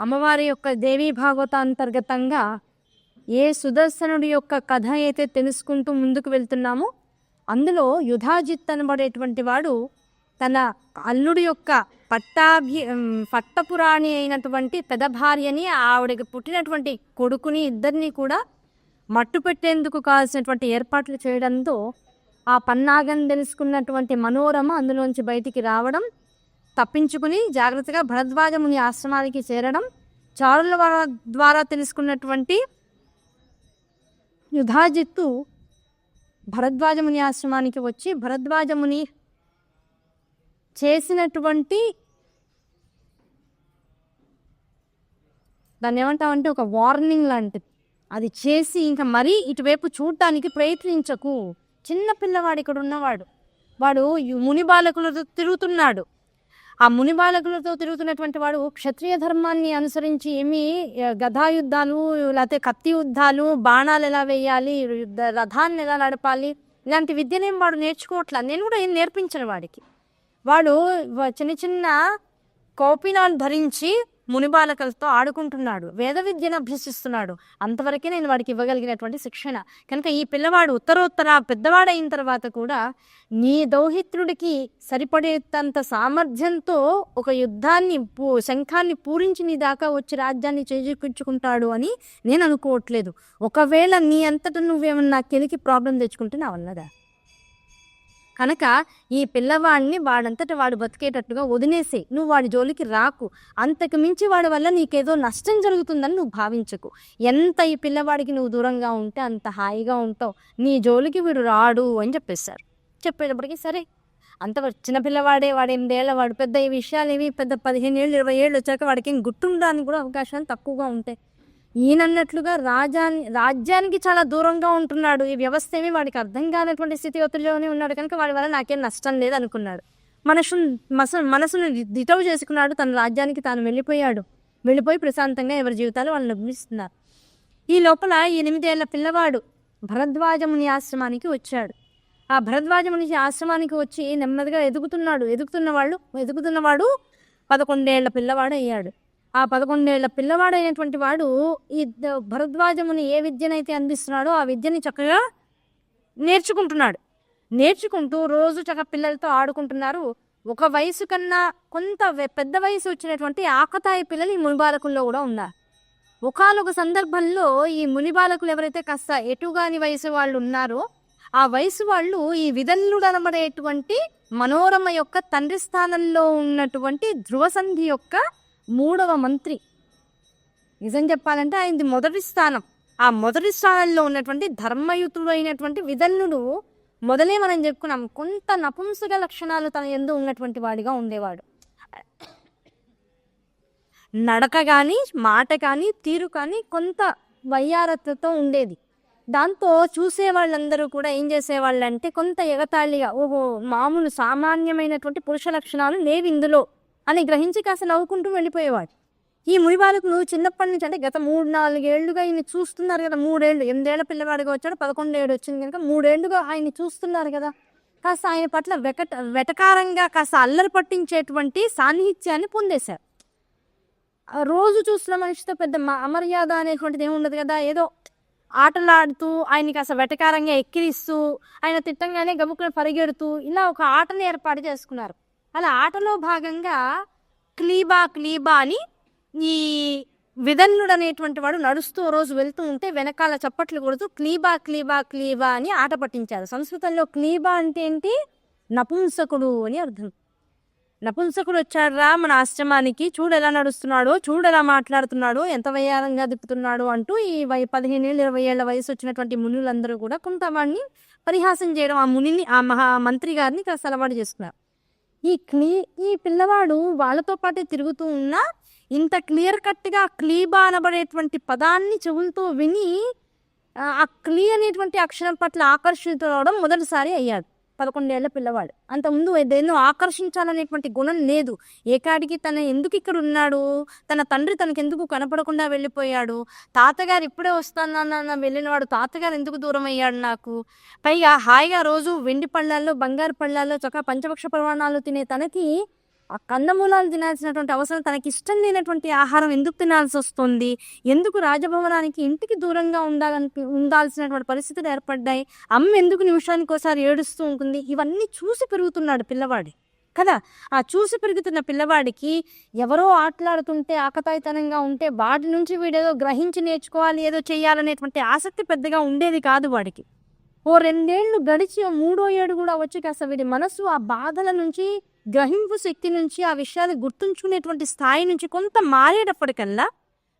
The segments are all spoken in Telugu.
అమ్మవారి యొక్క దేవీ భాగవత అంతర్గతంగా ఏ సుదర్శనుడి యొక్క కథ అయితే తెలుసుకుంటూ ముందుకు వెళ్తున్నామో అందులో యుధాజిత్ అనబడేటువంటి వాడు తన అల్లుడి యొక్క పట్టపురాణి అయినటువంటి పెద్ద భార్యని ఆవిడకి పుట్టినటువంటి కొడుకుని ఇద్దరిని కూడా మట్టు పెట్టేందుకు కావాల్సినటువంటి ఏర్పాట్లు చేయడంతో ఆ పన్నాగం తెలుసుకున్నటువంటి మనోరమ అందులోంచి బయటికి రావడం, తప్పించుకుని జాగ్రత్తగా భరద్వాజ ముని ఆశ్రమానికి చేరడం, చారుల ద్వారా తెలుసుకున్నటువంటి యుధాజిత్తు భరద్వాజ ముని ఆశ్రమానికి వచ్చి భరద్వాజ ముని చేసినటువంటి దాన్ని ఏమంటామంటే ఒక వార్నింగ్ లాంటిది అది చేసి ఇంకా మరీ ఇటువైపు చూడటానికి ప్రయత్నించకు. చిన్న పిల్లవాడు ఇక్కడ ఉన్నవాడు, వాడు ముని బాలకులతో తిరుగుతున్నాడు. ఆ ముని బాలకులతో తిరుగుతున్నటువంటి వాడు క్షత్రియ ధర్మాన్ని అనుసరించి ఏమీ గదాయుద్ధాలు లేకపోతే కత్తి యుద్ధాలు, బాణాలు ఎలా వేయాలి, రథాన్ని ఎలా నడపాలి ఇలాంటి విద్యనేం వాడు నేర్చుకోవట్లా. నేను కూడా ఏం నేర్పించను వాడికి. వాడు చిన్న చిన్న కౌపీనాలు ధరించి మునిబాలకలతో ఆడుకుంటున్నాడు, వేద విద్యను అభ్యసిస్తున్నాడు. అంతవరకే నేను వాడికి ఇవ్వగలిగినటువంటి శిక్షణ. కనుక ఈ పిల్లవాడు ఉత్తరోత్తర పెద్దవాడైన తర్వాత కూడా నీ దౌహిత్రుడికి సరిపడేంత సామర్థ్యంతో ఒక యుద్ధాన్ని శంఖాన్ని పూరించి నీ దాకా వచ్చి రాజ్యాన్ని చేజిక్కించుకుంటాడు అని నేను అనుకోవట్లేదు. ఒకవేళ నీ అంతటా నువ్వేమన్నా కెలికి ప్రాబ్లం తెచ్చుకుంటే నా వల్లదా? కనుక ఈ పిల్లవాడిని వాడంతట వాడు బతికేటట్టుగా వదిలేసే, నువ్వు వాడి జోలికి రాకు. అంతకు మించి వాడి వల్ల నీకేదో నష్టం జరుగుతుందని నువ్వు భావించకు. ఎంత ఈ పిల్లవాడికి నువ్వు దూరంగా ఉంటే అంత హాయిగా ఉంటావు. నీ జోలికి వీడు రాడు అని చెప్పేశారు. చెప్పేటప్పటికి సరే, అంత చిన్న పిల్లవాడే, వాడు 8 ఏళ్ళ వాడు, పెద్ద ఈ విషయాలు ఏవి పెద్ద 15 ఏళ్ళు 20 ఏళ్ళు వచ్చాక వాడికి ఏం గుర్తుండడానికి కూడా అవకాశాలు తక్కువగా ఉంటాయి. ఈయనన్నట్లుగా రాజ్యానికి చాలా దూరంగా ఉంటున్నాడు. ఈ వ్యవస్థ ఏమి వాడికి అర్థం కానటువంటి స్థితి ఒత్తిడిలోనే ఉన్నాడు. కనుక వాడి వల్ల నాకేం నష్టం లేదు అనుకున్నాడు. మనసును దిటవు చేసుకున్నాడు. తన రాజ్యానికి తాను వెళ్ళిపోయి ప్రశాంతంగా ఎవరి జీవితాలు వాళ్ళు నిర్మిస్తున్నారు. ఈ లోపల 8 ఏళ్ళ పిల్లవాడు భరద్వాజ ముని ఆశ్రమానికి వచ్చాడు. ఆ భరద్వాజ ముని ఆశ్రమానికి వచ్చి నెమ్మదిగా ఎదుగుతున్నవాడు 11 ఏళ్ల పిల్లవాడు అయ్యాడు. ఆ 11 ఏళ్ల పిల్లవాడైనటువంటి వాడు ఈ భరద్వాజముని ఏ విద్యనైతే అందిస్తున్నాడో ఆ విద్యని చక్కగా నేర్చుకుంటూ రోజు చక్కగా పిల్లలతో ఆడుకుంటున్నారు. ఒక వయసు కన్నా కొంత పెద్ద వయసు వచ్చినటువంటి ఆకతాయి పిల్లలు ఈ మునిబాలకుల్లో కూడా ఉన్నారు. ఒకానొక సందర్భంలో ఈ మునిబాలకులు ఎవరైతే కాస్త ఎటుగాని వయసు వాళ్ళు ఉన్నారో ఆ వయసు వాళ్ళు ఈ విదన్నుడు అనబడేటువంటి మనోరమ యొక్క తండ్రి స్థానంలో ఉన్నటువంటి ధ్రువసంధి యొక్క 3వ మంత్రి. నిజం చెప్పాలంటే ఆయనది మొదటి స్థానం. ఆ మొదటి స్థానంలో ఉన్నటువంటి ధర్మయుతుడు అయినటువంటి విదన్నుడు మొదలే మనం చెప్పుకున్నాం కొంత నపుంసక లక్షణాలు తన యందు ఉన్నటువంటి వాడిగా ఉండేవాడు. నడక కానీ, మాట కానీ, తీరు కానీ కొంత వయ్యారతతో ఉండేది. దాంతో చూసే వాళ్ళందరూ కూడా ఏం చేసేవాళ్ళంటే కొంత ఎగతాళిగా, ఓహో మామూలు సామాన్యమైనటువంటి పురుష లక్షణాలు లేవు ఇందులో అని గ్రహించి కాస్త నవ్వుకుంటూ వెళ్ళిపోయేవాడు. ఈ ముని బాలకులు చిన్నప్పటి నుంచి అంటే గత 3-4 ఏళ్లుగా ఈయన్ని చూస్తున్నారు కదా. 3 ఏళ్ళు, 8 ఏళ్ల పిల్లవాడిగా వచ్చాడు, 11 ఏడు వచ్చింది కనుక 3 ఏళ్లుగా ఆయన్ని చూస్తున్నారు కదా. కాస్త ఆయన పట్ల వెటకారంగా కాస్త అల్లరి పట్టించేటువంటి సాన్నిహిత్యాన్ని పొందేశారు. రోజు చూస్తున్న మనిషితో పెద్ద అమర్యాద అనేటువంటిది ఏమి ఉండదు కదా. ఏదో ఆటలాడుతూ ఆయన్ని కాస్త వెటకారంగా ఎక్కిరిస్తూ ఆయన తిట్టంగానే గబుక్కున పరిగెడుతూ ఇలా ఒక ఆటను ఏర్పాటు చేసుకున్నారు. అలా ఆటలో భాగంగా క్లీబా అని ఈ విదన్నుడు అనేటువంటి వాడు నడుస్తూ రోజు వెళ్తూ ఉంటే వెనకాల చప్పట్లు కొడుతూ క్లీబా అని ఆట పట్టించారు. సంస్కృతంలో క్లీబా అంటే ఏంటి? నపుంసకుడు అని అర్థం. నపుంసకుడు వచ్చాడురా మన ఆశ్రమానికి, చూడు ఎలా నడుస్తున్నాడో, చూడు ఎలా మాట్లాడుతున్నాడో, ఎంత వయ్యారంగా దిప్పుతున్నాడో అంటూ ఈ 15 ఏళ్ళు 20 ఏళ్ల వయసు వచ్చినటువంటి మునులందరూ కూడా కొంతమంది పరిహాసం చేయడం, ఆ మునిని ఆ మంత్రి గారిని కాస్త అలవాటు చేసుకున్నారు. ఈ పిల్లవాడు వాళ్ళతో పాటే తిరుగుతూ ఉన్నా ఇంత క్లియర్ కట్గా క్లీబా అనబడేటువంటి పదాన్ని చెవులతో విని ఆ క్లీ అనేటువంటి అక్షరం పట్ల ఆకర్షితులవడం మొదటిసారి అయ్యాడు 11 ఏళ్ల పిల్లవాడు. అంతకుముందు దేన్నో ఆకర్షించాలనేటువంటి గుణం లేదు. ఏకాడికి తన ఎందుకు ఇక్కడ ఉన్నాడు, తన తండ్రి తనకు ఎందుకు కనపడకుండా వెళ్ళిపోయాడు, తాతగారు ఇప్పుడే వస్తానన్న వెళ్ళినవాడు తాతగారు ఎందుకు దూరం అయ్యాడు నాకు, పైగా హాయిగా రోజు వెండి పళ్ళాల్లో బంగారు పళ్ళాల్లో చక్కగా పంచపక్ష ప్రమాణాలు తినే తనకి ఆ కందమూలాలు తినాల్సినటువంటి అవసరం, తనకి ఇష్టం లేనటువంటి ఆహారం ఎందుకు తినాల్సి వస్తుంది, ఎందుకు రాజభవనానికి ఇంటికి దూరంగా ఉండాల్సినటువంటి పరిస్థితులు ఏర్పడ్డాయి, అమ్మ ఎందుకు నిమిషానికోసారి ఏడుస్తూ ఉంటుంది, ఇవన్నీ చూసి పెరుగుతున్నాడు పిల్లవాడి కదా. ఆ చూసి పెరుగుతున్న పిల్లవాడికి ఎవరో ఆటలాడుతుంటే ఆకతాయితనంగా ఉంటే వాటి నుంచి వీడేదో గ్రహించి నేర్చుకోవాలి, ఏదో చేయాలనేటువంటి ఆసక్తి పెద్దగా ఉండేది కాదు వాడికి. ఓ 2 ఏళ్ళు గడిచి 3వ ఏడు కూడా వచ్చి కాస్త వీడి మనసు ఆ బాధల నుంచి, గ్రహింపు శక్తి నుంచి, ఆ విషయాలు గుర్తుంచుకునేటువంటి స్థాయి నుంచి కొంత మారేటప్పటికల్లా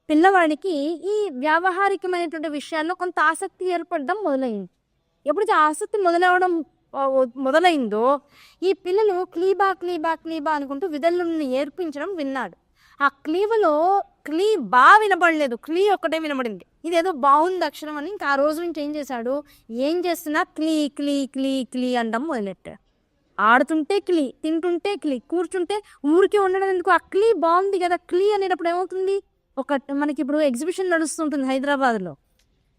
పిల్లవాడికి ఈ వ్యావహారికమైనటువంటి విషయాల్లో కొంత ఆసక్తి ఏర్పడడం మొదలైంది. ఎప్పుడైతే ఆసక్తి మొదలైందో ఈ పిల్లలు క్లీబా క్లీబా క్లీబా అనుకుంటూ విదల్లుని ఏర్పించడం విన్నాడు. ఆ క్లీవలో క్లీ వినపడలేదు, క్లీ ఒక్కటే వినపడింది. ఇదేదో బాగుంది అక్షరం అని ఇంకా ఆ రోజు నుంచి ఏం చేశాడు, ఏం చేస్తున్నా క్లీ క్లీ క్లీ క్లీ అనడం మొదలెట్టాడు. ఆడుతుంటే క్లీ, తింటుంటే క్లీ, కూర్చుంటే ఊరికే ఉండడం ఎందుకు, ఆ క్లీ బాగుంది కదా. క్లీ అనేటప్పుడు ఏమవుతుంది, మనకి ఇప్పుడు ఎగ్జిబిషన్ నడుస్తుంటుంది హైదరాబాద్లో.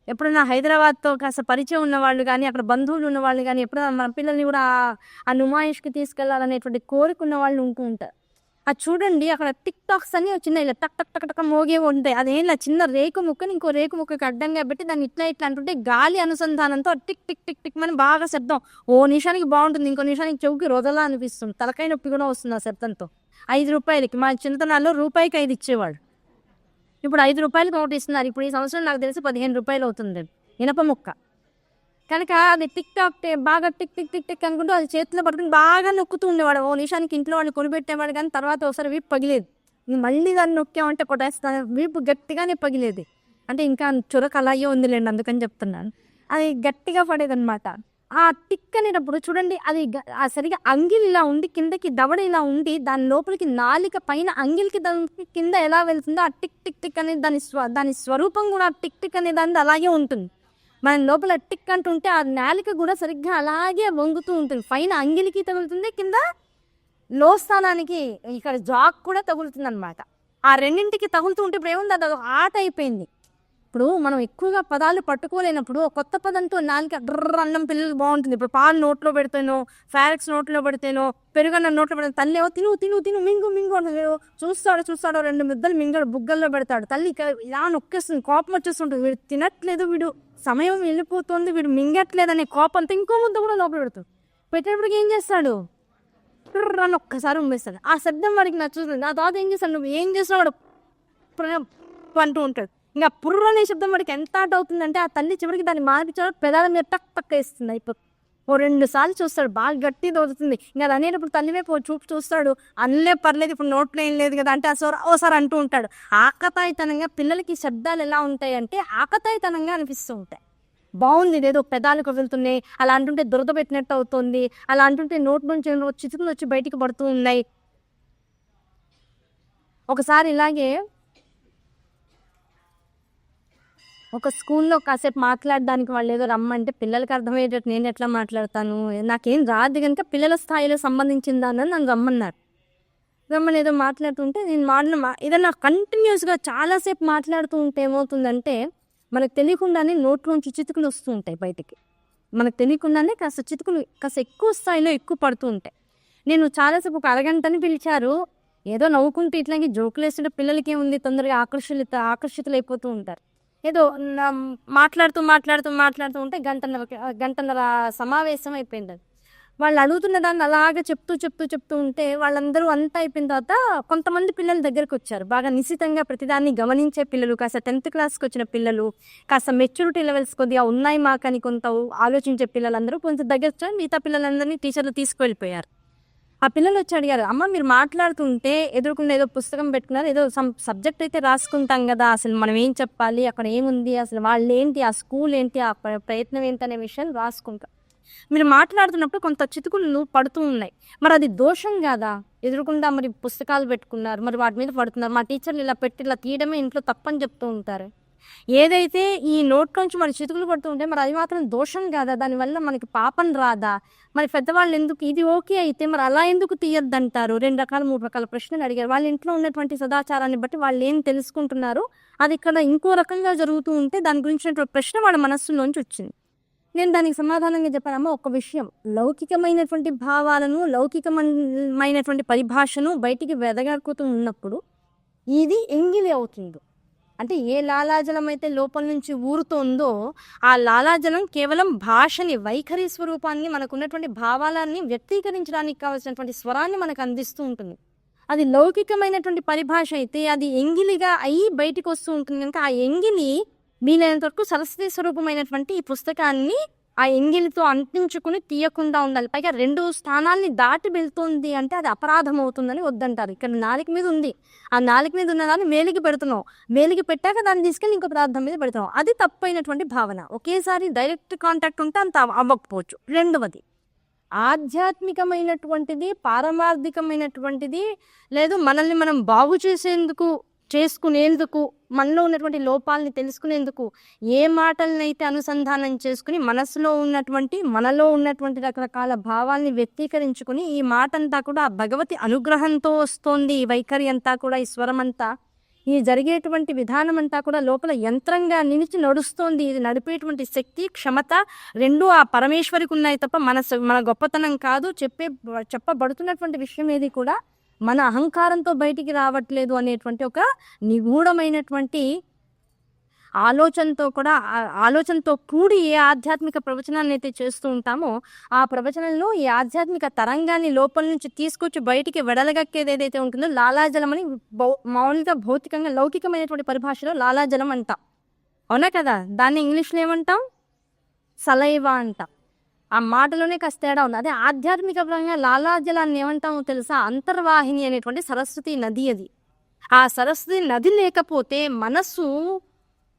ఎప్పుడైనా హైదరాబాద్తో కాస్త పరిచయం ఉన్నవాళ్ళు కానీ, అక్కడ బంధువులు ఉన్నవాళ్ళు కానీ, ఎప్పుడైనా మన పిల్లల్ని కూడా ఆ నుమాయిష్కి తీసుకెళ్లాలనేటువంటి కోరిక ఉన్న వాళ్ళు ఉంటూ ఉంటారు. అది చూడండి, అక్కడ టిక్ టాక్స్ అని చిన్న ఇలా టక్ టక్ టక్ టక్ మోగే ఉంటాయి. అదేం చిన్న రేకు ముక్కని ఇంకో రేకు ముక్కకి అడ్డంగా పెట్టి దాన్ని ఇట్లా అంటుంటే గాలి అనుసంధానంతో టిక్ టిక్ టిక్ టిక్ అని బాగా శబ్దం. ఓ నిమిషానికి బాగుంటుంది, ఇంకో నిమిషానికి చెవుకి రొదలా అనిపిస్తుంది, తలకాయ నొప్పి కూడా వస్తుంది ఆ శబ్దంతో. 5 రూపాయలకి, మా చిన్నతనాల్లో రూపాయికి 5 ఇచ్చేవాడు. ఇప్పుడు 5 రూపాయలకి ఒకటి ఇస్తున్నారు. ఇప్పుడు ఈ సంవత్సరం నాకు తెలిసి 15 రూపాయలు అవుతుంది ఇనప ముక్క. కనుక అది టిక్ టాక్ బాగా టిక్ టిక్ టిక్ టిక్ అనుకుంటూ అది చేతిలో పట్టుకుని బాగా నొక్కుతూ ఉండేవాడు. ఓ నిమిషానికి ఇంట్లో వాళ్ళు కొనిపెట్టేవాడు, కానీ తర్వాత ఒకసారి వీపు పగిలేది. మళ్ళీ దాన్ని నొక్కామంటే కొట్టేస్తాను, వీపు గట్టిగానే పగిలేది. అంటే ఇంకా చురక అలాగే ఉందిలేండి, అందుకని చెప్తున్నాను. అది గట్టిగా పడేదన్నమాట. ఆ టిక్ అనేటప్పుడు చూడండి, అది సరిగా అంగిల్ ఇలా ఉండి కిందకి దవడ ఇలా ఉండి దాని లోపలికి నాలిక పైన అంగిల్కి దానికి కింద ఎలా వెళ్తుందో ఆ టిక్ టిక్ టిక్ అనేది దాని స్వరూపం కూడా టిక్ టిక్ అనే దాని అలాగే ఉంటుంది. మన లోపల టిక్ అంటుంటే ఆ నాలిక కూడా సరిగ్గా అలాగే వంగుతూ ఉంటుంది. పైన అంగిలికి తగులుతుంది, కింద లో స్థానానికి ఇక్కడ జాక్ కూడా తగులుతుంది అనమాట. ఆ రెండింటికి తగులుతూ ఉంటే ఇప్పుడు ఏముంది, అది ఆట అయిపోయింది. ఇప్పుడు మనం ఎక్కువగా పదాలు పట్టుకోలేనప్పుడు కొత్త పదంతో నాలుక డ్రర్ అన్నం పిల్లలు బాగుంటుంది. ఇప్పుడు పాలు నోట్లో పెడితేనో, ఫారెక్స్ నోట్లో పెడితేనో, పెరుగన్నం నోట్లో పెడితే తల్లేవో తిను తిను తిను మింగు మింగు అంటే చూస్తాడో 2 ముద్దలు మింగడు, బుగ్గల్లో పెడతాడు. తల్లి ఇలా నొక్కేస్తుంది, కోపం వచ్చేస్తుంటుంది. వీడు తినట్లేదు, వీడు సమయం వెళ్ళిపోతుంది, వీడు మింగట్లేదు అనే కోపంతో ఇంకో ముద్ద కూడా లోపల పెడతాడు. పెట్టేటప్పటికి ఏం చేస్తాడు, అని ఒక్కసారి ఉమ్మేస్తాడు. ఆ శబ్దం వాడికి నచ్చుతుంది. ఆ తర్వాత ఏం చేస్తాడు, నువ్వు ఏం చేసినా వాడు అంటూ ఉంటాడు. ఇంకా పుర్రు అనే శబ్దం వాడికి ఎంత ఆట అవుతుందంటే ఆ తల్లి చివరికి దాన్ని మార్పించాడు, పెదాల మీద టక్ టక్ వేస్తుంది. అయిపోతుంది. ఓ 2 సార్లు చూస్తాడు, బాగా గట్టి దొరుకుతుంది. ఇంకా అది అనేటప్పుడు తల్లి వైపు చూపు చూస్తాడు, అనలే పర్లేదు ఇప్పుడు నోట్లో ఏం లేదు కదా అంటే ఓసారి అంటూ ఉంటాడు. ఆకతాయితనంగా పిల్లలకి శబ్దాలు ఎలా ఉంటాయి అంటే ఆకతాయితనంగా అనిపిస్తూ ఉంటాయి. బాగుంది, ఇదేదో పెదాలకు వెళ్తున్నాయి, అలా అంటుంటే దురద పెట్టినట్టు అవుతుంది, అలా అంటుంటే నోట్ నుంచి చితుకులు వచ్చి బయటికి పడుతూ ఉన్నాయి. ఒకసారి ఇలాగే ఒక స్కూల్లో కాసేపు మాట్లాడడానికి వాళ్ళు ఏదో రమ్మంటే పిల్లలకి అర్థమయ్యేటట్టు నేను ఎట్లా మాట్లాడతాను, నాకేం రాదు కనుక పిల్లల స్థాయిలో సంబంధించిందని నన్ను రమ్మన్నారు. రమ్మని ఏదో మాట్లాడుతుంటే నేను ఏదైనా కంటిన్యూస్గా చాలాసేపు మాట్లాడుతూ ఉంటే ఏమవుతుందంటే మనకు తెలియకుండానే నోట్లోంచి చితుకులు వస్తూ ఉంటాయి బయటికి. మనకు తెలియకుండానే కాస్త చితుకులు కాస్త ఎక్కువ స్థాయిలో ఎక్కువ పడుతూ ఉంటాయి. నేను చాలాసేపు ఒక అరగంటని పిలిచారు, ఏదో నవ్వుకుంటూ ఇట్లాగే జోకులు వేస్తుంటే పిల్లలకి ఏముంది, తొందరగా ఆకర్షితులు అయిపోతూ ఉంటారు. ఏదో మాట్లాడుతూ ఉంటే గంటన్నర సమావేశం అయిపోయింది. అది వాళ్ళు అడుగుతున్న దాన్ని అలాగే చెప్తూ ఉంటే వాళ్ళందరూ అంతా అయిపోయిన తర్వాత కొంతమంది పిల్లల దగ్గరకు వచ్చారు. బాగా నిశితంగా ప్రతిదాన్ని గమనించే పిల్లలు, కాస్త 10th క్లాస్కి వచ్చిన పిల్లలు, కాస్త మెచ్యూరిటీ లెవెల్స్ కొద్దిగా ఉన్నాయి మాకని కొంత ఆలోచించే పిల్లలందరూ కొంచెం దగ్గర వచ్చారు. మిగతా పిల్లలందరినీ టీచర్లు తీసుకువెళ్ళిపోయారు. ఆ పిల్లలు వచ్చి అడిగారు, అమ్మ మీరు మాట్లాడుతుంటే ఎదురుకుండా ఏదో పుస్తకం పెట్టుకున్నారు, ఏదో సబ్జెక్ట్ అయితే రాసుకుంటాం కదా, అసలు మనం ఏం చెప్పాలి, అక్కడ ఏముంది, అసలు వాళ్ళు ఏంటి, ఆ స్కూల్ ఏంటి, ఆ ప్రయత్నం ఏంటి అనే విషయాలు రాసుకుంటాం. మీరు మాట్లాడుతున్నప్పుడు కొంత చితుకులు పడుతూ ఉన్నాయి, మరి అది దోషం కాదా, ఎదురుకుండా మరి పుస్తకాలు పెట్టుకున్నారు, మరి వాటి మీద పడుతున్నారు, మా టీచర్లు ఇలా పెట్టి ఇలా తీయడమే ఇంట్లో తప్పని చెప్తూ ఉంటారు. ఏదైతే ఈ నోట్లోంచి మరి చితుకులు పడుతూ ఉంటే మరి అది మాత్రం దోషం కాదా, దానివల్ల మనకి పాపం రాదా, మరి పెద్దవాళ్ళు ఎందుకు ఇది ఓకే అయితే మరి అలా ఎందుకు తీయొద్దంటారు, 2 రకాల 3 రకాల ప్రశ్నలు అడిగారు. వాళ్ళ ఇంట్లో ఉన్నటువంటి సదాచారాన్ని బట్టి వాళ్ళు ఏం తెలుసుకుంటున్నారు, అది ఇక్కడ ఇంకో రకంగా జరుగుతూ ఉంటే దాని గురించినటువంటి ప్రశ్న వాళ్ళ మనస్సులోంచి వచ్చింది. నేను దానికి సమాధానంగా చెప్పానమ్మా ఒక విషయం, లౌకికమైనటువంటి భావాలను లౌకికమైనటువంటి పరిభాషను బయటికి వెదగక్కుతూ ఉన్నప్పుడు ఇది ఎంగిలి అవుతుంది. అంటే ఏ లాలాజలం అయితే లోపల నుంచి ఊరుతోందో ఆ లాలాజలం కేవలం భాషని, వైఖరి స్వరూపాన్ని, మనకున్నటువంటి భావాలని వ్యక్తీకరించడానికి కావాల్సినటువంటి స్వరాన్ని మనకు అందిస్తూ ఉంటుంది. అది లౌకికమైనటువంటి పరిభాష అయితే అది ఎంగిలిగా అయ్యి బయటికి వస్తూ ఉంటుంది కనుక ఆ ఎంగిలి వీలైనంత వరకు సరస్వతి స్వరూపమైనటువంటి ఈ పుస్తకాన్ని ఆ ఎంగిలితో అంటించుకుని తీయకుండా ఉండాలి. పైగా 2 స్థానాల్ని దాటి వెళ్తుంది అంటే అది అపరాధం అవుతుందని వద్దంటారు. ఇక్కడ నాలుక మీద ఉంది, ఆ నాలుక మీద ఉన్న దాన్ని వేలికి పెడుతున్నావు, వేలికి పెట్టాక దాన్ని తీసుకెళ్ళి ఇంకో పదార్థం మీద పెడుతున్నావు, అది తప్పైనటువంటి భావన. ఒకేసారి డైరెక్ట్ కాంటాక్ట్ ఉంటే అంత అవ్వకపోవచ్చు. రెండవది ఆధ్యాత్మికమైనటువంటిది, పారమార్థికమైనటువంటిది, లేదు మనల్ని మనం బాగు చేసుకునేందుకు, మనలో ఉన్నటువంటి లోపాలని తెలుసుకునేందుకు ఏ మాటలనైతే అనుసంధానం చేసుకుని మనలో ఉన్నటువంటి రకరకాల భావాల్ని వ్యక్తీకరించుకుని ఈ మాట అంతా కూడా భగవతి అనుగ్రహంతో వస్తోంది, ఈ వైఖరి అంతా కూడా, ఈ స్వరం అంతా, ఈ జరిగేటువంటి విధానం అంతా కూడా లోపల యంత్రంగా నిలిచి నడుస్తోంది. ఇది నడిపేటువంటి శక్తి, క్షమత రెండూ ఆ పరమేశ్వరికి ఉన్నాయి తప్ప మన గొప్పతనం కాదు. చెప్పబడుతున్నటువంటి విషయం ఏది కూడా మన అహంకారంతో బయటికి రావట్లేదు అనేటువంటి ఒక నిగూఢమైనటువంటి ఆలోచనతో కూడి ఏ ఆధ్యాత్మిక ప్రవచనాన్ని అయితే చేస్తూ ఉంటామో ఆ ప్రవచనంలో ఈ ఆధ్యాత్మిక తరంగాన్ని లోపల నుంచి తీసుకొచ్చి బయటికి వెడలగక్కేది ఏదైతే ఉంటుందో లాలాజలం అని మామూలుగా భౌతికంగా లౌకికమైనటువంటి పరిభాషలో లాలాజలం అంటాం, అవునా కదా? దాన్ని ఇంగ్లీష్లో ఏమంటాం? సలైవా అంటాం. ఆ మాటలోనే కాస్త తేడా ఉంది. అదే ఆధ్యాత్మిక పరంగా లాలాజలాన్ని ఏమంటామో తెలుసా? అంతర్వాహిని అనేటువంటి సరస్వతి నది అది. ఆ సరస్వతి నది లేకపోతే మనసు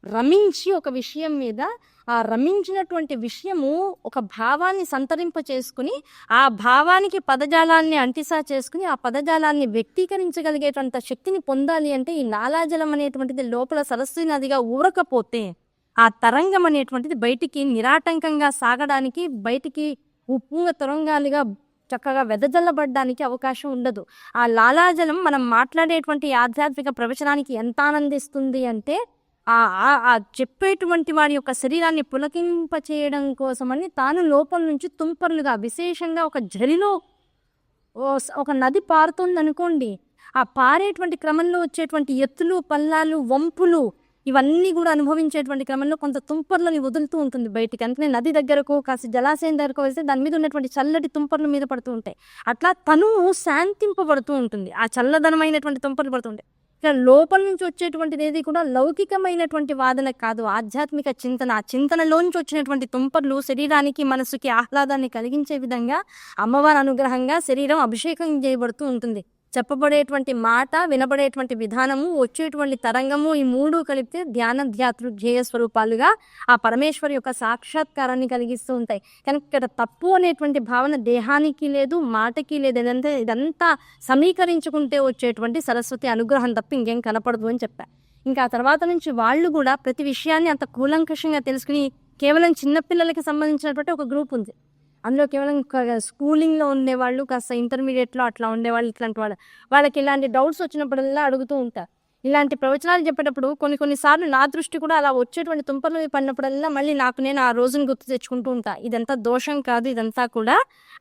రమించి ఒక విషయం మీద, ఆ రమించినటువంటి విషయము ఒక భావాన్ని సంతరింప చేసుకుని ఆ భావానికి పదజాలాన్ని అంటిసా చేసుకుని ఆ పదజాలాన్ని వ్యక్తీకరించగలిగేటంత శక్తిని పొందాలి అంటే ఈ లాలాజలం అనేటువంటిది లోపల సరస్వతి నదిగా ఊరకపోతే ఆ తరంగం అనేటువంటిది బయటికి నిరాటంకంగా సాగడానికి, బయటికి ఉప్పొంగ తరంగాలుగా చక్కగా వెదజల్లబడ్డానికి అవకాశం ఉండదు. ఆ లాలాజలం మనం మాట్లాడేటువంటి ఆధ్యాత్మిక ప్రవచనానికి ఎంత ఆనందిస్తుంది అంటే ఆ చెప్పేటువంటి వారి యొక్క శరీరాన్ని పులకింప చేయడం కోసమని తాను లోపల నుంచి తుంపర్లుగా, విశేషంగా ఒక జరిలో ఒక నది పారుతుంది అనుకోండి, ఆ పారేటువంటి క్రమంలో వచ్చేటువంటి ఎత్తులు, పల్లాలు, వంపులు ఇవన్నీ కూడా అనుభవించేటువంటి క్రమంలో కొంత తుంపర్లని వదులుతూ ఉంటుంది బయటికి. అందుకనే నది దగ్గరకు, కాస్త జలాశయం దగ్గరకు వెళ్తే దాని మీద ఉన్నటువంటి చల్లటి తుంపర్లు మీద పడుతూ ఉంటాయి. అట్లా తను శాంతింపబడుతూ ఉంటుంది, ఆ చల్లదనమైనటువంటి తుంపర్లు పడుతూ ఉంటాయి. ఇక్కడ లోపల నుంచి వచ్చేటువంటిది ఏది కూడా లౌకికమైనటువంటి వాదన కాదు, ఆధ్యాత్మిక చింతన. ఆ చింతనలోంచి వచ్చినటువంటి తుంపర్లు శరీరానికి, మనసుకి ఆహ్లాదాన్ని కలిగించే విధంగా అమ్మవారి అనుగ్రహంగా శరీరం అభిషేకం చేయబడుతూ ఉంటుంది. చెప్పబడేటువంటి మాట, వినబడేటువంటి విధానము, వచ్చేటువంటి తరంగము, ఈ మూడు కలిపితే ధ్యేయ స్వరూపాలుగా ఆ పరమేశ్వరి యొక్క సాక్షాత్కారాన్ని కలిగిస్తూ ఉంటాయి. కనుక ఇక్కడ తప్పు అనేటువంటి భావన దేహానికి లేదు, మాటకి లేదు. ఇదంతా సమీకరించుకుంటే వచ్చేటువంటి సరస్వతి అనుగ్రహం తప్ప ఇంకేం కనపడదు అని చెప్పా. ఇంకా ఆ తర్వాత నుంచి వాళ్ళు కూడా ప్రతి విషయాన్ని అంత కూలంకషంగా తెలుసుకుని, కేవలం చిన్నపిల్లలకి సంబంధించినటువంటి ఒక గ్రూప్ ఉంది, అందులో కేవలం స్కూలింగ్లో ఉండేవాళ్ళు, కాస్త ఇంటర్మీడియట్లో అట్లా ఉండేవాళ్ళు, ఇట్లాంటి వాళ్ళకి ఇలాంటి డౌట్స్ వచ్చినప్పుడల్లా అడుగుతూ ఉంటారు. ఇలాంటి ప్రవచనాలు చెప్పేటప్పుడు కొన్నిసార్లు నా దృష్టి కూడా అలా వచ్చేటువంటి తుంపర్లు పడినప్పుడల్లా మళ్ళీ నేను ఆ రోజును గుర్తు తెచ్చుకుంటూ ఉంటా. ఇదంతా దోషం కాదు, ఇదంతా కూడా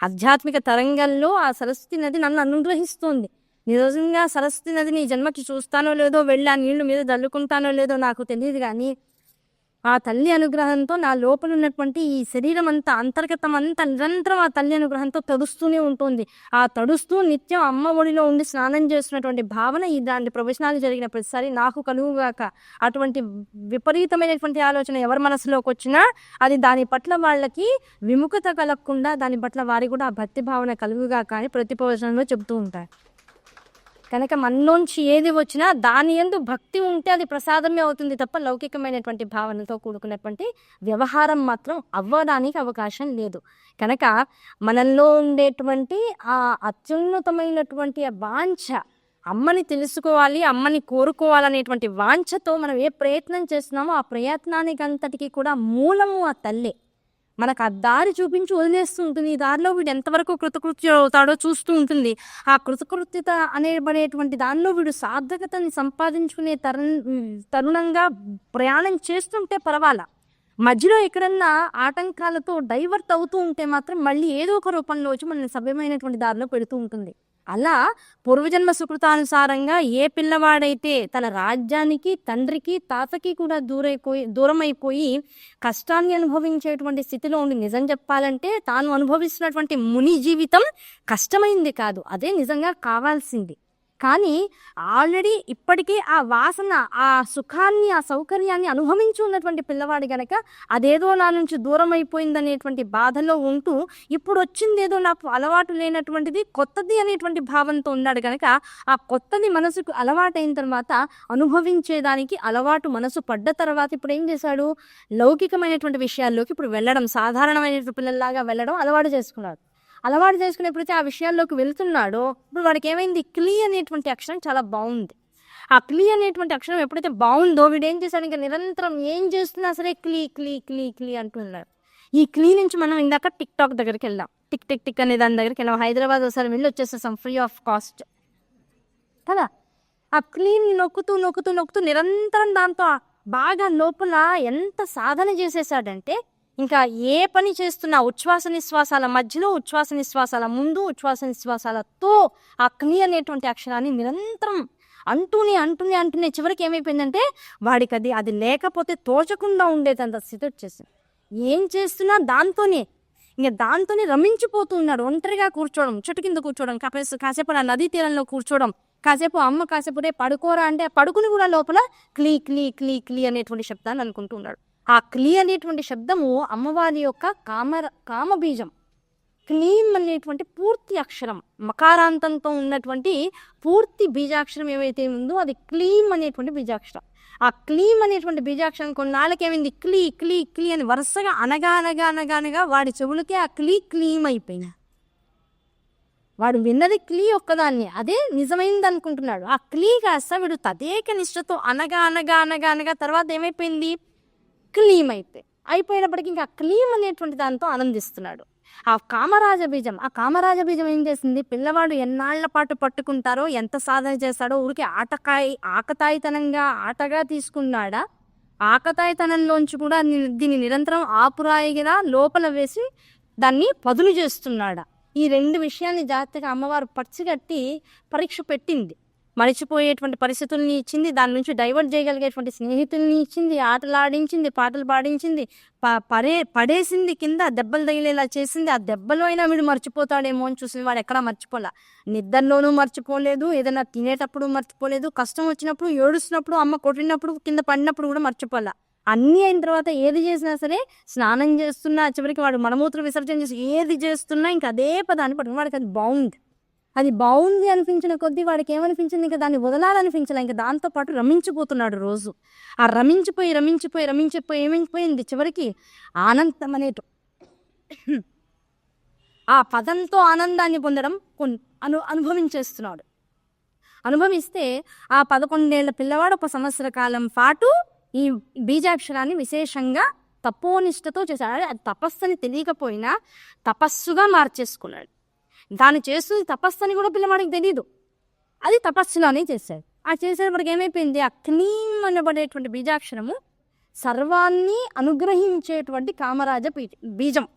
ఆధ్యాత్మిక తరంగంలో ఆ సరస్వతి నది నన్ను అనుగ్రహిస్తుంది. నిజంగా సరస్వతి నదిని ఈ జన్మకి చూస్తానో లేదో, వెళ్ళి ఆ నీళ్లు మీద జల్లుకుంటానో లేదో నాకు తెలియదు, కానీ ఆ తల్లి అనుగ్రహంతో నా లోపల ఉన్నటువంటి ఈ శరీరం అంతా, అంతర్గతం అంతా నిరంతరం ఆ తల్లి అనుగ్రహంతో తడుస్తూనే ఉంటుంది. ఆ తడుస్తూ నిత్యం అమ్మ ఒడిలో ఉండి స్నానం చేస్తున్నటువంటి భావన ఇలాంటి ప్రవచనాలు జరిగిన ప్రతిసారి నాకు కలుగుగాక. అటువంటి విపరీతమైనటువంటి ఆలోచన ఎవరి మనసులోకి వచ్చినా అది దాని పట్ల వాళ్ళకి విముఖత కలగకుండా దాని పట్ల వారి కూడా ఆ భక్తి భావన కలుగుగాక అని ప్రతి ప్రవచనంలో చెబుతూ ఉంటారు. కనుక మనలోంచి ఏది వచ్చినా దాని యందు భక్తి ఉంటే అది ప్రసాదమే అవుతుంది తప్ప లౌకికమైనటువంటి భావనతో కూడుకున్నటువంటి వ్యవహారం మాత్రం అవ్వడానికి అవకాశం లేదు. కనుక మనలో ఉండేటువంటి ఆ అత్యున్నతమైనటువంటి వాంఛ, అమ్మని తెలుసుకోవాలి, అమ్మని కోరుకోవాలనేటువంటి వాంఛతో మనం ఏ ప్రయత్నం చేస్తున్నామో ఆ ప్రయత్నానికి అంతటికీ కూడా మూలము ఆ తల్లే. మనకు ఆ దారి చూపించి వదిలేస్తూ ఉంటుంది. ఈ దారిలో వీడు ఎంతవరకు కృతకృత్య అవుతాడో చూస్తూ ఉంటుంది. ఆ కృతకృత్యత అనేబడేటువంటి దానిలో వీడు సార్థకతని సంపాదించుకునే తరుణంగా ప్రయాణం చేస్తుంటే పర్వాలా, మధ్యలో ఎక్కడన్నా ఆటంకాలతో డైవర్ట్ అవుతూ ఉంటే మాత్రం మళ్ళీ ఏదో ఒక రూపంలో వచ్చి మనల్ని సభ్యమైనటువంటి దారిలో పెడుతూ ఉంటుంది. అలా పూర్వజన్మ సుకృతానుసారంగా ఏ పిల్లవాడైతే తన రాజ్యానికి, తండ్రికి, తాతకి కూడా దూరమైపోయి కష్టాన్ని అనుభవించేటువంటి స్థితిలో ఉండి, నిజం చెప్పాలంటే తాను అనుభవిస్తున్నటువంటి ముని జీవితం కష్టమైంది కాదు, అదే నిజంగా కావాల్సింది. కానీ ఆల్రెడీ ఇప్పటికే ఆ వాసన, ఆ సుఖాన్ని, ఆ సౌకర్యాన్ని అనుభవించి ఉన్నటువంటి పిల్లవాడు గనక అదేదో నా నుంచి దూరం అయిపోయిందనేటువంటి బాధలో ఉంటూ ఇప్పుడు వచ్చిందేదో నాకు అలవాటు లేనటువంటిది కొత్తది అనేటువంటి భావంతో ఉన్నాడు కనుక ఆ కొత్తది మనసుకు అలవాటైన తర్వాత అనుభవించేదానికి అలవాటు మనసు పడ్డ తర్వాత ఇప్పుడు ఏం చేశాడు, లౌకికమైనటువంటి విషయాల్లోకి ఇప్పుడు వెళ్ళడం, సాధారణమైనటువంటి పిల్లల్లాగా వెళ్ళడం అలవాటు చేసుకున్నాడు. అలవాటు చేసుకునేప్పుడైతే ఆ విషయాల్లోకి వెళ్తున్నాడో ఇప్పుడు వాడికి ఏమైంది, క్లీ అనేటువంటి అక్షరం చాలా బాగుంది. ఆ క్లీ అనేటువంటి అక్షరం ఎప్పుడైతే బాగుందో వీడు ఏం చేశాడు, ఇంకా నిరంతరం ఏం చేస్తున్నా సరే క్లీ క్లీ క్లీ క్లీ అంటున్నాడు. ఈ క్లీ నుంచి మనం ఇందాక టిక్ టాక్ దగ్గరికి వెళ్దాం, టిక్ టిక్ టిక్ అనే దాని దగ్గరికి వెళ్ళాం. హైదరాబాద్ ఒకసారి వెళ్ళి వచ్చేస్తాం ఫ్రీ ఆఫ్ కాస్ట్ కదా. ఆ క్లీని నొక్కుతూ నొక్కుతూ నొక్కుతూ నిరంతరం దాంతో బాగా లోపల ఎంత సాధన చేసేసాడంటే ఇంకా ఏ పని చేస్తున్నా ఉచ్ఛ్వాస నిశ్వాసాల మధ్యలో, ఉచ్ఛ్వాస నిశ్వాసాల ముందు, ఉచ్ఛ్వాస నిశ్వాసాలతో ఆ క్లీ అనేటువంటి అక్షరాన్ని నిరంతరం అంటూనే అంటూనే అంటూనే చివరికి ఏమైపోయిందంటే వాడికి అది లేకపోతే తోచకుండా ఉండేదంత స్థితి వచ్చేసింది. ఏం చేస్తున్నా దాంతోనే, ఇంకా దాంతోనే రమించిపోతూ ఉన్నాడు. ఒంటరిగా కూర్చోవడం, చెట్టు కింద కూర్చోవడం, కాసేపు ఆ నదీ తీరంలో కూర్చోవడం, కాసేపు అమ్మ కాసేపు రే పడుకోరా అంటే పడుకుని కూడా లోపల క్లీ క్లీ క్లీ క్లీ అనేటువంటి శబ్దాన్ని అనుకుంటూ ఉన్నాడు. ఆ క్లీ అనేటువంటి శబ్దము అమ్మవారి యొక్క కామబీజం. క్లీం అనేటువంటి పూర్తి అక్షరం, మకారాంతంతో ఉన్నటువంటి పూర్తి బీజాక్షరం ఏవైతే ఉందో అది క్లీం అనేటువంటి బీజాక్షరం. ఆ క్లీం అనేటువంటి బీజాక్షరం కొన్నాళ్ళకి ఏమైంది, క్లీ క్లీ క్లీ అని వరుసగా అనగా అనగా అనగా అనగా వాడి చెవులకే ఆ క్లీం అయిపోయినా. వాడు విన్నది క్లీ ఒక్కదాన్ని, అదే నిజమైంది అనుకుంటున్నాడు. ఆ క్లీ కాస్త వీడు తదేక నిష్ఠతో అనగా అనగా అనగా అనగా తర్వాత ఏమైపోయింది, క్లీం అయిపోయినప్పటికీ ఇంకా క్లీం అనేటువంటి దాంతో ఆనందిస్తున్నాడు. ఆ కామరాజ బీజం ఏం చేసింది, పిల్లవాడు ఎన్నాళ్ల పాటు పట్టుకుంటారో, ఎంత సాధన చేస్తాడో, ఊరికి ఆకతాయితనంగా ఆటగా తీసుకున్నాడా, ఆకతాయితనంలోంచి కూడా దీన్ని నిరంతరం ఆపురాయిగా లోపల వేసి దాన్ని పదును చేస్తున్నాడా, ఈ రెండు విషయాన్ని జాగ్రత్తగా అమ్మవారు పచ్చిగట్టి పరీక్ష పెట్టింది. మరిచిపోయేటువంటి పరిస్థితుల్ని ఇచ్చింది, దాని నుంచి డైవర్ట్ చేయగలిగేటువంటి స్నేహితుల్ని ఇచ్చింది, ఆటలాడించింది, పాటలు పాడించింది, పడేసింది కింద, దెబ్బలు తగిలేలా చేసింది. ఆ దెబ్బలో అయినా వీడు మర్చిపోతాడేమో అని చూసింది. వాడు ఎక్కడా మర్చిపోలే, నిద్రలోనూ మర్చిపోలేదు, ఏదైనా తినేటప్పుడు మర్చిపోలేదు, కష్టం వచ్చినప్పుడు, ఏడుస్తున్నప్పుడు, అమ్మ కొట్టినప్పుడు, కింద పడినప్పుడు కూడా మర్చిపోలే. అన్నీ అయిన తర్వాత ఏది చేసినా సరే, స్నానం చేస్తున్నా, చివరికి వాడు మలమూత్ర విసర్జన చేసి ఏది చేస్తున్నా ఇంకా అదే పదాన్ని పట్టుకుని వాడికి అది బాగుంది అనిపించిన కొద్దీ వాడికి ఏమనిపించింది, ఇంకా దాన్ని వదలాలనిపించాలి, ఇంకా దాంతోపాటు రమించిపోతున్నాడు రోజు. ఆ రమించిపోయి ఏమైపోయింది, చివరికి ఆనందం ఆ పదంతో ఆనందాన్ని పొందడం అనుభవించేస్తున్నాడు. అనుభవిస్తే ఆ 11 ఏళ్ల పిల్లవాడు 1 సంవత్సర కాలం పాటు ఈ బీజాక్షరాన్ని విశేషంగా తపోనిష్టతో చేశాడు. అది తపస్సుని తెలియకపోయినా తపస్సుగా మార్చేసుకున్నాడు. దాన్ని చేస్తుంది తపస్సు అని కూడా పిల్లవాడికి తెలియదు, అది తపస్సులోనే చేశాడు. ఆ చేసేటప్పటికి ఏమైపోయింది, ఆ క్లీం అనబడేటువంటి బీజాక్షరము సర్వాన్ని అనుగ్రహించేటువంటి బీజం,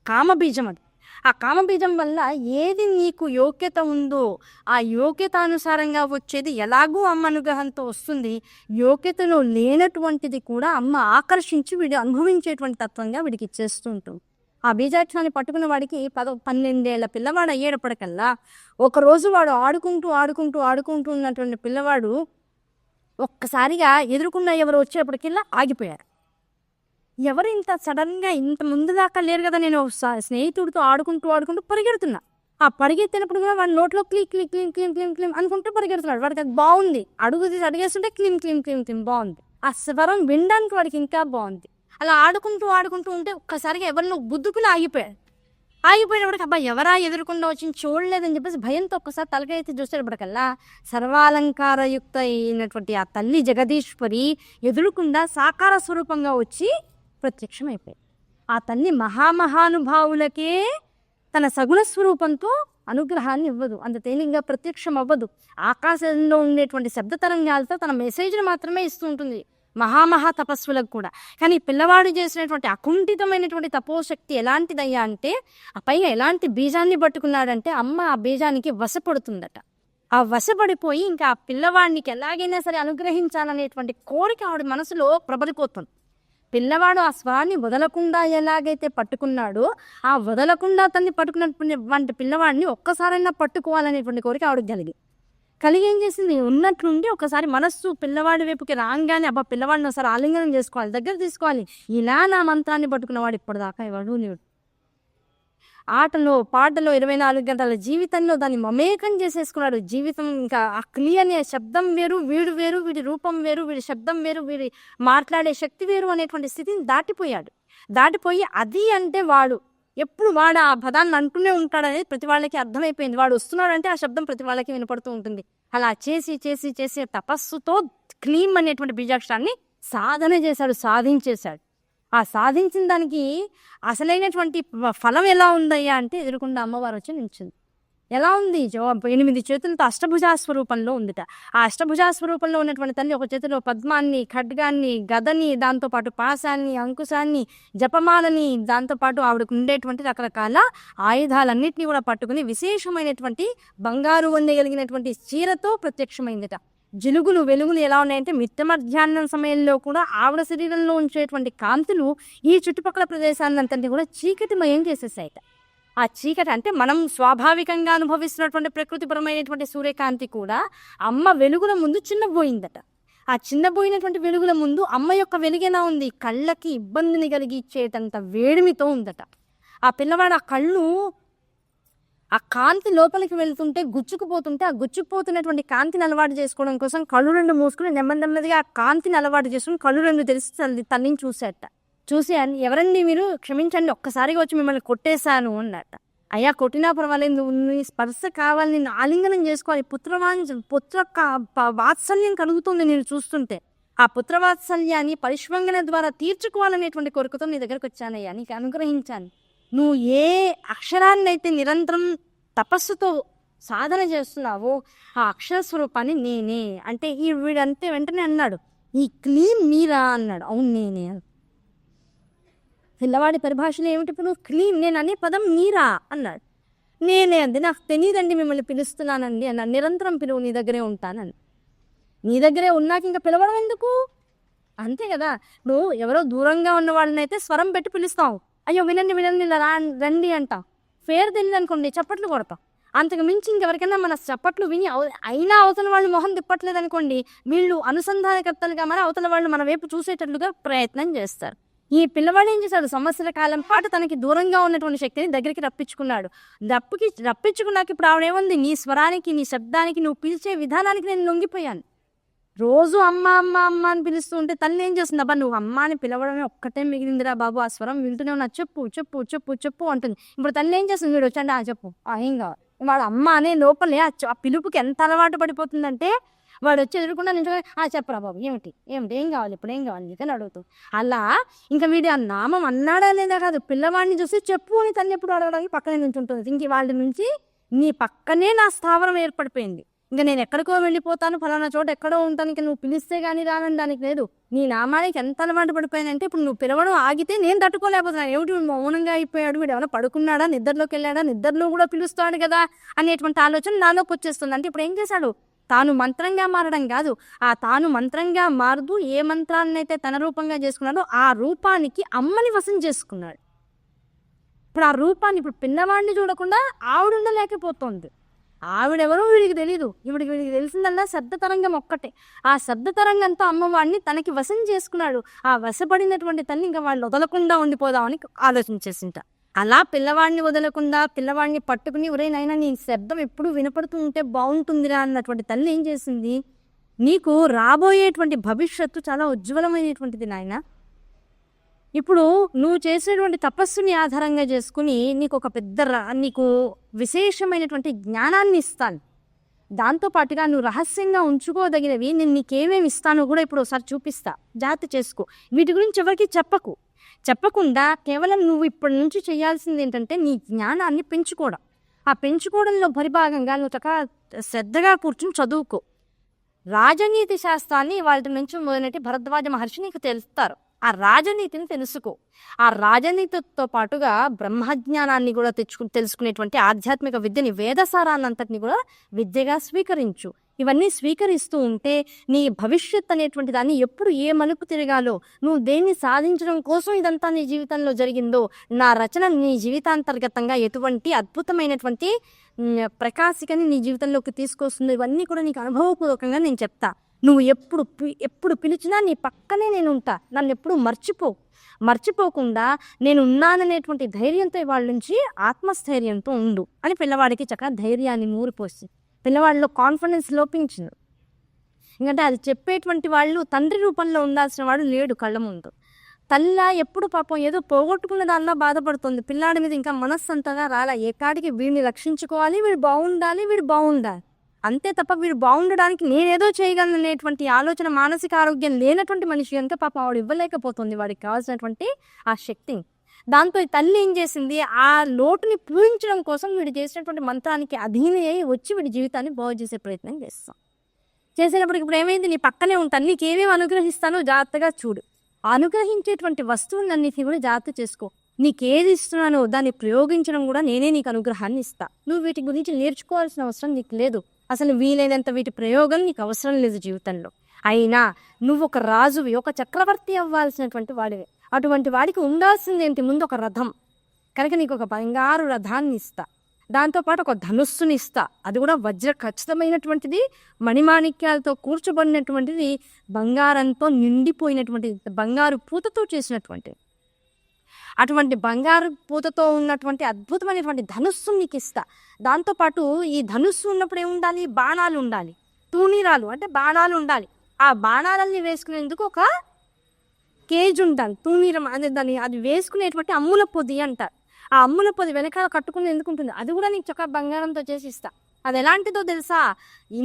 కామబీజం. అది ఆ కామబీజం వల్ల ఏది నీకు యోగ్యత ఉందో ఆ యోగ్యతానుసారంగా వచ్చేది ఎలాగూ అమ్మ అనుగ్రహంతో వస్తుంది. యోగ్యతలో లేనటువంటిది కూడా అమ్మ ఆకర్షించి వీడు అనుభవించేటువంటి తత్వంగా వీడికి ఇచ్చేస్తూ ఉంటుంది. ఆ బీజాక్షరాన్ని పట్టుకున్న వాడికి 12 ఏళ్ల పిల్లవాడు అయ్యేటప్పటికల్లా ఒకరోజు వాడు ఆడుకుంటూ ఉన్నటువంటి పిల్లవాడు ఒక్కసారిగా ఎదురుకున్న ఎవరు వచ్చేటప్పటికల్లా ఆగిపోయారు. ఎవరు ఇంత సడన్గా, ఇంత ముందు దాకా లేరు కదా, నేను స్నేహితుడితో ఆడుకుంటూ పరిగెడుతున్నా. ఆ పరిగెత్తినప్పుడు కూడా వాడి నోట్లో క్లీం క్లీం క్లీం క్లీం క్లీం క్లీం అనుకుంటూ పరిగెడుతున్నాడు. వాడికి అది బాగుంది, అడిగేస్తుంటే క్లీం క్లీం క్లీం క్లీం బాగుంది. ఆ స్వరం వినడానికి వాడికి ఇంకా బాగుంది. అలా ఆడుకుంటూ ఉంటే ఒక్కసారిగా ఎవరినో బుద్ధుకుని ఆగిపోయినప్పటికి అబ్బా ఎవరా ఎదురుకుండా వచ్చింది చూడలేదని చెప్పేసి భయంతో ఒక్కసారి తలకాయ ఎత్తి చూసేటప్పటికల్లా సర్వాలంకారయుక్త అయినటువంటి ఆ తల్లి జగదీశ్వరి ఎదురుకుండా సాకార స్వరూపంగా వచ్చి ప్రత్యక్షమైపోయింది. ఆ తల్లి మహామహానుభావులకే తన సగుణ స్వరూపంతో అనుగ్రహాన్ని ఇవ్వదు, అంత తేలిగ్గా ప్రత్యక్షం అవ్వదు. ఆకాశంలో ఉండేటువంటి శబ్ద తరంగాలతో తన మెసేజ్ని మాత్రమే ఇస్తూ ఉంటుంది. మహా తపస్సులకు కూడా. కానీ పిల్లవాడు చేసినటువంటి అకుంఠితమైనటువంటి తపోశక్తి ఎలాంటిదయ్యా అంటే, ఆ పైగా ఎలాంటి బీజాన్ని పట్టుకున్నాడంటే అమ్మ ఆ బీజానికి వశపడుతుందట. ఆ వశపడిపోయి ఇంకా ఆ పిల్లవాడికి ఎలాగైనా సరే అనుగ్రహించాలనేటువంటి కోరిక ఆవిడ మనసులో ప్రబలిపోతుంది. పిల్లవాడు ఆ స్వరాన్ని వదలకుండా ఎలాగైతే పట్టుకున్నాడో, ఆ వదలకుండా అతన్ని పట్టుకున్నటువంటి పిల్లవాడిని ఒక్కసారైనా పట్టుకోవాలనేటువంటి కోరిక ఆవిడకి కలిగి ఏం చేసింది, ఉన్నట్లుండి ఒకసారి మనస్సు పిల్లవాడి వైపుకి రాగానే అబ్బా పిల్లవాడిని ఒకసారి ఆలింగనం చేసుకోవాలి, దగ్గర తీసుకోవాలి. ఇలా నా మంత్రాన్ని పట్టుకున్నవాడు ఇప్పటిదాకా ఎవడు లేడు. ఆటలో పాటలో 24 గంటల జీవితంలో దాన్ని మమేకం చేసేసుకున్నాడు. జీవితం ఇంకా ఆ క్లియర్ అనే శబ్దం వేరు, వీడు వేరు, వీడి రూపం వేరు, వీడి శబ్దం వేరు, వీడి మాట్లాడే శక్తి వేరు అనేటువంటి స్థితిని దాటిపోయి అది అంటే వాడు ఎప్పుడు వాడు ఆ పదాన్ని అంటూనే ఉంటాడనేది ప్రతి వాళ్ళకి అర్థమైపోయింది. వాడు వస్తున్నాడంటే ఆ శబ్దం ప్రతి వాళ్ళకి వినపడుతూ ఉంటుంది. అలా చేసి తపస్సుతో క్లీమ్ అనేటువంటి బీజాక్షరాన్ని సాధన చేశాడు, సాధించేశాడు. ఆ సాధించిన దానికి అసలైనటువంటి ఫలం ఎలా ఉందయ్యా అంటే ఎదురుకుండా అమ్మవారు వచ్చి నిల్చుంది. ఎలా ఉంది? 8 చేతులతో అష్టభుజా స్వరూపంలో ఉందిట. ఆ అష్టభుజా స్వరూపంలో ఉన్నటువంటి తల్లి ఒక చేతిలో పద్మాన్ని, ఖడ్గాన్ని, గదని, దాంతోపాటు పాశాన్ని, అంకుశాన్ని, జపమాలని, దాంతోపాటు ఆవిడకు ఉండేటువంటి రకరకాల ఆయుధాలన్నింటినీ కూడా పట్టుకుని విశేషమైనటువంటి బంగారు వందగలిగినటువంటి చీరతో ప్రత్యక్షమైందిట. జిలుగులు వెలుగులు ఎలా ఉన్నాయంటే మిట్ట మధ్యాహ్నం సమయంలో కూడా ఆవిడ శరీరంలో ఉంచేటువంటి కాంతులు ఈ చుట్టుపక్కల ప్రదేశాలంతటినీ కూడా చీకటిమయం చేసేసాయట. ఆ చీకటి అంటే మనం స్వాభావికంగా అనుభవిస్తున్నటువంటి ప్రకృతిపరమైనటువంటి సూర్యకాంతి కూడా అమ్మ వెలుగుల ముందు చిన్నబోయిందట. ఆ చిన్నబోయినటువంటి వెలుగుల ముందు అమ్మ యొక్క వెలుగెలా ఉంది, కళ్ళకి ఇబ్బందిని కలిగించేటంత వేడిమితో ఉందట. ఆ పిల్లవాడు ఆ కళ్ళు ఆ కాంతి లోపలికి వెళ్తుంటే గుచ్చుకుపోతుంటే ఆ గుచ్చుకుపోతున్నటువంటి కాంతిని అలవాటు చేసుకోవడం కోసం కళ్ళు 2 మూసుకుని నెమ్మదిగా ఆ కాంతిని అలవాటు చేసుకుని కళ్ళు 2 తెరిచి తల్లిని చూసి ఎవరండి మీరు, క్షమించండి ఒక్కసారిగా వచ్చి మిమ్మల్ని కొట్టేశాను అన్నట్ట. అయ్యా కొట్టినా పర్వాలేదు, నీ స్పర్శ కావాలి, నేను ఆలింగనం చేసుకోవాలి, పుత్ర వాత్సల్యం కలుగుతుంది నేను చూస్తుంటే. ఆ పుత్రవాత్సల్యాన్ని పరిష్వంగన ద్వారా తీర్చుకోవాలనేటువంటి కోరికతో నీ దగ్గరకు వచ్చానయ్యా, నీకు అనుగ్రహించాను. నువ్వు ఏ అక్షరాన్ని అయితే నిరంతరం తపస్సుతో సాధన చేస్తున్నావో ఆ అక్షర స్వరూపాన్ని నేనే అంటే వీడంతే వెంటనే అన్నాడు, ఈ క్లీమ్ మీరా అన్నాడు. అవును నేనే. పిల్లవాడి పరిభాషలో ఏమిటి, నువ్వు క్లీమ్, నేను అనే పదం మీరా అన్నాడు. నేనే అంది. నాకు తెలియదండి మిమ్మల్ని పిలుస్తున్నానండి అన్నాడు. నిరంతరం పిలువు, నీ దగ్గరే ఉంటానని. నీ దగ్గరే ఉన్నాక ఇంకా పిలవడం ఎందుకు, అంతే కదా. నువ్వు ఎవరో దూరంగా ఉన్న వాళ్ళని అయితే స్వరం పెట్టి పిలుస్తావు, అయ్యో వినండి ఇలా రండి అంటాం. పేరు తెలియదు అనుకోండి చప్పట్లు కొడతాం. అంతకు మించి ఇంకెవరికైనా మన చప్పట్లు విని అయినా అవతల వాళ్ళు మొహం తిప్పట్లేదు అనుకోండి, వీళ్ళు అనుసంధానకర్తలుగా మరి అవతల వాళ్ళు మన వైపు చూసేటట్లుగా ప్రయత్నం చేస్తారు. ఈ పిల్లవాడు ఏం చేశాడు, సంవత్సర కాలం పాటు తనకి దూరంగా ఉన్నటువంటి శక్తిని దగ్గరికి రప్పించుకున్నాడు. రప్పించుకున్నాక ఇప్పుడు ఆవిడేముంది, నీ స్వరానికి, నీ శబ్దానికి, నువ్వు పిలిచే విధానానికి నేను లొంగిపోయాను. రోజు అమ్మ అమ్మ అమ్మ అని పిలుస్తూ ఉంటే తల్లి ఏం చేస్తుంది, అబ్బా నువ్వు అమ్మ అని పిలవడమే ఒక్కటే మిగిలిందిరా బాబు, ఆ స్వరం వింటూనే ఉన్నా, చెప్పు చెప్పు చెప్పు చెప్పు అంటుంది. ఇప్పుడు తల్లి ఏం చేస్తుంది, వీడు వచ్చండి చెప్పు ఏం కావాలి. వాడు అమ్మ అనే లోపలే ఆ పిలుపుకి ఎంత అలవాటు పడిపోతుందంటే వాడు వచ్చి ఎదురుకుండా నించుకొని చెప్పరా బాబు ఏమిటి ఏం కావాలి, ఇప్పుడు ఏం కావాలి నీకని అడుగుతూ. అలా ఇంకా వీడి ఆ నామం అన్నాడా లేదా కాదు, పిల్లవాడిని చూసి చెప్పు అని తల్లి ఎప్పుడు అడగడానికి పక్కనే నుంచుంటుంది. ఇంక వాళ్ళ నుంచి నీ పక్కనే నా స్థావరం ఏర్పడిపోయింది. ఇంకా నేను ఎక్కడికో వెళ్ళిపోతాను, ఫలానా చోట ఎక్కడో ఉంటాను, ఇంకా నువ్వు పిలిస్తే కానీ రానడానికి లేదు. నీ నామానికి ఎంత అలవాటు పడిపోయానంటే ఇప్పుడు నువ్వు పిలవడం ఆగితే నేను తట్టుకోలేకపోతున్నాను. ఏమిటి మౌనంగా అయిపోయాడు, వీడు ఏమైనా పడుకున్నాడా, నిద్రలోకి వెళ్ళాడా, నిద్రలో కూడా పిలుస్తాడు కదా అనేటువంటి ఆలోచన నాలోకి వచ్చేస్తుంది. అంటే ఇప్పుడు ఏం చేశాడు, తాను మంత్రంగా మారడం కాదు, ఆ తాను మంత్రంగా మారుతూ ఏ మంత్రాన్ని అయితే తన రూపంగా చేసుకున్నాడో ఆ రూపానికి అమ్మని వశం చేసుకున్నాడు. ఇప్పుడు ఆ రూపాన్ని ఇప్పుడు పిల్లవాడిని చూడకుండా ఆవిడ ఉండలేకపోతుంది. ఆవిడెవరో వీడికి తెలీదు, వీడికి తెలిసిందల్లా శబ్ద తరంగం ఒక్కటే. ఆ శబ్ద తరంగంతో అమ్మవాడిని తనకి వశం చేసుకున్నాడు. ఆ వశపడినటువంటి తల్లి ఇంకా వాళ్ళు వదలకుండా ఉండిపోదామని ఆలోచించేసింట. అలా పిల్లవాడిని వదలకుండా పిల్లవాడిని పట్టుకుని ఒరే నాయనా నీ శబ్దం ఎప్పుడు వినపడుతూ ఉంటే బాగుంటుందిరా అన్నటువంటి తల్లి ఏం చేసింది, నీకు రాబోయేటువంటి భవిష్యత్తు చాలా ఉజ్వలమైనటువంటిది నాయన, ఇప్పుడు నువ్వు చేసేటువంటి తపస్సుని ఆధారంగా చేసుకుని నీకు ఒక నీకు విశేషమైనటువంటి జ్ఞానాన్ని ఇస్తాను. దాంతోపాటుగా నువ్వు రహస్యంగా ఉంచుకోదగినవి నేను నీకేమేమి ఇస్తానో కూడా ఇప్పుడు ఒకసారి చూపిస్తా, జాగ్రత్త చేసుకో. వీటి గురించి ఎవరికి చెప్పకుండా కేవలం నువ్వు ఇప్పటి నుంచి చేయాల్సింది ఏంటంటే నీ జ్ఞానాన్ని పెంచుకోవడం. ఆ పెంచుకోవడంలో పరిభాగంగా నువ్వు శ్రద్ధగా కూర్చుని చదువుకో. రాజనీతి శాస్త్రాన్ని వాళ్ళ నుంచి మొదలెట్టి భరద్వాజ మహర్షి నీకు తెలుస్తారు. ఆ రాజనీతిని తెలుసుకో. ఆ రాజనీతితో పాటుగా బ్రహ్మజ్ఞానాన్ని కూడా తెలుసుకునేటువంటి ఆధ్యాత్మిక విద్యని, వేదసారాన్నంతటిని కూడా విద్యగా స్వీకరించు. ఇవన్నీ స్వీకరిస్తూ ఉంటే నీ భవిష్యత్ అనేటువంటి దాన్ని ఎప్పుడు ఏ మలుపు తిరగాలో, నువ్వు దేన్ని సాధించడం కోసం ఇదంతా నీ జీవితంలో జరిగిందో, నా రచన నీ జీవితాంతర్గతంగా ఎటువంటి అద్భుతమైనటువంటి ప్రకాశికని నీ జీవితంలోకి తీసుకొస్తుంది. ఇవన్నీ కూడా నీకు అనుభవపూర్వకంగా నేను చెప్తా. నువ్వు ఎప్పుడు పిలిచినా నీ పక్కనే నేను ఉంటా. నన్ను ఎప్పుడు మర్చిపోకుండా నేను ఉన్నాననేటువంటి ధైర్యంతో వాళ్ళ నుంచి ఆత్మస్థైర్యంతో ఉండు అని పిల్లవాడికి చక్కగా ధైర్యాన్ని నూరిపోసి, పిల్లవాడిలో కాన్ఫిడెన్స్ లోపించింది. ఎందుకంటే అది చెప్పేటువంటి వాళ్ళు తండ్రి రూపంలో ఉండాల్సిన వాడు లేడు కళ్ళ ముందు. తల్ల ఎప్పుడు పాపం ఏదో పోగొట్టుకున్న దానిలో బాధపడుతుంది. పిల్లాడి మీద ఇంకా మనస్సు అంతగా రాలే. ఏ కాడికి వీడిని రక్షించుకోవాలి, వీడు బాగుండాలి, అంతే తప్ప వీడు బాగుండడానికి నేనేదో చేయగలను అనేటువంటి ఆలోచన, మానసిక ఆరోగ్యం లేనటువంటి మనిషి అంతా పాపం ఆవిడ ఇవ్వలేకపోతుంది వాడికి కావాల్సినటువంటి ఆ శక్తిని. దాంతో ఈ తల్లి ఏం చేసింది, ఆ లోటుని పూరించడం కోసం వీడు చేసినటువంటి మంత్రానికి అధీన అయి వచ్చి వీడి జీవితాన్ని బాగు చేసే ప్రయత్నం చేసేటప్పటికి ఇప్పుడు ఏమైంది, నీ పక్కనే ఉంటాను, నీకేమేమి అనుగ్రహిస్తానో జాగ్రత్తగా చూడు. అనుగ్రహించేటువంటి వస్తువులన్నిటిని కూడా జాగ్రత్త చేసుకో. నీకేది ఇస్తున్నానో దాన్ని ప్రయోగించడం కూడా నేనే నీకు అనుగ్రహాన్ని ఇస్తా. నువ్వు వీటి గురించి నేర్చుకోవాల్సిన అవసరం నీకు లేదు. అసలు వీలైనంత వీటి ప్రయోగం నీకు అవసరం లేదు జీవితంలో. అయినా నువ్వు ఒక రాజువి, ఒక చక్రవర్తి అవ్వాల్సినటువంటి వాడివి. అటువంటి వాడికి ఉండాల్సింది ఏంటి, ముందు ఒక రథం. కనుక నీకు ఒక బంగారు రథాన్ని ఇస్తా, దాంతోపాటు ఒక ధనుస్సుని ఇస్తా. అది కూడా వజ్ర ఖచ్చితమైనటువంటిది, మణిమాణిక్యాలతో కూర్చోబడినటువంటిది, బంగారంతో నిండిపోయినటువంటిది, బంగారు పూతతో చేసినటువంటిది. అటువంటి బంగారు పూతతో ఉన్నటువంటి అద్భుతమైనటువంటి ధనుస్సు నీకు ఇస్తా. దాంతోపాటు ఈ ధనుస్సు ఉన్నప్పుడు ఏముండాలి, బాణాలు ఉండాలి, తూణీరాలు అంటే బాణాలు ఉండాలి. ఆ బాణాలన్నీ వేసుకునేందుకు ఒక కేజ్ ఉండాలి, తూణీరం అనే దాన్ని, అది వేసుకునేటువంటి అమ్ముల పొది అంటారు. ఆ అమ్ముల పొది వెనకాల కట్టుకుని ఎందుకు ఉంటుంది, అది కూడా నీకు చక్కగా బంగారంతో చేసి ఇస్తా. అది ఎలాంటిదో తెలుసా,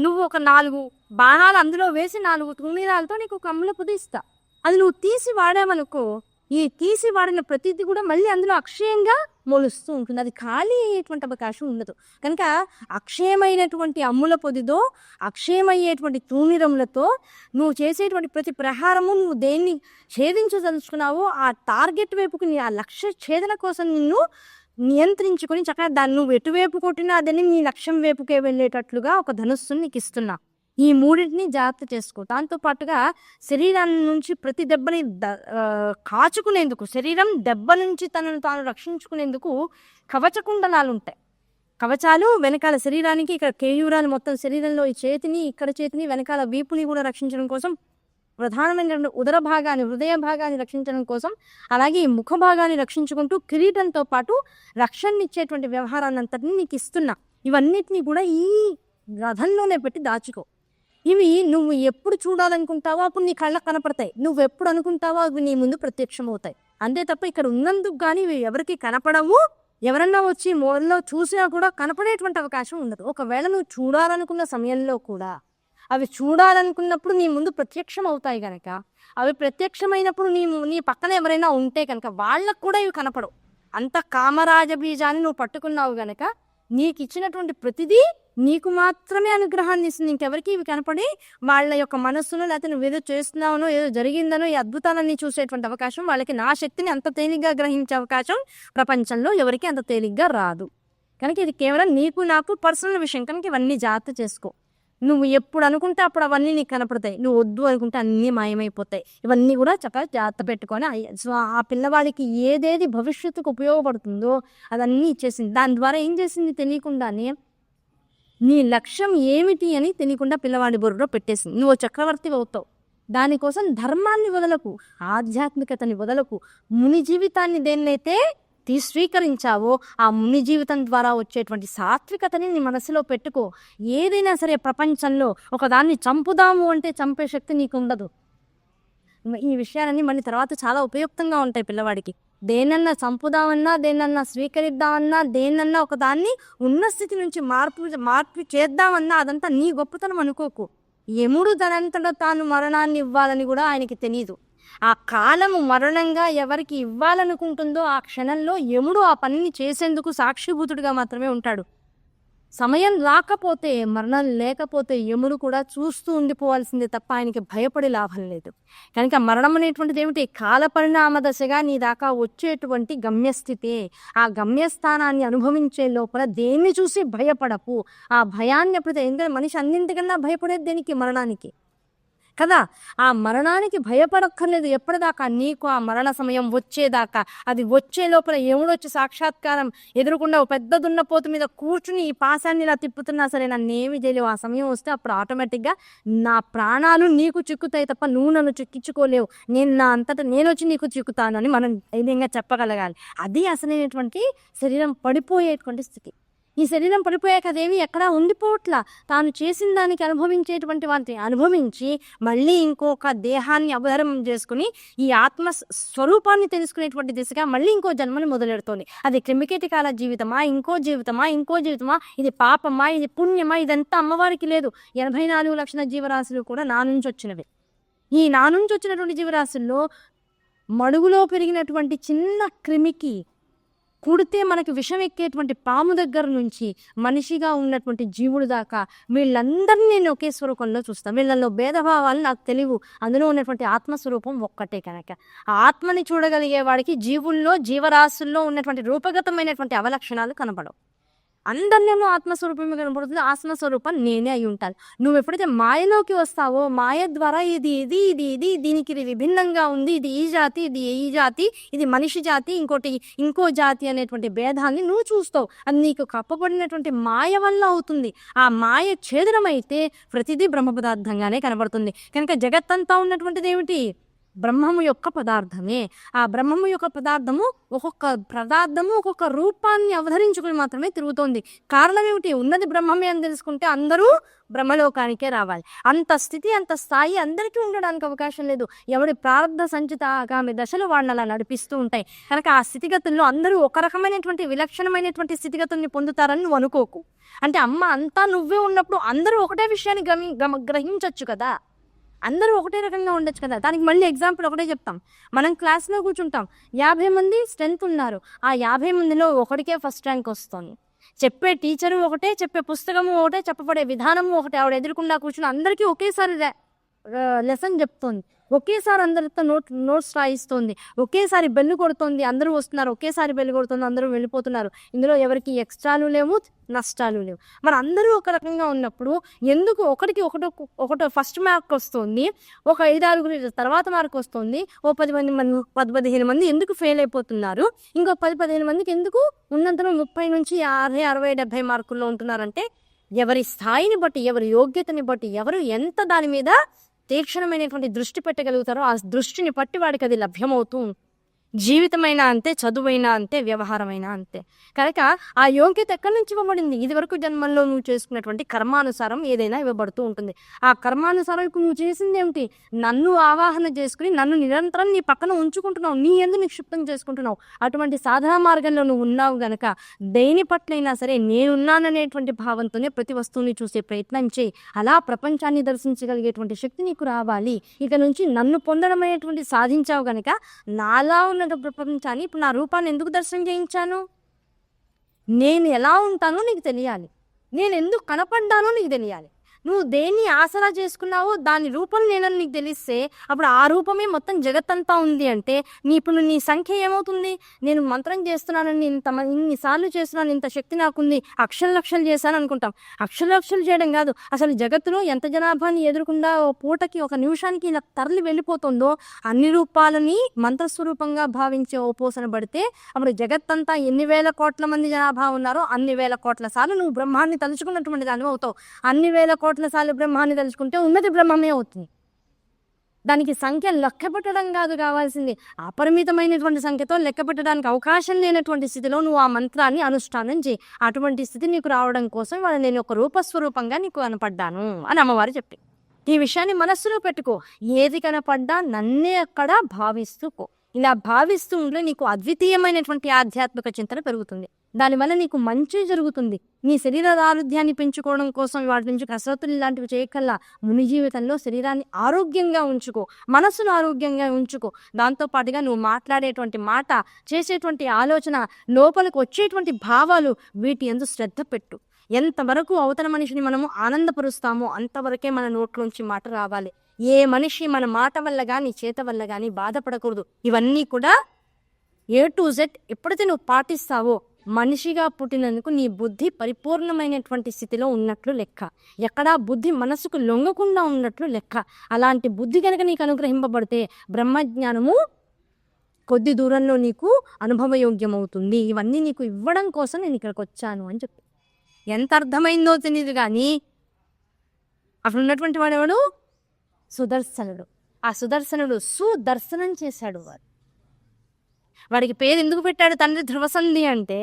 నువ్వు ఒక 4 బాణాలు అందులో వేసి 4 తూణీరాలతో నీకు ఒక అమ్ముల పొది ఇస్తా. అది నువ్వు తీసి వాడామనుకో, ఈ తీసి వాడిన ప్రతిదీ కూడా మళ్ళీ అందులో అక్షయంగా మొలుస్తూ ఉంటుంది. అది ఖాళీ అయ్యేటువంటి అవకాశం ఉండదు. కనుక అక్షయమైనటువంటి అమ్ముల పొదితో, అక్షయమయ్యేటువంటి తూణీరములతో నువ్వు చేసేటువంటి ప్రతి ప్రహారము, నువ్వు దేన్ని ఛేదించదలుచుకున్నావో ఆ టార్గెట్ వైపుకి, ఆ లక్ష్య ఛేదన కోసం నిన్ను నియంత్రించుకొని చక్కగా దాన్ని నువ్వు ఎటువైపు కొట్టినా అదని నీ లక్ష్యం వైపుకే వెళ్ళేటట్లుగా ఒక ధనుస్సుని నీకు ఇస్తున్నా. ఈ మూడింటిని జాగ్రత్త చేసుకో. దాంతోపాటుగా శరీరాన్ని నుంచి ప్రతి దెబ్బని కాచుకునేందుకు, శరీరం దెబ్బ నుంచి తనను తాను రక్షించుకునేందుకు కవచకుండలాలు ఉంటాయి. కవచాలు వెనకాల శరీరానికి, ఇక్కడ కేయూరాలు మొత్తం శరీరంలో ఈ చేతిని, ఇక్కడ చేతిని, వెనకాల వీపుని కూడా రక్షించడం కోసం, ప్రధానమైన ఉదర భాగాన్ని, హృదయ భాగాన్ని రక్షించడం కోసం, అలాగే ఈ ముఖ భాగాన్ని రక్షించుకుంటూ కిరీటంతో పాటు రక్షణనిచ్చేటువంటి వ్యవహారాన్ని అంతటిని నీకు ఇస్తున్నా. ఇవన్నిటినీ కూడా ఈ రథంలోనే పెట్టి దాచుకో. ఇవి నువ్వు ఎప్పుడు చూడాలనుకుంటావో అప్పుడు నీ కళ్ళకు కనపడతాయి, నువ్వు ఎప్పుడు అనుకుంటావో అవి నీ ముందు ప్రత్యక్షమవుతాయి. అంతే తప్ప ఇక్కడ ఉన్నందుకు కానీ ఇవి ఎవరికి కనపడవు. ఎవరన్నా వచ్చి మొదల్లో చూసినా కూడా కనపడేటువంటి అవకాశం ఉండదు. ఒకవేళ నువ్వు చూడాలనుకున్న సమయంలో కూడా అవి చూడాలనుకున్నప్పుడు నీ ముందు ప్రత్యక్షం అవుతాయి కనుక, అవి ప్రత్యక్షమైనప్పుడు నీ పక్కన ఎవరైనా ఉంటే కనుక వాళ్ళకు కూడా ఇవి కనపడవు. అంత కామరాజ బీజాన్ని నువ్వు పట్టుకున్నావు గనక నీకు ఇచ్చినటువంటి ప్రతిదీ నీకు మాత్రమే అనుగ్రహాన్ని ఇస్తుంది. ఇంకెవరికి ఇవి కనపడి వాళ్ళ యొక్క మనస్సును, లేకపోతే నువ్వు ఏదో చేస్తున్నావనో, ఏదో జరిగిందనో, ఈ అద్భుతాలన్నీ చూసేటువంటి అవకాశం వాళ్ళకి, నా శక్తిని అంత తేలిగ్గా గ్రహించే అవకాశం ప్రపంచంలో ఎవరికి అంత తేలిగ్గా రాదు. కనుక ఇది కేవలం నీకు నాకు పర్సనల్ విషయం కనుక ఇవన్నీ జాగ్రత్త చేసుకో. నువ్వు ఎప్పుడు అనుకుంటే అప్పుడు అవన్నీ నీకు కనపడతాయి, నువ్వు వద్దు అనుకుంటే అన్నీ మాయమైపోతాయి. ఇవన్నీ కూడా చక్కగా జాగ్రత్త పెట్టుకొని సో ఆ పిల్లవాడికి ఏదేది భవిష్యత్తుకు ఉపయోగపడుతుందో అదన్నీ ఇచ్చేసింది. దాని ద్వారా ఏం చేసింది, తెలియకుండానే నీ లక్ష్యం ఏమిటి అని తెలియకుండా పిల్లవాడి బుర్రలో పెట్టేసింది. నువ్వు చక్రవర్తి అవుతావు. దానికోసం ధర్మాన్ని వదలకు, ఆధ్యాత్మికతని వదలకు. ముని జీవితాన్ని దేన్నైతే స్వీకరించావో ఆ ముని జీవితం ద్వారా వచ్చేటువంటి సాత్వికతని నీ మనసులో పెట్టుకో. ఏదైనా సరే ప్రపంచంలో ఒకదాన్ని చంపుదాము అంటే చంపే శక్తి నీకు ఉండదు. ఈ విషయాలన్నీ మళ్ళీ తర్వాత చాలా ఉపయుక్తంగా ఉంటాయి పిల్లవాడికి. దేనన్నా చంపుదామన్నా, దేనన్నా స్వీకరిద్దామన్నా, దేనన్నా ఒకదాన్ని ఉన్న స్థితి నుంచి మార్పు చేద్దామన్నా అదంతా నీ గొప్పతనం అనుకోకు. యముడు తనంతట తాను మరణాన్ని ఇవ్వాలని కూడా ఆయనకి తెలియదు. ఆ కాలము మరణంగా ఎవరికి ఇవ్వాలనుకుంటుందో ఆ క్షణంలో యముడు ఆ పనిని చేసేందుకు సాక్షిభూతుడిగా మాత్రమే ఉంటాడు. సమయం రాకపోతే, మరణం లేకపోతే యముడు కూడా చూస్తూ ఉండిపోవాల్సిందే తప్ప ఆయనకి భయపడే లాభం లేదు. కనుక మరణం అనేటువంటిది ఏమిటి? కాల పరిణామ దశగా నీ దాకా వచ్చేటువంటి గమ్యస్థితే. ఆ గమ్యస్థానాన్ని అనుభవించే లోపల దేన్ని చూసి భయపడకు. ఆ భయాన్ని ఎప్పుడైతే, ఎందుకంటే మనిషి అన్నింటికన్నా భయపడేది దేనికి? మరణానికి కదా. ఆ మరణానికి భయపడక్కర్లేదు. ఎప్పటిదాకా? నీకు ఆ మరణ సమయం వచ్చేదాకా. అది వచ్చే లోపల యముడొచ్చి సాక్షాత్కారం ఎదురుకుండా పెద్ద దున్నపోతు మీద కూర్చుని ఈ పాశాన్ని ఇలా తిప్పుతున్నా సరే నన్నేమి చేయలేవు. ఆ సమయం వస్తే అప్పుడు ఆటోమేటిక్గా నా ప్రాణాలు నీకు చిక్కుతాయి తప్ప నువ్వు నన్ను చిక్కించుకోలేవు. నేను నా అంతటా నేను వచ్చి నీకు చిక్కుతాను అని మనం ధైర్యంగా చెప్పగలగాలి. అది అసలైనటువంటి శరీరం పడిపోయేటువంటి స్థితి. ఈ శరీరం పడిపోయాక అదేమి ఎక్కడా ఉండిపోవట్లా. తాను చేసిన దానికి అనుభవించేటువంటి వాటిని అనుభవించి మళ్ళీ ఇంకొక దేహాన్ని అవతారం చేసుకుని ఈ ఆత్మ స్వరూపాన్ని తెలుసుకునేటువంటి దిశగా మళ్ళీ ఇంకో జన్మని మొదలెడుతోంది. అది క్రిమికీటకాల జీవితమా, ఇంకో జీవితమా, ఇది పాపమా, ఇది పుణ్యమా, ఇదంతా అమ్మవారికి లేదు. 84 లక్షల జీవరాశులు కూడా నా నుంచి వచ్చినవి. ఈ నా నుంచి వచ్చినటువంటి జీవరాశుల్లో మడుగులో పెరిగినటువంటి చిన్న క్రిమికి కుడితే మనకి విషం ఎక్కేటువంటి పాము దగ్గర నుంచి మనిషిగా ఉన్నటువంటి జీవుడు దాకా వీళ్ళందరినీ నేను ఒకే స్వరూపంలో చూస్తాను. వీళ్ళల్లో భేదభావాలు నాకు తెలియవు. అందులో ఉన్నటువంటి ఆత్మస్వరూపం ఒక్కటే. కనుక ఆ ఆత్మని చూడగలిగే వాడికి జీవుల్లో, జీవరాశుల్లో ఉన్నటువంటి రూపగతమైనటువంటి అవలక్షణాలు కనపడవు. అందరిలోనూ ఆత్మస్వరూపమే కనపడుతుంది. ఆత్మస్వరూపం నేనే అయి ఉంటాను. నువ్వు ఎప్పుడైతే మాయలోకి వస్తావో, మాయ ద్వారా ఇది ఇది ఇది ఇది దీనికి ఇది విభిన్నంగా ఉంది, ఇది ఈ జాతి, ఇది ఈ జాతి, ఇది మనిషి జాతి, ఇంకోటి ఇంకో జాతి అనేటువంటి భేదాన్ని నువ్వు చూస్తావు. అది నీకు కప్పబడినటువంటి మాయ వల్ల అవుతుంది. ఆ మాయ ఛేదనమైతే ప్రతిదీ బ్రహ్మ పదార్థంగానే కనబడుతుంది. కనుక జగత్తంతా ఉన్నటువంటిది ఏమిటి? బ్రహ్మము యొక్క పదార్థమే. ఆ బ్రహ్మము యొక్క పదార్థము ఒక్కొక్క రూపాన్ని అవతరించుకుని మాత్రమే తిరుగుతోంది. కారణం ఏమిటి? ఉన్నది బ్రహ్మమే అని తెలుసుకుంటే అందరూ బ్రహ్మలోకానికే రావాలి. అంత స్థితి, అంత స్థాయి అందరికీ ఉండడానికి అవకాశం లేదు. ఎవరి ప్రారంధ సంచిత ఆగామి దశలు వాళ్ళని అలా నడిపిస్తూ ఉంటాయి. కనుక ఆ స్థితిగతుల్లో అందరూ ఒక రకమైనటువంటి విలక్షణమైనటువంటి స్థితిగతుల్ని పొందుతారని నువ్వు అనుకోకు. అంటే అమ్మ అంతా నువ్వే ఉన్నప్పుడు అందరూ ఒకటే విషయాన్ని గ్రహించవచ్చు కదా. అందరూ ఒకటే రకంగా ఉండొచ్చు కదా. దానికి మళ్ళీ ఎగ్జాంపుల్ ఒకటే చెప్తాం. మనం క్లాస్లో కూర్చుంటాం, 50 మంది స్ట్రెంత్ ఉన్నారు. ఆ 50 మందిలో ఒకటికే ఫస్ట్ ర్యాంక్ వస్తుంది. చెప్పే టీచరు ఒకటే, చెప్పే పుస్తకము ఒకటే, చెప్పబడే విధానము ఒకటే. ఆవిడ ఎదురుకుండా కూర్చుని అందరికీ ఒకేసారి లెసన్ చెప్తోంది. ఒకేసారి అందరితో నోట్స్ రాయిస్తుంది. ఒకేసారి బెల్లు కొడుతుంది. అందరూ వస్తున్నారు. ఒకేసారి బెల్లు కొడుతుంది. అందరూ వెళ్ళిపోతున్నారు. ఇందులో ఎవరికి ఎక్స్ట్రాలు లేవు, నష్టాలు లేవు. మరి అందరూ ఒక రకంగా ఉన్నప్పుడు ఎందుకు ఒకటికి ఒకటో ఫస్ట్ మార్క్ వస్తుంది, ఒక 5-6 తర్వాత మార్క్ వస్తుంది, ఓ 10-15 మంది ఎందుకు ఫెయిల్ అయిపోతున్నారు, ఇంకో 10-15 మందికి ఎందుకు ఉన్నంతలో 30 నుంచి 50, 60, 70 మార్కుల్లో ఉంటున్నారంటే ఎవరి స్థాయిని బట్టి, ఎవరి యోగ్యతని బట్టి, ఎవరు ఎంత దాని మీద తీక్షణమైనటువంటి దృష్టి పెట్టగలుగుతారో ఆ దృష్టిని బట్టి వాడికి అది లభ్యమవుతూ. జీవితమైనా అంతే, చదువైనా అంతే, వ్యవహారమైనా అంతే. కనుక ఆ యోగ్యత ఎక్కడి నుంచి ఇవ్వబడింది? ఇది వరకు జన్మల్లో నువ్వు చేసుకున్నటువంటి కర్మానుసారం ఏదైనా ఇవ్వబడుతూ ఉంటుంది. ఆ కర్మానుసారం ఇప్పుడు నువ్వు చేసింది ఏమిటి? నన్ను ఆవాహన చేసుకుని నన్ను నిరంతరం నీ పక్కన ఉంచుకుంటున్నావు, నీ యందు నిక్షిప్తం చేసుకుంటున్నావు. అటువంటి సాధనా మార్గంలో నువ్వు ఉన్నావు గనక దేని పట్లైనా సరే నేనున్నాననేటువంటి భావంతోనే ప్రతి వస్తువుని చూసే ప్రయత్నం చేయి. అలా ప్రపంచాన్ని దర్శించగలిగేటువంటి శక్తి నీకు రావాలి. ఇక నుంచి నన్ను పొందడం అనేటువంటి సాధించావు గనక నాలా ప్రపంచాన్ని ఇప్పుడు నా రూపాన్ని ఎందుకు దర్శనం చేయించాను? నేను ఎలా ఉంటానో నీకు తెలియాలి. నేను ఎందుకు కనపడ్డానో నీకు తెలియాలి. నువ్వు దేన్ని ఆసరా చేసుకున్నావో దాని రూపం నేనని నీకు తెలిస్తే అప్పుడు ఆ రూపమే మొత్తం జగత్తంతా ఉంది. అంటే ఇప్పుడు నీ సంఖ్య ఏమవుతుంది? నేను మంత్రం చేస్తున్నానని ఇన్నిసార్లు చేస్తున్నాను, ఇంత శక్తి నాకుంది, లక్షలు చేశాను అనుకుంటాం. లక్షలు చేయడం కాదు, అసలు జగత్తులో ఎంత జనాభాని ఎదుర్కొందా ఓ పూటకి, ఒక నిమిషానికి ఇలా తరలి వెళ్ళిపోతుందో అన్ని రూపాలని మంత్రస్వరూపంగా భావించే ఓపోసన పడితే అప్పుడు జగత్తంతా ఎన్ని వేల కోట్ల మంది జనాభా ఉన్నారో అన్ని వేల కోట్ల సార్లు నువ్వు బ్రహ్మాన్ని తలుచుకున్నటువంటి దానివి అవుతావు. అన్ని వేల కోట్ల సార్లు బ్రహ్మాన్ని తలుచుకుంటే ఉన్నది బ్రహ్మమే అవుతుంది. దానికి సంఖ్య లెక్క పెట్టడం కాదు కావాల్సింది, అపరిమితమైనటువంటి సంఖ్యతో లెక్క పెట్టడానికి అవకాశం లేనటువంటి స్థితిలో నువ్వు ఆ మంత్రాన్ని అనుష్ఠానం చేయి. అటువంటి స్థితి నీకు రావడం కోసం వాళ్ళ నేను ఒక రూపస్వరూపంగా నీకు కనపడ్డాను అని అమ్మవారు చెప్పి, ఈ విషయాన్ని మనస్సులో పెట్టుకో. ఏది కనపడ్డా నన్నే అక్కడ భావిస్తూకో. ఇలా భావిస్తూ ఉంటే నీకు అద్వితీయమైనటువంటి ఆధ్యాత్మిక చింతన పెరుగుతుంది. దానివల్ల నీకు మంచి జరుగుతుంది. నీ శరీర ఆరోగ్యాన్ని పెంచుకోవడం కోసం వాటి నుంచి కసరత్తులు ఇలాంటివి చేయకల్లా ముని జీవితంలో శరీరాన్ని ఆరోగ్యంగా ఉంచుకో, మనస్సును ఆరోగ్యంగా ఉంచుకో. దాంతోపాటుగా నువ్వు మాట్లాడేటువంటి మాట, చేసేటువంటి ఆలోచన, లోపలికి వచ్చేటువంటి భావాలు, వీటి యందు శ్రద్ధ పెట్టు. ఎంతవరకు అవతల మనిషిని మనము ఆనందపరుస్తామో అంతవరకే మన నోట్లోంచి మాట రావాలి. ఏ మనిషి మన మాట వల్ల కానీ చేత వల్ల కానీ బాధపడకూడదు. ఇవన్నీ కూడా A to Z ఎప్పుడైతే నువ్వు పాటిస్తావో మనిషిగా పుట్టినందుకు నీ బుద్ధి పరిపూర్ణమైనటువంటి స్థితిలో ఉన్నట్లు లెక్క. ఎక్కడా బుద్ధి మనసుకు లొంగకుండా ఉన్నట్లు లెక్క. అలాంటి బుద్ధి కనుక నీకు అనుగ్రహింపబడితే బ్రహ్మజ్ఞానము కొద్ది దూరంలో నీకు అనుభవయోగ్యమవుతుంది. ఇవన్నీ నీకు ఇవ్వడం కోసం నేను ఇక్కడికి వచ్చాను అని చెప్పి. ఎంత అర్థమైందో తెలియదు కానీ అక్కడ ఉన్నటువంటి వాడెవడు? సుదర్శనుడు. ఆ సుదర్శనుడు సుదర్శనం చేశాడు. వాడికి పేరు ఎందుకు పెట్టాడు తండ్రి ధ్రువసంధి అంటే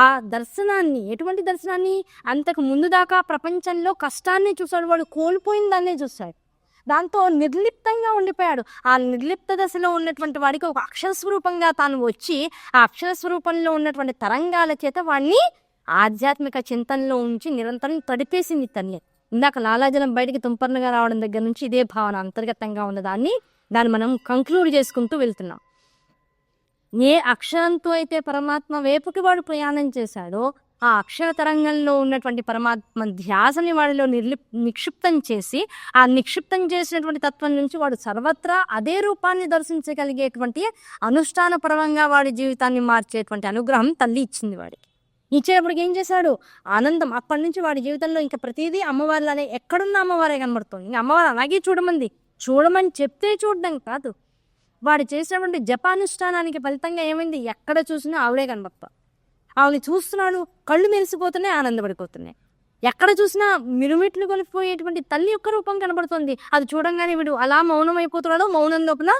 ఆ దర్శనాన్ని, ఎటువంటి దర్శనాన్ని? అంతకు ముందు దాకా ప్రపంచంలో కష్టాన్ని చూశాడు, వాడు కోల్పోయిన దాన్నే చూశాడు. దాంతో నిర్లిప్తంగా ఉండిపోయాడు. ఆ నిర్లిప్త దశలో ఉన్నటువంటి వాడికి ఒక అక్షర స్వరూపంగా తాను వచ్చి ఆ అక్షర స్వరూపంలో ఉన్నటువంటి తరంగాల చేత వాడిని ఆధ్యాత్మిక చింతనలో ఉంచి నిరంతరం తడిపేసింది తల్లి. ఇందాక లాలాజలం బయటికి తుంపర్లుగా రావడం దగ్గర నుంచి ఇదే భావన అంతర్గతంగా ఉన్నదాన్ని మనం కంక్లూడ్ చేసుకుంటూ వెళ్తున్నాం. ఏ అక్షరంతో అయితే పరమాత్మ వేపుకి వాడు ప్రయాణం చేశాడో ఆ అక్షర తరంగంలో ఉన్నటువంటి పరమాత్మ ధ్యాసని వాడిలో నిక్షిప్తం చేసి ఆ నిక్షిప్తం చేసినటువంటి తత్వం నుంచి వాడు సర్వత్రా అదే రూపాన్ని దర్శించగలిగేటువంటి అనుష్ఠానపరంగా వాడి జీవితాన్ని మార్చేటువంటి అనుగ్రహం తల్లి ఇచ్చింది వాడికి. ఇచ్చేటప్పటికి ఏం చేశాడు? ఆనందం. అప్పటి నుంచి వాడి జీవితంలో ఇంకా ప్రతిదీ అమ్మవారిలానే, ఎక్కడున్న అమ్మవారే కనబడుతుంది. ఇంకా అమ్మవారు అలాగే చూడమని చెప్తే చూడడం కాదు, వాడు చేసినటువంటి జపానుష్ఠానానికి ఫలితంగా ఏమైంది? ఎక్కడ చూసినా ఆవిడే కనబడతా. ఆవిడని చూస్తున్నాడు, కళ్ళు మెరిసిపోతున్నాయి, ఆనందపడిపోతున్నాయి. ఎక్కడ చూసినా మిరుమిట్లు కొలిపోయేటువంటి తల్లి యొక్క రూపం కనబడుతుంది. అది చూడంగానే వీడు అలా మౌనం అయిపోతున్నాడు. మౌనం లోపల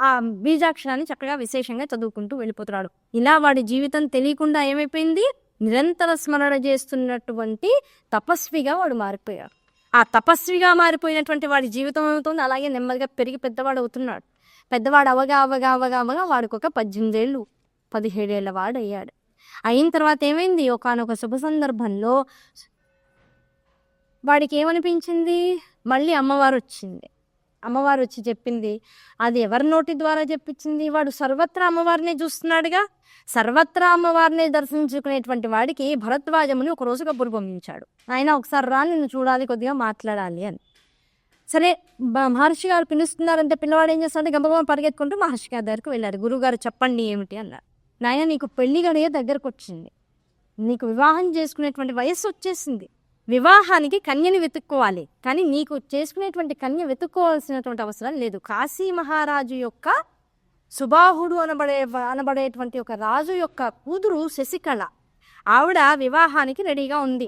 ఆ బీజాక్షరాన్ని చక్కగా విశేషంగా చదువుకుంటూ వెళ్ళిపోతున్నాడు. ఇలా వాడి జీవితం తెలియకుండా ఏమైపోయింది? నిరంతర స్మరణ చేస్తున్నటువంటి తపస్విగా వాడు మారిపోయాడు. ఆ తపస్విగా మారిపోయినటువంటి వాడి జీవితం ఏమవుతుంది? అలాగే నెమ్మదిగా పెరిగి పెద్దవాడు అవుతున్నాడు. పెద్దవాడు అవగా వాడికి ఒక 18 ఏళ్ళు 17 ఏళ్ళ వాడు అయ్యాడు. అయిన తర్వాత ఏమైంది? ఒకానొక శుభ సందర్భంలో వాడికి ఏమనిపించింది? మళ్ళీ అమ్మవారు వచ్చింది. అమ్మవారు వచ్చి చెప్పింది. అది ఎవరి నోటి ద్వారా చెప్పించింది? వాడు సర్వత్రా అమ్మవారినే చూస్తున్నాడుగా. సర్వత్రా అమ్మవారినే దర్శించుకునేటువంటి వాడికి భరద్వాజముని ఒక రోజు కబురు పంపించాడు. ఆయన ఒకసారి రా, నిన్ను చూడాలి, కొద్దిగా మాట్లాడాలి అని. సరే, మహర్షి గారు పిలుస్తున్నారంటే పిల్లవాడు ఏం చేస్తాడు? గబగబా పరిగెత్తుకుంటూ మహర్షి గారి దగ్గరికి వెళ్ళారు. గురువుగారు చెప్పండి ఏమిటి అన్నారు. నాయన, నీకు పెళ్లి గడియ దగ్గరకు వచ్చింది, నీకు వివాహం చేసుకునేటువంటి వయస్సు వచ్చేసింది. వివాహానికి కన్యని వెతుక్కోవాలి, కానీ నీకు చేసుకునేటువంటి కన్య వెతుక్కోవాల్సినటువంటి అవసరం లేదు. కాశీ మహారాజు యొక్క సుబాహుడు అనబడేటువంటి ఒక రాజు యొక్క కూతురు శశికళ, ఆవిడ వివాహానికి రెడీగా ఉంది.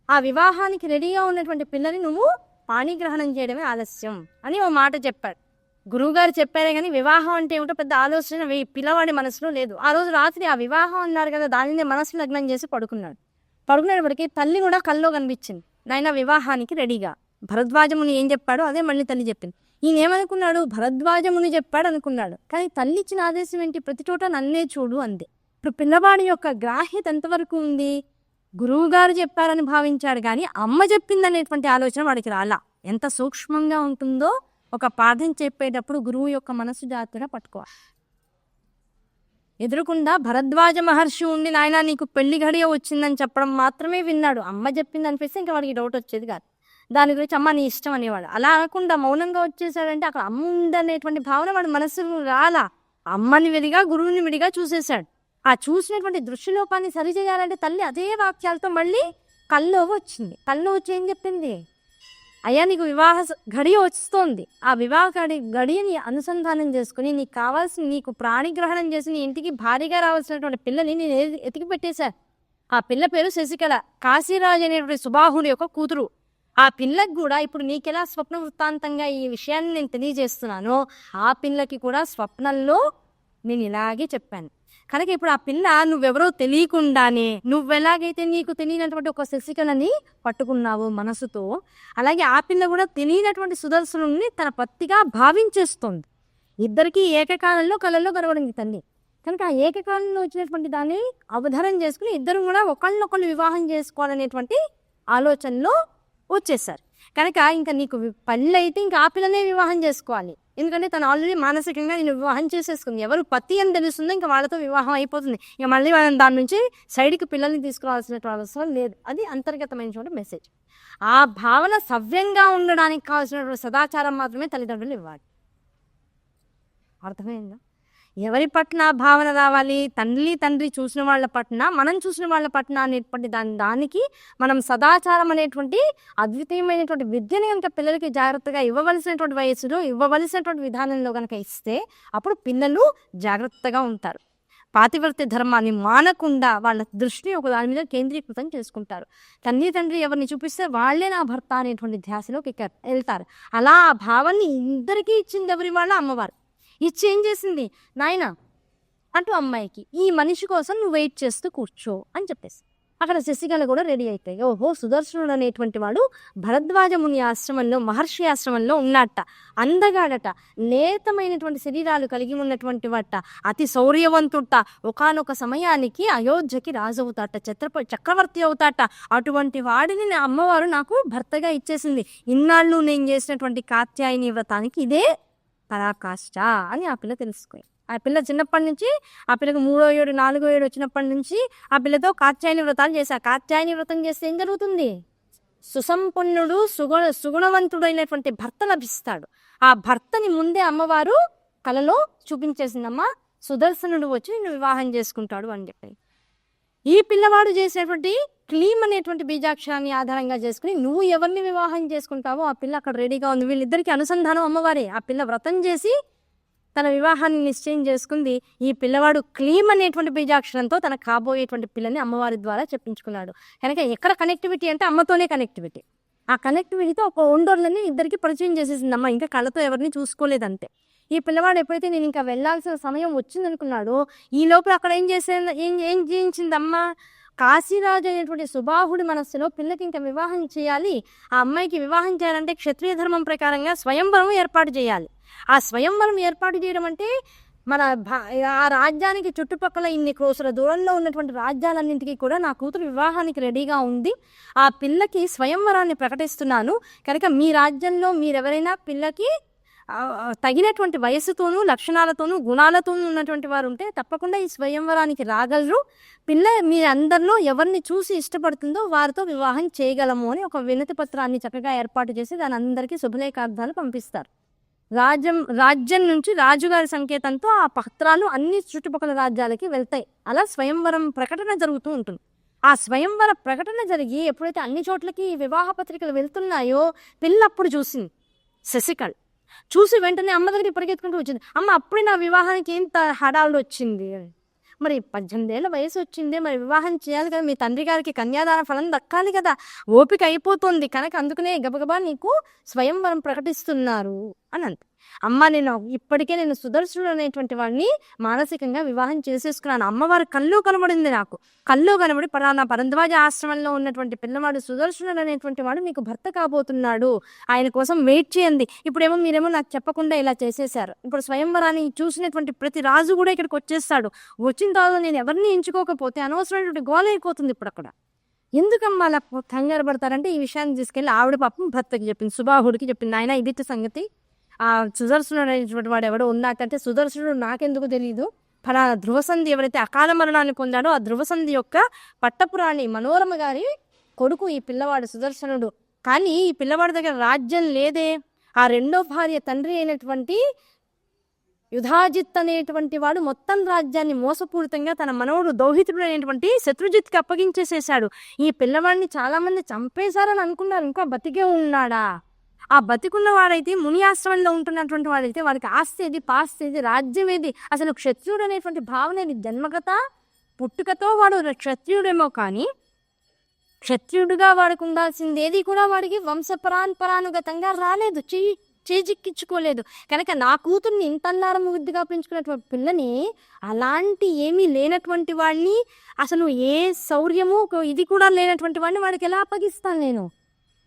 ఆ వివాహానికి రెడీగా ఉన్నటువంటి పిల్లని నువ్వు పాణిగ్రహణం చేయడమే ఆలస్యం అని ఓ మాట చెప్పాడు. గురువుగారు చెప్పారే కానీ వివాహం అంటే ఏమిటో పెద్ద ఆలోచన పిల్లవాడి మనసులో లేదు. ఆ రోజు రాత్రి ఆ వివాహం అన్నారు కదా, దానినే మనసు లగ్నం చేసి పడుకునేటప్పటికి తల్లి కూడా కల్లో కనిపించింది. నాయన వివాహానికి రెడీగా. భరద్వాజముని ఏం చెప్పాడో అదే మళ్ళీ తల్లి చెప్పింది. ఈయన ఏమనుకున్నాడు? భరద్వాజముని చెప్పాడు అనుకున్నాడు, కానీ తల్లి ఇచ్చిన ఆదేశం ఏంటి? ప్రతి చోట నన్నే చూడు అంది. ఇప్పుడు పిల్లవాడి యొక్క గ్రాహ్యత ఎంతవరకు ఉంది? గురువు గారు చెప్పారని భావించాడు, కానీ అమ్మ చెప్పిందనేటువంటి ఆలోచన వాడికి రాలా. ఎంత సూక్ష్మంగా ఉంటుందో ఒక పాఠం చెప్పేటప్పుడు గురువు యొక్క మనసు జాగ్రత్తగా పట్టుకోవాలి. ఎదురుకుండా భరద్వాజ మహర్షి ఉండి నాయన నీకు పెళ్లి గడియ వచ్చిందని చెప్పడం మాత్రమే విన్నాడు. అమ్మ చెప్పింది అనిపిస్తే ఇంకా వాడికి డౌట్ వచ్చేది కాదు. దాని గురించి అమ్మ నీ ఇష్టం అనేవాడు. అలా అనకుండా మౌనంగా వచ్చేసాడంటే అక్కడ అమ్మ ఉందనేటువంటి భావన వాడి మనసు రాలా. అమ్మని విడిగా గురువుని విడిగా చూసేశాడు. ఆ చూసినటువంటి దృష్టిలోపాన్ని సరిచేయాలంటే తల్లి అదే వాక్యాలతో మళ్ళీ కల్లో వచ్చింది. కల్లో వచ్చి ఏం చెప్పింది? అయ్యా, నీకు వివాహ గడియ వస్తోంది. ఆ వివాహ గడియని అనుసంధానం చేసుకుని నీకు కావాల్సిన, నీకు ప్రాణిగ్రహణం చేసి నీ ఇంటికి భారీగా రావాల్సినటువంటి పిల్లని నేను ఎతికి పెట్టేశా. ఆ పిల్ల పేరు శశికళ, కాశీరాజు అనేటువంటి సుబాహుడి యొక్క కూతురు. ఆ పిల్లకి కూడా ఇప్పుడు నీకెలా స్వప్న వృత్తాంతంగా ఈ విషయాన్ని నేను తెలియజేస్తున్నానో ఆ పిల్లకి కూడా స్వప్నంలో నేను ఇలాగే చెప్పాను. కనుక ఇప్పుడు ఆ పిల్ల నువ్వెవరో తెలియకుండానే నువ్వెలాగైతే నీకు తెలియనటువంటి ఒక శశికళని పట్టుకున్నావు మనసుతో, అలాగే ఆ పిల్ల కూడా తెలియనటువంటి సుదర్శనుని తన పత్తిగా భావించేస్తోంది. ఇద్దరికీ ఏకకాలంలో కళల్లో కనబడింది తల్లి. కనుక ఆ ఏకకాలంలో వచ్చినటువంటి దాన్ని అవధారం చేసుకుని ఇద్దరు కూడా ఒకళ్ళనొకళ్ళు వివాహం చేసుకోవాలనేటువంటి ఆలోచనలో వచ్చేసారు. కనుక ఇంకా నీకు పెళ్ళి అయితే ఇంకా ఆ పిల్లనే వివాహం చేసుకోవాలి. ఎందుకంటే తను ఆల్రెడీ మానసికంగా నేను వివాహం చేసేసుకుంది. ఎవరు పతి అని తెలుస్తుందో ఇంకా వాళ్ళతో వివాహం అయిపోతుంది. ఇక మళ్ళీ మనం దాని నుంచి సైడ్కి పిల్లల్ని తీసుకురావాల్సిన అవసరం లేదు. అది అంతర్గతమైనటువంటి మెసేజ్. ఆ భావన సవ్యంగా ఉండడానికి కావాల్సినటువంటి సదాచారం మాత్రమే తల్లిదండ్రులు ఇవ్వాలి. అర్థమైందా? ఎవరి పట్ల భావన రావాలి? తండ్రి చూసిన వాళ్ళ పట్ల, మనం చూసిన వాళ్ళ పట్ల అనేటువంటి దానికి మనం సదాచారం అనేటువంటి అద్వితీయమైనటువంటి విద్యని కనుక పిల్లలకి జాగ్రత్తగా ఇవ్వవలసినటువంటి వయసులో ఇవ్వవలసినటువంటి విధానంలో కనుక ఇస్తే అప్పుడు పిల్లలు జాగ్రత్తగా ఉంటారు. పాతివ్రత్య ధర్మాన్ని మానకుండా వాళ్ళ దృష్టిని ఒక దాని మీద కేంద్రీకృతం చేసుకుంటారు. తండ్రి ఎవరిని చూపిస్తే వాళ్ళే నా భర్త అనేటువంటి ధ్యాసలోకి వెళ్తారు. అలా ఆ భావాన్ని ఇద్దరికీ ఇచ్చింది ఎవరి వాళ్ళ అమ్మవారు. ఇచ్చి ఏం చేసింది, నాయన అటు అమ్మాయికి ఈ మనిషి కోసం నువ్వు వెయిట్ చేస్తూ కూర్చో అని చెప్పేసి అక్కడ శశికళ కూడా రెడీ అవుతాయి. ఓహో, సుదర్శనుడు అనేటువంటి వాడు భరద్వాజ ముని ఆశ్రమంలో, మహర్షి ఆశ్రమంలో ఉన్నట్ట, అందగాడట, లేతమైనటువంటి శరీరాలు కలిగి ఉన్నటువంటి వాట, అతి శౌర్యవంతుట, ఒకానొక సమయానికి అయోధ్యకి రాజు అవుతాట, చక్రవర్తి అవుతాట. అటువంటి వాడిని నా అమ్మవారు నాకు భర్తగా ఇచ్చేసింది. ఇన్నాళ్ళు నేను చేసినటువంటి కాత్యాయని వ్రతానికి ఇదే పరాకాష్ట అని ఆ పిల్ల తెలుసుకోయి. ఆ పిల్ల చిన్నప్పటి నుంచి, ఆ పిల్లకి 3వ ఏడు 4వ ఏడు వచ్చినప్పటి నుంచి ఆ పిల్లతో కాత్యాయని వ్రతాలు చేశారు. కాత్యాయని వ్రతం చేస్తే ఏం జరుగుతుంది, సుసంపన్నుడు సుగుణవంతుడైనటువంటి భర్త లభిస్తాడు. ఆ భర్తని ముందే అమ్మవారు కలలో చూపించేసిందమ్మా, సుదర్శనుడు వచ్చి నిన్ను వివాహం చేసుకుంటాడు అని చెప్పి. ఈ పిల్లవాడు చేసినటువంటి క్లీమ్ అనేటువంటి బీజాక్షరాన్ని ఆధారంగా చేసుకుని నువ్వు ఎవరిని వివాహం చేసుకుంటావో ఆ పిల్ల అక్కడ రెడీగా ఉంది. వీళ్ళిద్దరికి అనుసంధానం అమ్మవారే. ఆ పిల్ల వ్రతం చేసి తన వివాహాన్ని నిశ్చయం చేసుకుంది. ఈ పిల్లవాడు క్లీమ్ అనేటువంటి బీజాక్షరంతో తన కాబోయేటువంటి పిల్లని అమ్మవారి ద్వారా చెప్పించుకున్నాడు. కనుక ఎక్కడ కనెక్టివిటీ అంటే అమ్మతోనే కనెక్టివిటీ. ఆ కనెక్టివిటీతో ఒక ఒండోర్లని ఇద్దరికి పరిచయం చేసేసింది అమ్మ. ఇంకా కళ్ళతో ఎవరిని చూసుకోలేదంతే. ఈ పిల్లవాడు ఎప్పుడైతే నేను ఇంకా వెళ్లాల్సిన సమయం వచ్చిందనుకున్నాడో ఈ లోపల అక్కడ ఏం చేయించిందమ్మ, కాశీరాజు అనేటువంటి సుబాహుడి మనస్సులో పిల్లకి ఇంకా వివాహం చేయాలి. ఆ అమ్మాయికి వివాహం చేయాలంటే క్షత్రియ ధర్మం ప్రకారంగా స్వయంవరం ఏర్పాటు చేయాలి. ఆ స్వయంవరం ఏర్పాటు చేయడం అంటే మన ఆ రాజ్యానికి చుట్టుపక్కల ఇన్ని క్రోసుల దూరంలో ఉన్నటువంటి రాజ్యాలన్నింటికి కూడా నా కూతురు వివాహానికి రెడీగా ఉంది. ఆ పిల్లకి స్వయంవరాన్ని ప్రకటిస్తున్నాను. కనుక మీ రాజ్యంలో మీరెవరైనా పిల్లకి తగినటువంటి వయస్సుతోనూ లక్షణాలతోనూ గుణాలతోనూ ఉన్నటువంటి వారు ఉంటే తప్పకుండా ఈ స్వయంవరానికి రాగలరు. పిల్ల మీ అందరిలో ఎవరిని చూసి ఇష్టపడుతుందో వారితో వివాహం చేయగలము అని ఒక వినతి పత్రాన్ని చక్కగా ఏర్పాటు చేసి దాని అందరికీ శుభలేఖార్థాలు పంపిస్తారు. రాజ్యం నుంచి రాజుగారి సంకేతంతో ఆ పత్రాలు అన్ని చుట్టుపక్కల రాజ్యాలకి వెళ్తాయి. అలా స్వయంవరం ప్రకటన జరుగుతూ ఉంటుంది. ఆ స్వయంవర ప్రకటన జరిగి ఎప్పుడైతే అన్ని చోట్లకి వివాహ పత్రికలు వెళ్తున్నాయో పిల్ల అప్పుడు చూసింది శశికళ. చూసి వెంటనే అమ్మ దగ్గరికి పరిగెత్తుకుంటూ వచ్చింది. అమ్మ, అప్పుడే నా వివాహానికి ఏంత హడావుడు వచ్చింది, మరి 18 ఏళ్ళ వయసు వచ్చిందే, మరి వివాహం చేయాలి కదా, మీ తండ్రి గారికి కన్యాదాన ఫలం దక్కాలి కదా, ఓపిక అయిపోతుంది, కనుక అందుకనే గబగబా నీకు స్వయంవరం ప్రకటిస్తున్నారు అని అంత. అమ్మ, ఇప్పటికే నేను సుదర్శనుడు అనేటువంటి వాడిని మానసికంగా వివాహం చేసేసుకున్నాను. అమ్మవారి కళ్ళు కనబడింది నాకు. కళ్ళు కనబడి పరానా భరద్వాజ ఆశ్రమంలో ఉన్నటువంటి పిల్లవాడు సుదర్శనుడు అనేటువంటి వాడు మీకు భర్త కాబోతున్నాడు, ఆయన కోసం వెయిట్ చేయండి. ఇప్పుడేమో మీరేమో నాకు చెప్పకుండా ఇలా చేసేశారు. ఇప్పుడు స్వయంవరాన్ని చూసినటువంటి ప్రతి రాజు కూడా ఇక్కడికి వచ్చేస్తాడు. వచ్చిన తర్వాత నేను ఎవరిని ఎంచుకోకపోతే అనవసరమైనటువంటి గోల అయిపోతుంది. ఇప్పుడు అక్కడ ఎందుకమ్మా అలా కంగారు పడతారంటే ఈ విషయాన్ని తీసుకెళ్ళి ఆవిడ పాపం భర్తకి చెప్పింది, సుబాహుడికి చెప్పింది. ఆయన ఇది సంగతి, ఆ సుదర్శనుడు అనేటువంటి వాడు ఎవడో ఉన్నాకంటే సుదర్శనుడు నాకెందుకు తెలియదు, ఫలానా ధ్రువసంధి ఎవరైతే అకాల మరణాన్ని పొందాడో ఆ ధ్రువసంధి యొక్క పట్టపురాణి మనోరమ గారి కొడుకు ఈ పిల్లవాడు సుదర్శనుడు. కానీ ఈ పిల్లవాడి దగ్గర రాజ్యం లేదే. ఆ రెండో భార్య తండ్రి అయినటువంటి యుధాజిత్ అనేటువంటి వాడు మొత్తం రాజ్యాన్ని మోసపూరితంగా తన మనవడు దౌహితుడు అనేటువంటి శత్రుజిత్కి అప్పగించేసేసాడు. ఈ పిల్లవాడిని చాలా మంది చంపేశారని అనుకున్నారు. ఇంకా బతికే ఉన్నాడా? ఆ బతికున్న వాడైతే ముని ఆశ్రమంలో ఉంటున్నటువంటి వాడైతే వాడికి ఆస్తి ఏది, పాస్తి ఏది, రాజ్యం ఏది, అసలు క్షత్రియుడు అనేటువంటి భావన ఏది? జన్మగత పుట్టుకతో వాడు క్షత్రియుడేమో కానీ క్షత్రియుడిగా వాడికి ఉండాల్సింది ఏది కూడా వాడికి వంశపరానుగతంగా రాలేదు, చేజిక్కించుకోలేదు. కనుక నా కూతుర్ని ఇంత అల్లారం ముద్దుగా పెంచుకున్నటువంటి పిల్లని అలాంటి ఏమీ లేనటువంటి వాడిని, అసలు ఏ శౌర్యము ఇది కూడా లేనటువంటి వాడిని వాడికి ఎలా అప్పగిస్తాను నేను?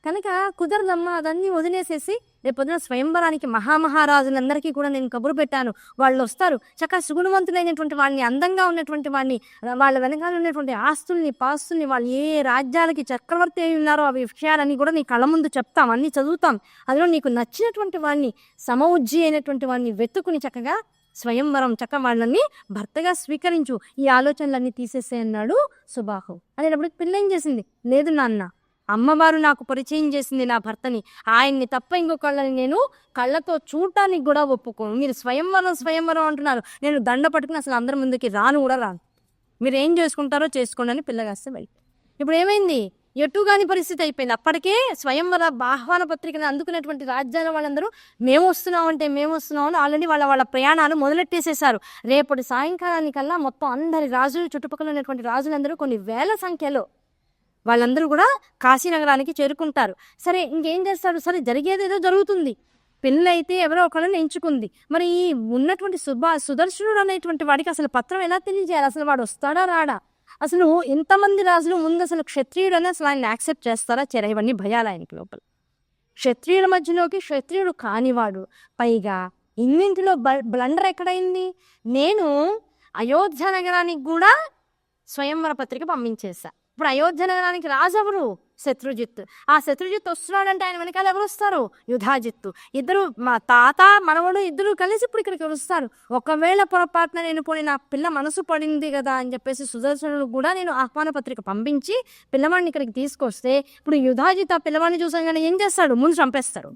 కనుక కుదరదమ్మా, అదన్నీ వదిలేసేసి రేపొద్దున స్వయంవరానికి మహామహారాజులందరికీ కూడా నేను కబురు పెట్టాను, వాళ్ళు వస్తారు, చక్కగా సుగుణవంతులైనటువంటి వాళ్ళని, అందంగా ఉన్నటువంటి వాళ్ళని, వాళ్ళ వెనకాల ఉన్నటువంటి ఆస్తుల్ని పాస్తుల్ని, వాళ్ళు ఏ రాజ్యాలకి చక్రవర్తి అయి ఉన్నారో అవి విషయాలన్నీ కూడా నీ కళ్ళ ముందు చెప్తాం, అన్నీ చదువుతాం, అందులో నీకు నచ్చినటువంటి వాడిని, సమౌజ్జి అయినటువంటి వాడిని వెతుకుని చక్కగా స్వయంవరం చక్క వాళ్ళని భర్తగా స్వీకరించు, ఈ ఆలోచనలన్నీ తీసేసే అన్నాడు సుబాహు. అనేటప్పుడు పిల్ల ఏం చేసింది, లేదు నాన్న, అమ్మవారు నాకు పరిచయం చేసింది నా భర్తని, ఆయన్ని తప్ప ఇంకొకళ్ళని నేను కళ్ళతో చూడటానికి కూడా ఒప్పుకోను. మీరు స్వయంవరం అంటున్నారు, నేను దండ పట్టుకుని అసలు అందరి ముందుకి రాను కూడా రాను, మీరు ఏం చేసుకుంటారో చేసుకోండి అని పిల్లగాస్తే వెళ్ళి. ఇప్పుడు ఏమైంది, ఎటుగాని పరిస్థితి అయిపోయింది. అప్పటికే స్వయంవర ఆహ్వాన పత్రికను అందుకున్నటువంటి రాజ్యాల వాళ్ళందరూ మేము వస్తున్నామని ఆల్రెడీ వాళ్ళ ప్రయాణాలు మొదలెట్టేసేసారు. రేపటి సాయంకాలానికల్లా మొత్తం అందరి రాజులు, చుట్టుపక్కల ఉన్నటువంటి రాజులందరూ కొన్ని వేల సంఖ్యలో వాళ్ళందరూ కూడా కాశీనగరానికి చేరుకుంటారు. సరే ఇంకేం చేస్తారు, సరే జరిగేది ఏదో జరుగుతుంది, పెళ్ళైతే ఎవరో ఒకళ్ళని ఎంచుకుంది. మరి ఈ ఉన్నటువంటి సుదర్శనుడు అనేటువంటి వాడికి అసలు పత్రం ఎలా తెలియజేయాలి, అసలు వాడు వస్తాడా రాడా, అసలు ఎంతమంది రాజులు ముందు అసలు క్షత్రియుడని అసలు ఆయన యాక్సెప్ట్ చేస్తారా చెర, ఇవన్నీ భయాలు ఆయనకి లోపల. క్షత్రియుల మధ్యలోకి క్షత్రియుడు కానివాడు, పైగా ఇన్నింటిలో బ్లండర్ ఎక్కడైంది, నేను అయోధ్య నగరానికి కూడా స్వయంవర పత్రిక పంపించేశా. ఇప్పుడు అయోధ్య నగరానికి రాజు ఎవరు, శత్రుజిత్తు. ఆ శత్రుజిత్తు వస్తున్నాడంటే ఆయన వెనకాల ఎవరు వస్తారు, యుధాజిత్తు. ఇద్దరు, మా తాత మనవడు ఇద్దరు కలిసి ఇప్పుడు ఇక్కడికి వస్తారు. ఒకవేళ పొరపాటున నేను పోనీ నా పిల్ల మనసు పడింది కదా అని చెప్పేసి సుదర్శనుడు కూడా నేను ఆహ్వాన పత్రిక పంపించి పిల్లవాడిని ఇక్కడికి తీసుకొస్తే ఇప్పుడు యుధాజిత్ ఆ పిల్లవాడిని చూసాగానే ఏం చేస్తాడు, ముందు చంపేస్తాడు.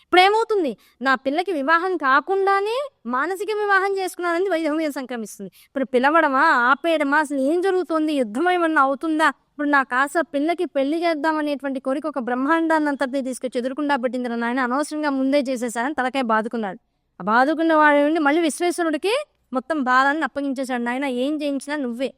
ఇప్పుడు ఏమవుతుంది, నా పిల్లకి వివాహం కాకుండానే మానసిక వివాహం చేసుకున్నానని వైధవ్యం సంక్రమిస్తుంది. ఇప్పుడు పిలవడమా ఆపేయడమా, అసలు ఏం జరుగుతుంది, యుద్ధం ఏమన్నా అవుతుందా, ఇప్పుడు నా కాస పిల్లకి పెళ్లి చేద్దాం అనేటువంటి కోరిక ఒక బ్రహ్మాండాన్ని అంతటినీ తీసుకొచ్చి ఎదురుకుండా పెట్టింది నాయన, అనవసరంగా ముందే చేసేసారని తలకాయ బాదుకున్నాడు. ఆ బాదుకున్న వాడు మళ్ళీ విశ్వేశ్వరుడికి మొత్తం బాధాన్ని అప్పగించేశాడు. నాయన ఏం చేయించినా నువ్వే,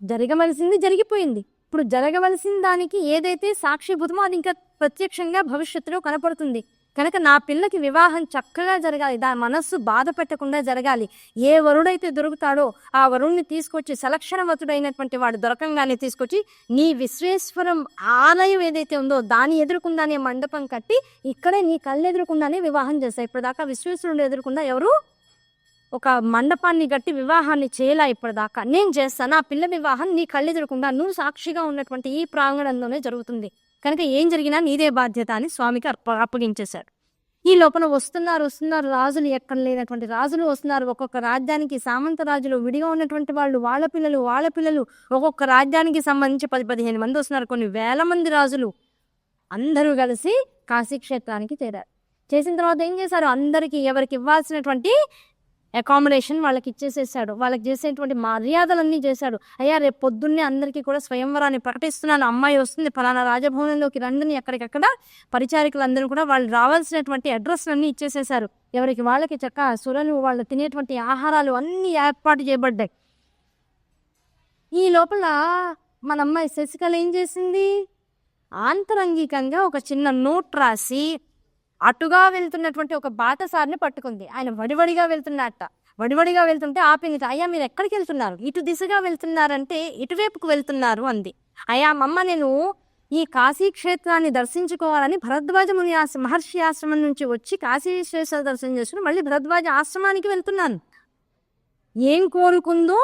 జరగవలసింది జరిగిపోయింది, ఇప్పుడు జరగవలసిన దానికి ఏదైతే సాక్షిభూతమో అది ఇంకా ప్రత్యక్షంగా భవిష్యత్తులో కనపడుతుంది కనుక నా పిల్లకి వివాహం చక్కగా జరగాలి, దాని మనస్సు బాధ పెట్టకుండా జరగాలి. ఏ వరుడైతే దొరుకుతాడో ఆ వరుణ్ణి తీసుకొచ్చి, సలక్షణవతుడైనటువంటి వాడు దొరకంగానే తీసుకొచ్చి నీ విశ్వేశ్వరం ఆలయం ఏదైతే ఉందో దాని ఎదురుకుండానే మండపం కట్టి ఇక్కడే నీ కళ్ళు ఎదురుకుండానే వివాహం చేస్తాయి. ఇప్పటిదాకా విశ్వేశ్వరుడు ఎదురుకుండా ఎవరు ఒక మండపాన్ని కట్టి వివాహాన్ని చేయలా, ఇప్పటిదాకా నేను చేస్తాను, నా పిల్ల వివాహం నీ కళ్ళు ఎదురుకుండా నువ్వు సాక్షిగా ఉన్నటువంటి ఈ ప్రాంగణంలోనే జరుగుతుంది, కనుక ఏం జరిగినా నీదే బాధ్యత అని స్వామికి అప్పగించేశాడు. ఈ లోపల వస్తున్నారు రాజులు, ఎక్కడ లేనటువంటి రాజులు వస్తున్నారు. ఒక్కొక్క రాజ్యానికి సామంత రాజులు, విడిగా ఉన్నటువంటి వాళ్ళు, వాళ్ళ పిల్లలు ఒక్కొక్క రాజ్యానికి సంబంధించి 10-15 మంది వస్తున్నారు. కొన్ని వేల మంది రాజులు అందరూ కలిసి కాశీక్షేత్రానికి చేరారు. చేసిన తర్వాత ఏం చేశారు, అందరికీ ఎవరికి ఇవ్వాల్సినటువంటి అకామిడేషన్ వాళ్ళకి ఇచ్చేసేసాడు, వాళ్ళకి చేసేటువంటి మర్యాదలన్నీ చేశాడు. అయ్యా రేపు పొద్దున్నే అందరికీ కూడా స్వయంవరాన్ని ప్రకటిస్తున్నాను, అమ్మాయి వస్తుంది, ఫలానా రాజభవనంలోకి రండిని ఎక్కడికక్కడ పరిచారికలందరూ కూడా వాళ్ళు రావాల్సినటువంటి అడ్రస్లన్నీ ఇచ్చేసేసారు. ఎవరికి వాళ్ళకి చక్క సురలు, వాళ్ళు తినేటువంటి ఆహారాలు అన్నీ ఏర్పాటు చేయబడ్డాయి. ఈ లోపల మన అమ్మాయి శశికళ ఏం చేసింది, ఆంతరంగికంగా ఒక చిన్న నోట్ రాసి అటుగా వెళ్తున్నటువంటి ఒక బాటసారిని పట్టుకుంది. ఆయన వడివడిగా వెళ్తుంటే ఆపింది. అయ్యా మీరు ఎక్కడికి వెళ్తున్నారు, ఇటు దిశగా వెళ్తున్నారంటే ఇటువైపుకు వెళ్తున్నారు అంది. అయ్యా మమ్మ నేను ఈ కాశీ క్షేత్రాన్ని దర్శించుకోవాలని భరద్వాజ ముని మహర్షి ఆశ్రమం నుంచి వచ్చి కాశీ విశ్వేశ్వర దర్శనం చేసుకుని మళ్ళీ భరద్వాజ ఆశ్రమానికి వెళ్తున్నాను. ఏం కోరుకుందో,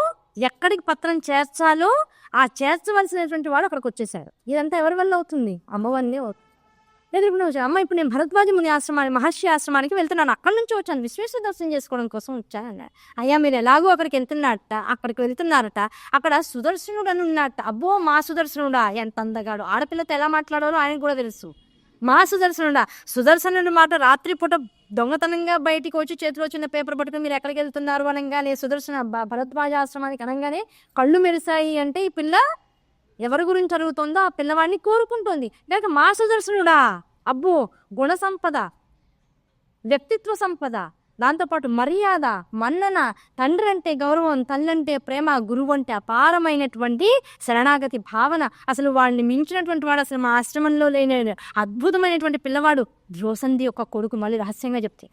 ఎక్కడికి పత్రం చేర్చాలో ఆ చేర్చవలసినటువంటి వాడు అక్కడికి వచ్చేసారు. ఇదంతా ఎవరి వల్ల అవుతుంది, అమ్మవారినే అవుతుంది. ఎదురుకుండా వచ్చాను, అమ్మ ఇప్పుడు నేను భరద్వాజ ముని మహర్షి ఆశ్రమానికి వెళ్తున్నాను, అక్కడి నుంచి వచ్చాను, విశ్వేశ్వర దర్శనం చేసుకోవడం కోసం వచ్చాను అన్నాడు. అయ్యా మీరు ఎలాగో అక్కడికి వెళ్తున్నారట, అక్కడ సుదర్శనుడు అని ఉన్నట్ట. అబ్బో మా సుదర్శనుడా, ఎంత అందగాడు, ఆడపిల్లతో ఎలా మాట్లాడాలో ఆయనకు కూడా తెలుసు. మా సుదర్శనుడు మాట రాత్రిపూట దొంగతనంగా బయటికి వచ్చి చేతిలో చిన్న పేపర్ పట్టుకుని మీరు ఎక్కడికి వెళ్తున్నారు అనగానే సుదర్శన భరద్వాజ ఆశ్రమానికి అనగానే కళ్ళు మెరిశాయి. అంటే ఈ పిల్ల ఎవరి గురించి అడుగుతుందో ఆ పిల్లవాడిని కోరుకుంటుంది. లేక మా సుదర్శనుడా, అబ్బో గుణ సంపద, వ్యక్తిత్వ సంపద, దాంతోపాటు మర్యాద, మన్నన, తండ్రి అంటే గౌరవం, తల్లంటే ప్రేమ, గురువు అంటే అపారమైనటువంటి శరణాగతి భావన, అసలు వాడిని మించినటువంటి వాడు అసలు మా ఆశ్రమంలో లేని అద్భుతమైనటువంటి పిల్లవాడు ద్రోసంది ఒక కొడుకు. మళ్ళీ రహస్యంగా చెప్తే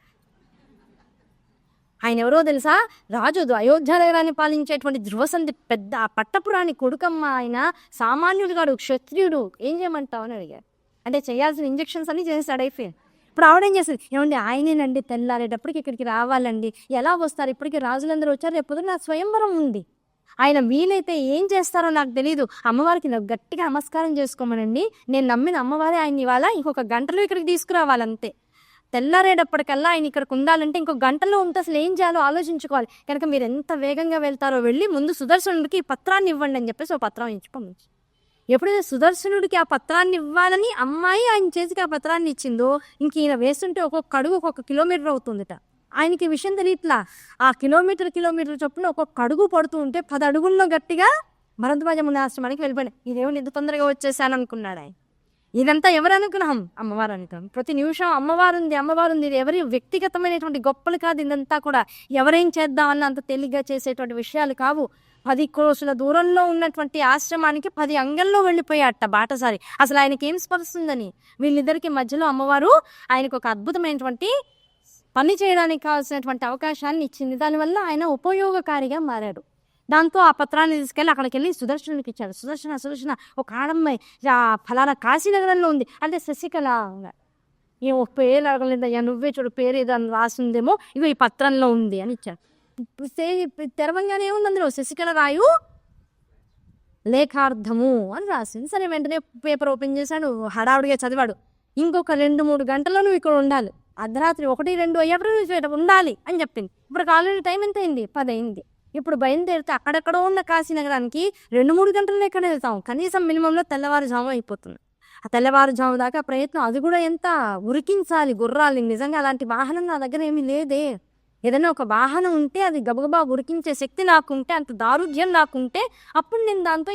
ఆయన ఎవరో తెలుసా, రాజు అయోధ్య నగరాన్ని పాలించేటువంటి ధ్రువసంధి పెద్ద పట్టపురాణి కొడుకమ్మ. ఆయన సామాన్యుడు కాడు, క్షత్రియుడు. ఏం చేయమంటావు అని అడిగారు. అంటే చేయాల్సిన ఇంజెక్షన్స్ అన్ని చేస్తాడు. అయిపోయి ఇప్పుడు ఆవిడేం చేస్తుంది, ఏమండి ఆయనేనండి తెల్లారేటప్పటికి ఇక్కడికి రావాలండి, ఎలా వస్తారు, ఇప్పటికి రాజులందరూ వచ్చారు, రేపు పొద్దున్న నా స్వయంవరం ఉంది, ఆయన వీలైతే ఏం చేస్తారో నాకు తెలియదు, అమ్మవారికి నాకు గట్టిగా నమస్కారం చేసుకోమనండి, నేను నమ్మిన అమ్మవారే ఆయన ఇవాళ ఇంకొక గంటలో ఇక్కడికి తీసుకురావాలంతే, తెల్లారేటప్పటికల్లా ఆయన ఇక్కడికి ఉండాలంటే ఇంకొక గంటలో ఉంటే అసలు ఏం చేయాలో ఆలోచించుకోవాలి, కనుక మీరు ఎంత వేగంగా వెళ్తారో వెళ్ళి ముందు సుదర్శనుడికి ఈ పత్రాన్ని ఇవ్వండి అని చెప్పేసి ఒక పత్రం ఇచ్చి పంపించి, ఎప్పుడైతే సుదర్శనుడికి ఆ పత్రాన్ని ఇవ్వాలని అమ్మాయి ఆయన చేతికి ఆ పత్రాన్ని ఇచ్చిందో, ఇంక ఈయన వేస్తుంటే ఒక్కొక్క అడుగు ఒక్కొక్క కిలోమీటర్ అవుతుందిట, ఆయనకి విషయం తెలియట్లా, ఆ కిలోమీటర్ చొప్పున ఒక్కొక్క అడుగు పడుతూ ఉంటే 10 అడుగుల్లో గట్టిగా భరద్వాజ ముని ఆశ్రమానికి వెళ్ళిపోయాడు. ఇదేమో ఇంత తొందరగా వచ్చేసాను అనుకున్నాడు ఆయన. ఇదంతా ఎవరు అనుకున్నాం, అమ్మవారు అనుకున్నాం. ప్రతి నిమిషం అమ్మవారు ఉంది, ఇది ఎవరి వ్యక్తిగతమైనటువంటి గొప్పలు కాదు, ఇదంతా కూడా ఎవరేం చేద్దామన్న అంత తేలిగ్గా చేసేటువంటి విషయాలు కావు. 10 కోసుల దూరంలో ఉన్నటువంటి ఆశ్రమానికి 10 అంగల్లో వెళ్ళిపోయాట బాటసారి. అసలు ఆయనకి ఏం స్పరుస్తుందని, వీళ్ళిద్దరికి మధ్యలో అమ్మవారు ఆయనకు ఒక అద్భుతమైనటువంటి పని చేయడానికి కావాల్సినటువంటి అవకాశాన్ని ఇచ్చింది. దానివల్ల ఆయన ఉపయోగకారిగా మారాడు. దాంతో ఆ పత్రాన్ని తీసుకెళ్ళి అక్కడికి వెళ్ళి సుదర్శనుడికి ఇచ్చాడు. సుదర్శన ఒక ఆడమ్మాయి ఫలానా కాశీనగరంలో ఉంది అంటే శశికళ, ఏమో పేరు అడగలేదయ్యా, నువ్వే చూడు పేరు ఏదో రాసిందేమో, ఇగో ఈ పత్రంలో ఉంది అని ఇచ్చాడు. తెరవంగానే ఏముంది అందులో, శశికళ రాయు లేఖార్థము అని రాసింది. సరే వెంటనే పేపర్ ఓపెన్ చేశాడు, హడావుడిగా చదివాడు. ఇంకొక 2-3 గంటల్లో నువ్వు ఇక్కడ ఉండాలి, అర్ధరాత్రి 1-2 అయ్యేప్పుడు ఉండాలి అని చెప్పింది. ఇప్పుడు ఆల్రెడీ టైం ఎంత అయింది, 10 అయింది. ఇప్పుడు బయలుదేరితే అక్కడెక్కడో ఉన్న కాశీనగరానికి 2-3 గంటలు ఎక్కడ వెళ్తాం, కనీసం మినిమంలో తెల్లవారుజాము అయిపోతుంది. ఆ తెల్లవారుజాము దాకా ప్రయత్నం, అది కూడా ఎంత ఉరికించాలి గుర్రాలని. నిజంగా అలాంటి వాహనం నా దగ్గర ఏమీ లేదే, ఏదైనా ఒక వాహనం ఉంటే అది గబగబా ఉరికించే శక్తి నాకుంటే, అంత దారుఢ్యం నాకుంటే అప్పుడు నేను దాంతో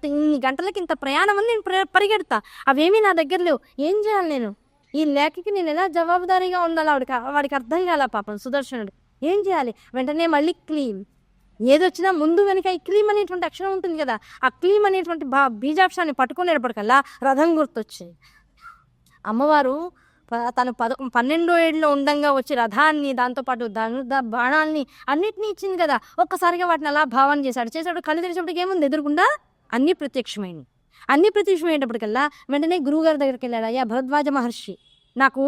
ఇన్ని గంటలకి ఇంత ప్రయాణం అని నేను పరిగెడతా. అవేమీ నా దగ్గర లేవు, ఏం చేయాలి నేను, ఈ లేఖకి నేను ఎలా జవాబుదారీగా ఉండాలి, వాడికి అర్థం కాల పాపం సుదర్శనుడు. ఏం చేయాలి, వెంటనే మళ్ళీ క్లీమ్, ఏదొచ్చినా ముందు వెనక ఈ క్లీమ్ అనేటువంటి అక్షరం ఉంటుంది కదా, ఆ క్లీమ్ అనేటువంటి బీజాక్షరాన్ని పట్టుకునేటప్పటికల్లా రథం గుర్తొచ్చింది. అమ్మవారు తను 12 ఏళ్ళలో ఉండంగా వచ్చి రథాన్ని, దాంతోపాటు బాణాలని అన్నిటినీ ఇచ్చింది కదా, ఒక్కసారిగా వాటిని అలా భావన చేశాడు. కళ్ళు తెరిచేప్పటికి ఏముంది, ఎదురుకుండా అన్ని ప్రత్యక్షమైనప్పటికల్లా వెంటనే గురువుగారి దగ్గరికి వెళ్ళాడు. అయ్యా భరద్వాజ మహర్షి, నాకు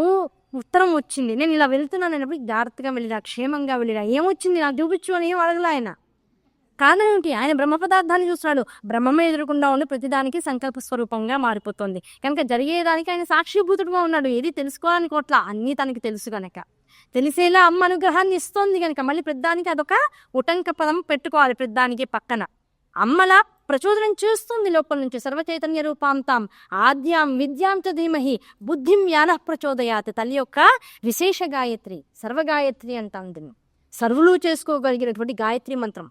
ఉత్తరం వచ్చింది, నేను ఇలా వెళ్తున్నాను అన్నప్పుడు జాగ్రత్తగా వెళ్ళిరా, క్షేమంగా వెళ్ళిరా, ఏమొచ్చింది నాకు చూపించు అని ఏం అడగల ఆయన. కారణం ఏమిటి, ఆయన బ్రహ్మ పదార్థాన్ని చూస్తున్నాడు, బ్రహ్మమే ఎదురకుండా ఉండి ప్రతిదానికి సంకల్ప స్వరూపంగా మారిపోతుంది కనుక జరిగేదానికి ఆయన సాక్షిభూతుడుగా ఉన్నాడు. ఏది తెలుసుకోవాలని కోట్ల, అన్నీ తనకి తెలుసు కనుక, తెలిసేలా అమ్మ అనుగ్రహాన్ని ఇస్తోంది కనుక మళ్ళీ ప్రతిదానికి అదొక ఉటంక పదం పెట్టుకోవాలి, ప్రతిదానికి పక్కన అమ్మలా ప్రచోదనం చేస్తుంది లోపల నుంచి. సర్వచైతన్య రూపాంతాం ఆద్యాం విద్యాం చ ధీమహి బుద్ధిం యానః ప్రచోదయాత్. తల్లి యొక్క విశేష గాయత్రి, సర్వగాయత్రి అంటాం దీన్ని, సర్వులు చేసుకోగలిగినటువంటి గాయత్రి మంత్రం.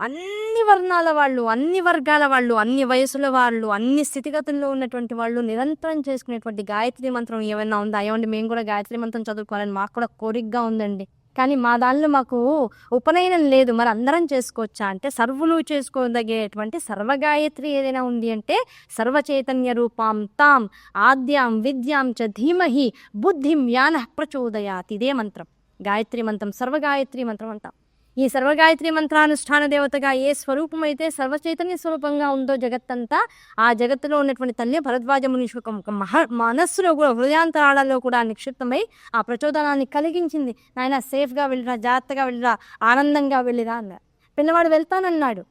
అన్ని వర్ణాల వాళ్ళు, అన్ని వర్గాల వాళ్ళు, అన్ని వయసుల వాళ్ళు, అన్ని స్థితిగతుల్లో ఉన్నటువంటి వాళ్ళు నిరంతరం చేసుకునేటువంటి గాయత్రి మంత్రం ఏమైనా ఉందా? ఏమండి మేము కూడా గాయత్రి మంత్రం చదువుకోవాలని మాకు కూడా కోరికగా ఉందండి, కానీ మా దానిలో మాకు ఉపనయనం లేదు, మరి అందరం చేసుకోవచ్చా అంటే సర్వులు చేసుకోదగేటువంటి సర్వగాయత్రి ఏదైనా ఉంది అంటే సర్వచైతన్య రూపాం తాం ఆద్యాం విద్యాం చ ధీమహి బుద్ధిం యానః ప్రచోదయాత్. ఇదే మంత్రం గాయత్రి మంత్రం, సర్వగాయత్రి మంత్రం అంటాం. ఈ సర్వగాయత్రి మంత్రానుష్ఠాన దేవతగా ఏ స్వరూపం అయితే సర్వచైతన్య స్వరూపంగా ఉందో జగత్తంతా, ఆ జగత్తులో ఉన్నటువంటి తల్లి భరద్వాజ ముని మనస్సులో కూడా, హృదయాంతరాలలో కూడా నిక్షిప్తమై ఆ ప్రచోదనాన్ని కలిగించింది. నాయన సేఫ్గా వెళ్ళిరా, జాగ్రత్తగా వెళ్ళిరా, ఆనందంగా వెళ్ళిరా అన్నారు. పిల్లవాడు వెళ్తానన్నాడు.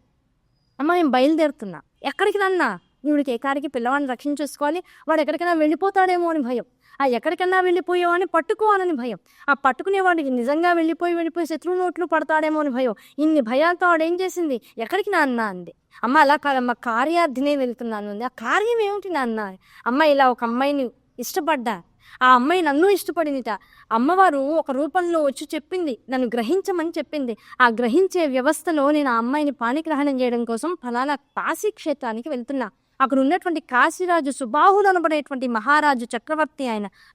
అమ్మ నేను బయలుదేరుతున్నా, ఎక్కడికి నన్నా, ఈవిడికి ఏకారికి పిల్లవాడిని రక్షించేసుకోవాలి, వాడు ఎక్కడికైనా వెళ్ళిపోతాడేమో అని భయం, ఆ ఎక్కడికన్నా వెళ్ళిపోయావని పట్టుకోవాలని భయం, ఆ పట్టుకునేవాడికి నిజంగా వెళ్ళిపోయి శత్రువు నోట్లు పడతాడేమో అని భయం. ఇన్ని భయాలతో వాడేం చేసింది, ఎక్కడికి నాన్న అంది. అమ్మ అలా కాదమ్మ, కార్యార్థినే వెళ్తున్నాను అంది. ఆ కార్యం ఏమిటి నాన్న? అమ్మ ఇలా ఒక అమ్మాయిని ఇష్టపడ్డా, ఆ అమ్మాయి నన్ను ఇష్టపడిందిట, అమ్మవారు ఒక రూపంలో వచ్చి చెప్పింది, నన్ను గ్రహించమని చెప్పింది. ఆ గ్రహించే వ్యవస్థలో నేను ఆ అమ్మాయిని పాణిగ్రహణం చేయడం కోసం ఫలానా కాశీ క్షేత్రానికి వెళ్తున్నా. అక్కడ ఉన్నటువంటి కాశీరాజు సుబాహుడు అనబడేటువంటి మహారాజు చక్రవర్తి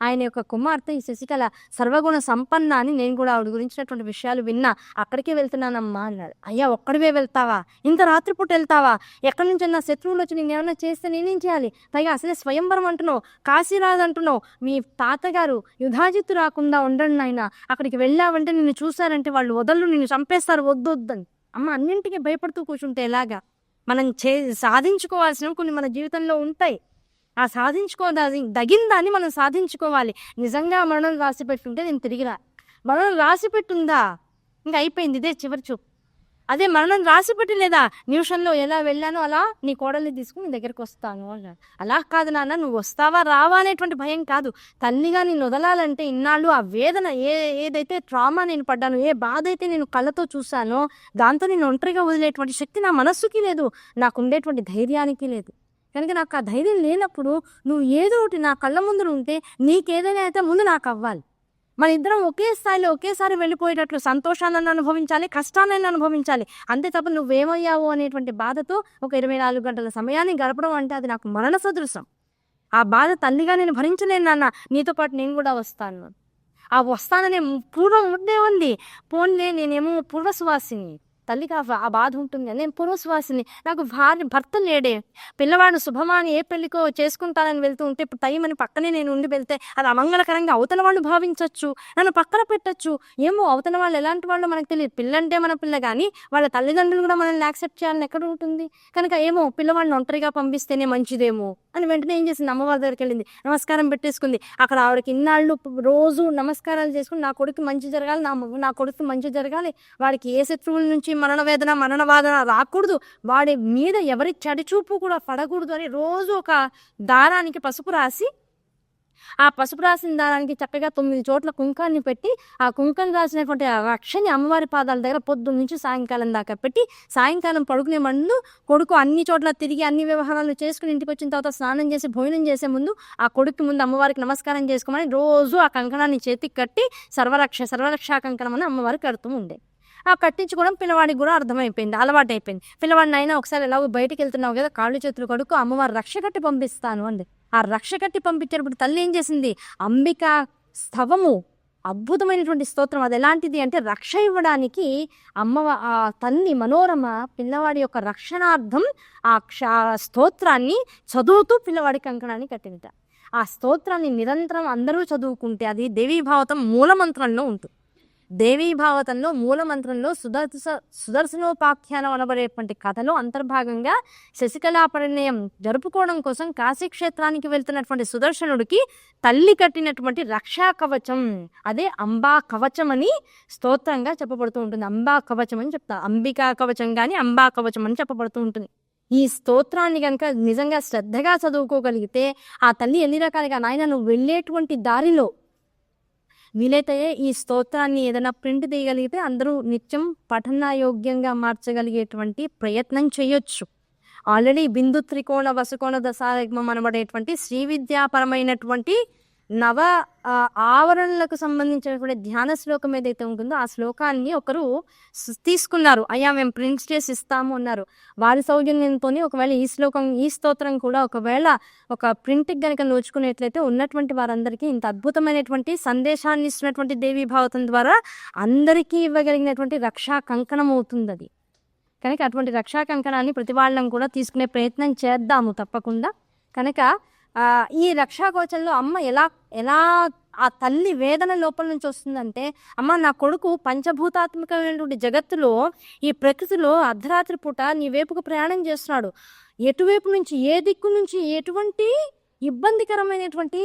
ఆయన యొక్క కుమార్తె ఈ శశికళ సర్వగుణ సంపన్న అని నేను కూడా ఆవిడ గురించినటువంటి విషయాలు విన్నా, అక్కడికే వెళ్తున్నానమ్మా అన్నాడు. అయ్యా ఒక్కడివే వెళ్తావా, ఇంత రాత్రిపూట వెళ్తావా, ఎక్కడి నుంచి నా శత్రువులు వచ్చి నేను ఏమన్నా చేస్తే నేనేం చేయాలి, పైగా అసలే స్వయంవరం అంటున్నావు, కాశీరాజు అంటున్నావు, మీ తాతగారు యుధాజిత్తు రాకుండా ఉండండి నాయన, అక్కడికి వెళ్ళావంటే నిన్ను చూశారంటే వాళ్ళు వదలు, నిన్ను చంపేస్తారు, వద్దొద్దని. అమ్మ అన్నింటికి భయపడుతూ కూర్చుంటే ఎలాగా, మనం సాధించుకోవాల్సినవి కొన్ని మన జీవితంలో ఉంటాయి, ఆ దగిన దాన్ని మనం సాధించుకోవాలి. నిజంగా మరణం రాసి పెట్టుంటే నేను తిరిగి మరణం రాసి పెట్టుందా ఇంకా అయిపోయింది, ఇదే చివరి చూపు. అదే మరణం రాసి పెట్టి లేదా, నిమిషంలో ఎలా వెళ్ళానో అలా నీ కోడల్ని తీసుకుని నీ దగ్గరికి వస్తాను అన్నాడు. అలా కాదు నాన్న, నువ్వు వస్తావా రావా అనేటువంటి భయం కాదు. తల్లిగా నేను వదలాలంటే ఇన్నాళ్ళు ఆ వేదన ఏదైతే ట్రామా నేను పడ్డాను, ఏ బాధ అయితే నేను కళ్ళతో చూశానో దాంతో నేను ఒంటరిగా వదిలేటువంటి శక్తి నా మనస్సుకి లేదు, నాకు ఉండేటువంటి ధైర్యానికి లేదు. కనుక నాకు ఆ ధైర్యం లేనప్పుడు నువ్వు ఏదో ఒకటి నా కళ్ళ ముందు ఉంటే నీకేదైనా అయితే ముందు నాకు అవ్వాలి. మన ఇద్దరం ఒకే స్థాయిలో ఒకేసారి వెళ్ళిపోయేటట్లు సంతోషాలను అనుభవించాలి, కష్టాలను అనుభవించాలి. అంతే తప్ప నువ్వేమయ్యావు అనేటువంటి బాధతో ఒక 24 గంటల సమయాన్ని గడపడం అంటే అది నాకు మరణ సదృశం. ఆ బాధ తల్లిగా నేను భరించలేను నాన్న, నీతో పాటు నేను కూడా వస్తాను. ఆ వస్తాననే పూర్వం ఉండే ఉంది. పోన్లే నేనేమో పూర్వసువాసిని, తల్లికి ఆ బాధ ఉంటుంది. నేను పూర్వసువాసిని, నాకు భర్త లేడే, పిల్లవాడు శుభమాని ఏ పెళ్లికో చేసుకుంటానని వెళ్తూ ఉంటే ఇప్పుడు టైమని పక్కనే నేను ఉండి వెళ్తే అది అమంగళకరంగా అవతల వాళ్ళు భావించవచ్చు, నన్ను పక్కన పెట్టచ్చు. ఏమో అవతల వాళ్ళు ఎలాంటి వాళ్ళు మనకు తెలియదు. పిల్లంటే మన పిల్ల, కానీ వాళ్ళ తల్లిదండ్రులు కూడా మనల్ని యాక్సెప్ట్ చేయాలని ఎక్కడ ఉంటుంది. కనుక ఏమో పిల్లవాడిని ఒంటరిగా పంపిస్తేనే మంచిదేమో అని వెంటనే ఏం చేసింది, అమ్మవారి దగ్గరికి వెళ్ళింది, నమస్కారం పెట్టేసుకుంది. అక్కడ ఆవిడకి ఇన్నాళ్ళు రోజు నమస్కారాలు చేసుకుని నా కొడుకు మంచి జరగాలి, నా కొడుకు మంచి జరగాలి, వాడికి ఏ శత్రువుల నుంచి మరణ వాదన రాకూడదు, వాడి మీద ఎవరి చెడుచూపు కూడా పడకూడదు అని రోజు ఒక దారానికి పసుపు రాసి, ఆ పసుపు రాసిన దారానికి చక్కగా 9 చోట్ల కుంకాన్ని పెట్టి, ఆ కుంకం రాసినటువంటి ఆ రక్షని అమ్మవారి పాదాల దగ్గర పొద్దున్న నుంచి సాయంకాలం దాకా పెట్టి, సాయంకాలం పడుకునే ముందు కొడుకు అన్ని చోట్ల తిరిగి అన్ని వ్యవహారాలు చేసుకుని ఇంటికి వచ్చిన తర్వాత స్నానం చేసి భోజనం చేసే ముందు ఆ కొడుకు ముందు అమ్మవారికి నమస్కారం చేసుకోమని రోజు ఆ కంకణాన్ని చేతికి కట్టి సర్వరక్షా కంకణం అని అమ్మవారి కడుతూ ఉండే. ఆ కట్టించుకోవడం పిల్లవాడికి కూడా అర్థమైపోయింది, అలవాటు అయిపోయింది. పిల్లవాడిని అయినా ఒకసారి ఎలాగో బయటికి వెళ్తున్నావు కదా, కాళ్ళు చేతులు కడుక్కు అమ్మవారు రక్ష కట్టి పంపిస్తాను అంది. ఆ రక్ష కట్టి పంపించేటప్పుడు తల్లి ఏం చేసింది, అంబికా స్తవము, అద్భుతమైనటువంటి స్తోత్రం. అది ఎలాంటిది అంటే రక్ష ఇవ్వడానికి ఆ తల్లి మనోరమ పిల్లవాడి యొక్క రక్షణార్థం ఆ స్తోత్రాన్ని చదువుతూ పిల్లవాడి కంకణాన్ని కట్టిందట. ఆ స్తోత్రాన్ని నిరంతరం అందరూ చదువుకుంటే అది దేవీభావతం మూలమంత్రంలో ఉంటుంది. దేవీభావతంలో మూలమంత్రంలో సుదర్శనోపాఖ్యానం అనబడేటువంటి కథలో అంతర్భాగంగా శశికళా పరిణయం జరుపుకోవడం కోసం కాశీక్షేత్రానికి వెళ్తున్నటువంటి సుదర్శనుడికి తల్లి కట్టినటువంటి రక్షా కవచం, అదే అంబా కవచం అని స్తోత్రంగా చెప్పబడుతూ ఉంటుంది. అంబా కవచం అని చెప్తారు, అంబికా కవచం కానీ అంబా కవచం అని చెప్పబడుతూ ఉంటుంది. ఈ స్తోత్రాన్ని కనుక నిజంగా శ్రద్ధగా చదువుకోగలిగితే ఆ తల్లి ఎన్ని రకాలుగా, నాయన నువ్వు వెళ్ళేటువంటి దారిలో వీలైతే ఈ స్తోత్రాన్ని ఏదైనా ప్రింట్ తీయగలిగితే అందరూ నిత్యం పఠనాయోగ్యంగా మార్చగలిగేటువంటి ప్రయత్నం చేయొచ్చు. ఆల్రెడీ బిందు త్రికోణ వసుకోణ దశాగమం అనబడేటువంటి శ్రీ విద్యాపరమైనటువంటి నవ ఆవరణలకు సంబంధించినటువంటి ధ్యాన శ్లోకం ఏదైతే ఉంటుందో ఆ శ్లోకాన్ని ఒకరు తీసుకున్నారు, అయ్యా మేము ప్రింట్ చేసి ఇస్తాము అన్నారు. వారి సౌజన్యంతోనే ఒకవేళ ఈ స్తోత్రం కూడా ఒకవేళ ఒక ప్రింట్కి కనుక నోచుకునేట్లయితే ఉన్నటువంటి వారందరికీ ఇంత అద్భుతమైనటువంటి సందేశాన్ని ఇస్తున్నటువంటి దేవీభావతం ద్వారా అందరికీ ఇవ్వగలిగినటువంటి రక్షా కంకణం అవుతుంది అది. కనుక అటువంటి రక్షా కంకణాన్ని ప్రతి వాళ్ళం కూడా తీసుకునే ప్రయత్నం చేద్దాము తప్పకుండా. కనుక ఈ రక్షాకవచంలో అమ్మ ఎలా ఆ తల్లి వేదన లోపల నుంచి వస్తుందంటే, అమ్మ నా కొడుకు పంచభూతాత్మకమైనటువంటి జగత్తులో ఈ ప్రకృతిలో అర్ధరాత్రి పూట నీ వైపుకు ప్రయాణం చేస్తున్నాడు, ఎటువైపు నుంచి ఏ దిక్కు నుంచి ఎటువంటి ఇబ్బందికరమైనటువంటి